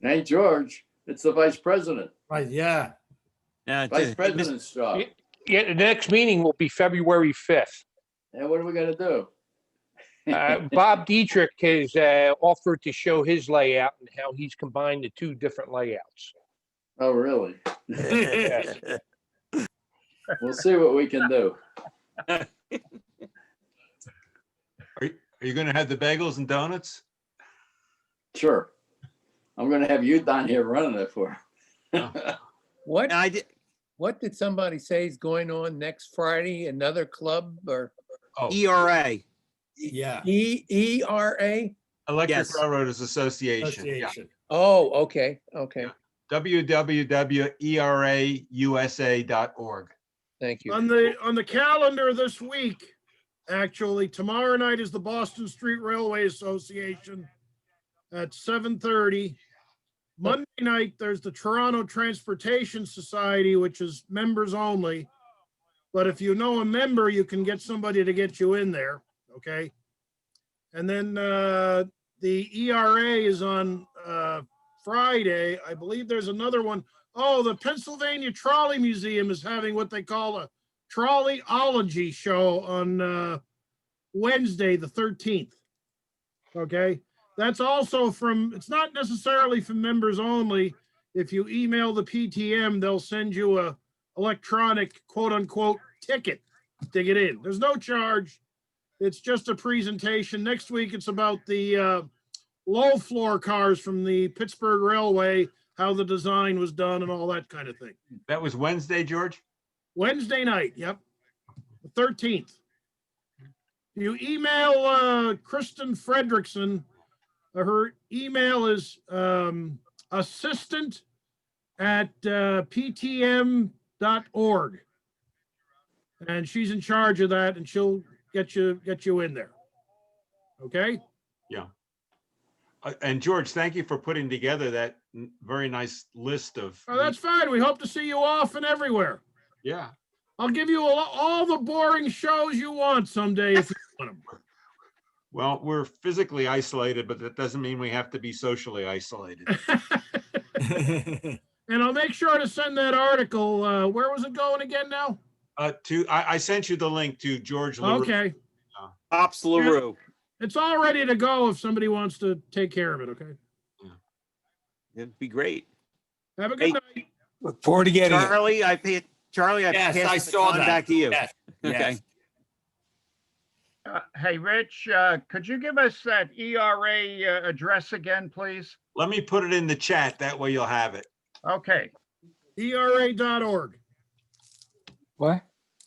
Hey, George, it's the vice president. Right, yeah. Vice president's job. Yeah, the next meeting will be February 5th. And what are we gonna do? Bob Dietrich has offered to show his layout and how he's combined the two different layouts. Oh, really? Yes. We'll see what we can do. Are you going to have the bagels and donuts? Sure. I'm gonna have you down here running it for. What? I did. What did somebody say is going on next Friday? Another club or ERA. Yeah. ERA? Electric Yes. Railroaders Association. Yeah. Oh, okay, okay. www.erausa.org. Thank you. On the calendar this week, actually, tomorrow night is the Boston Street Railway Association at 7:30. Monday night, there's the Toronto Transportation Society, which is members only. But if you know a member, you can get somebody to get you in there, okay? And then the ERA is on Friday. I believe there's another one. Oh, the Pennsylvania Trolley Museum is having what they call a trolleyology show on Wednesday, the 13th. Okay. That's also from, it's not necessarily for members only. If you email the PTM, they'll send you a electronic quote unquote ticket to get in. There's no charge. It's just a presentation. Next week, it's about the low floor cars from the Pittsburgh Railway, how the design was done and all that kind of thing. That was Wednesday, George? Wednesday night, yep, the 13th. You email Kristen Fredrickson. Her email is assistant@ptm.org. And she's in charge of that, and she'll get you in there. Okay? Yeah. And George, thank you for putting together that very nice list of. Oh, that's fine. We hope to see you often everywhere. Yeah. I'll give you all the boring shows you want someday if you want them. Well, we're physically isolated, but that doesn't mean we have to be socially isolated. And I'll make sure to send that article. Where was it going again now? I sent you the link to George LaRue. Okay. Ops LaRue. It's all ready to go if somebody wants to take care of it, okay? It'd be great. Have a good night. Look forward to getting it. Charlie, Yes, passed I the saw baton that. back to you. Yes, Okay. yes. Hey, Rich, could you give us that ERA address again, please? Let me put it in the chat. That way you'll have it. Okay. ERA.org. What?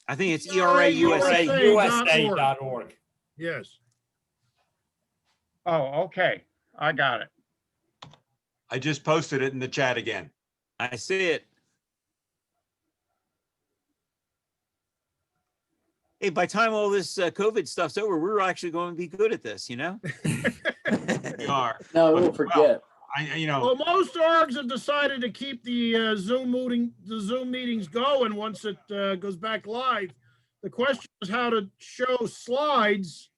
I think it's ERA USA. USA.org. Yes. Oh, okay. I got it. I just posted it in the chat again. I see it. Hey, by the time all this COVID stuff's over, we're actually going to be good at this, you know? We are. No, we'll forget. Well, most orgs have decided to keep the Zoom meetings going once it goes back live. The question is how to show slides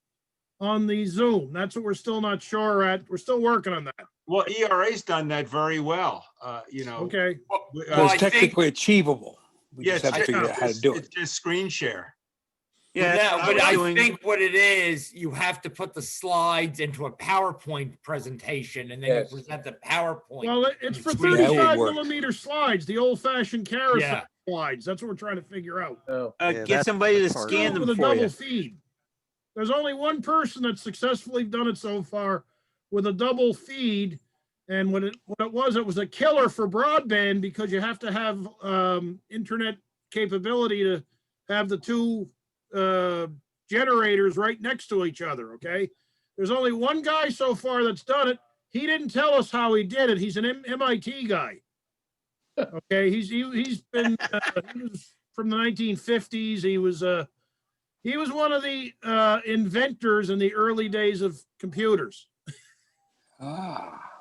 on the Zoom. That's what we're still not sure at. We're still working on that. Well, ERA's done that very well. Okay. Well, it's technically achievable. We Yeah, just have to figure out how to do it. It's just screen share. Yeah, but I think what it is, you have to put the slides into a PowerPoint presentation and then Yes. you present the PowerPoint. Well, it's for Screen share. 35 millimeter slides, the old fashioned carousel Yeah. slides. That's what we're trying to figure out. Oh, Get somebody to scan With them a for double you. feed. There's only one person that's successfully done it so far with a double feed. And what it was a killer for broadband because you have to have internet capability to have the two generators right next to each other, okay? There's only one guy so far that's done it. He didn't tell us how he did it. He's an MIT guy. Okay, he's been he was from the 1950s. He was one of the inventors in the early days of computers.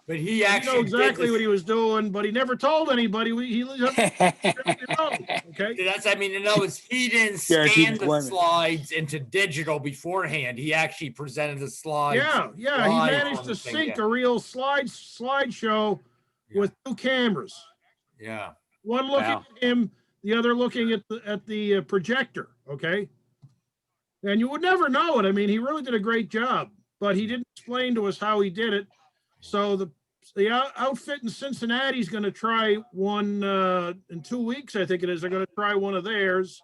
But he So actually know exactly did what he was doing, but he never told anybody. He okay. That's, I mean, in other words, he didn't Guaranteed scan the employment. slides into digital beforehand. He actually presented the slides. Yeah, he live managed on to the thing, sync yeah. a real slideshow with two cameras. Yeah. One looking Wow. at him, the other looking at the projector. Okay, and you would never know it. I mean, he really did a great job, but he didn't explain to us how he did it. So the outfit in Cincinnati is going to try one in 2 weeks. I think it is. They're going to try one of theirs.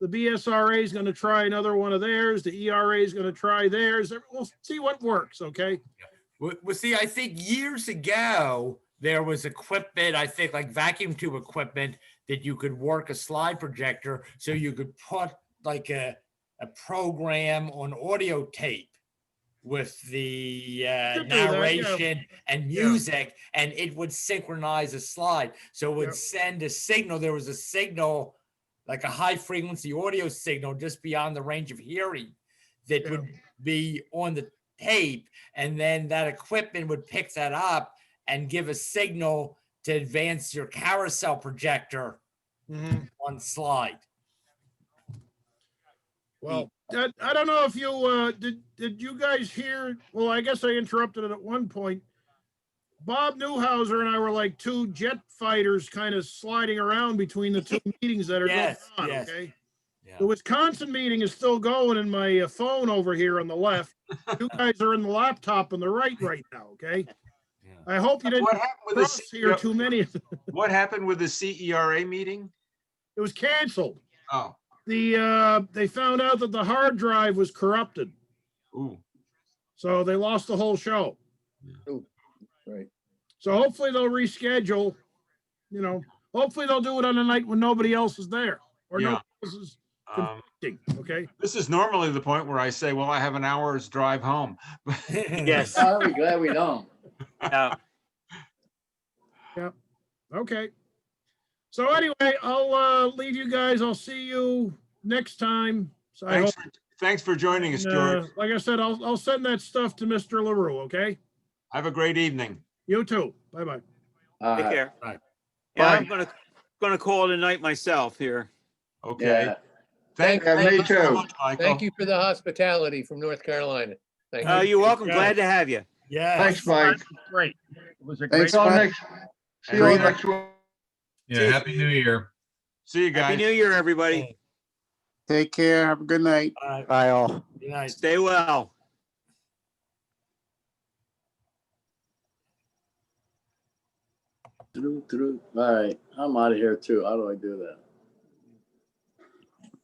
The BSRA is going to try another one of theirs. The ERA is going to try theirs. We'll see what works. Okay. Well, see, I think years ago, there was equipment, I think like vacuum tube equipment that you could work a slide projector so you could put like a program on audio tape with the Could do that, yeah. narration and music, and it would synchronize a slide. So it would Yep. send a signal. There was a signal, like a high frequency audio signal just beyond the range of hearing that would be on the tape. And then that equipment would pick that up and give a signal to advance your carousel projector on slide. Well, I don't know if you did you guys hear? Well, I guess I interrupted it at one point. Bob Newhouser and I were like two jet fighters kind of sliding around between the two meetings that are Yes, going on. yes. Okay. Yeah. The Wisconsin meeting is still going in my phone over here on the left. You guys are in the laptop on the right now. Okay. I hope you didn't What happened with the cross here too many. What happened with the CERA meeting? It was canceled. Oh, They found out that the hard drive was corrupted, ooh. so they lost the whole show. Right. So hopefully they'll reschedule. You know, hopefully they'll do it on a night when nobody else is there or Yeah. nobody else is conflicting. Okay. This is normally the point where I say, well, I have an hour's drive home. Yes. I'll be glad we don't. Yeah. Yeah. Okay. So anyway, I'll leave you guys. I'll see you next time. So I hope, Thanks for joining us, and, George. like I said, I'll send that stuff to Mr. LaRue. Okay. Have a great evening. You too. Bye bye. Take care. Bye. Yeah, Bye. I'm gonna call it a night myself here. Okay. Yeah. Thank Yeah, me you so too. much, Michael. Thank you for the hospitality from North Carolina. Thank you. You're welcome. Yeah. Glad to have you. Yeah. Thanks, Mike. Great. It was a See great. you all next, see you all next week. Yeah, Happy New Year. See you guys. Happy New Year, everybody. Take care. Have a good night. Bye all. Good night. Stay well. All right, I'm out of here too. How do I do that?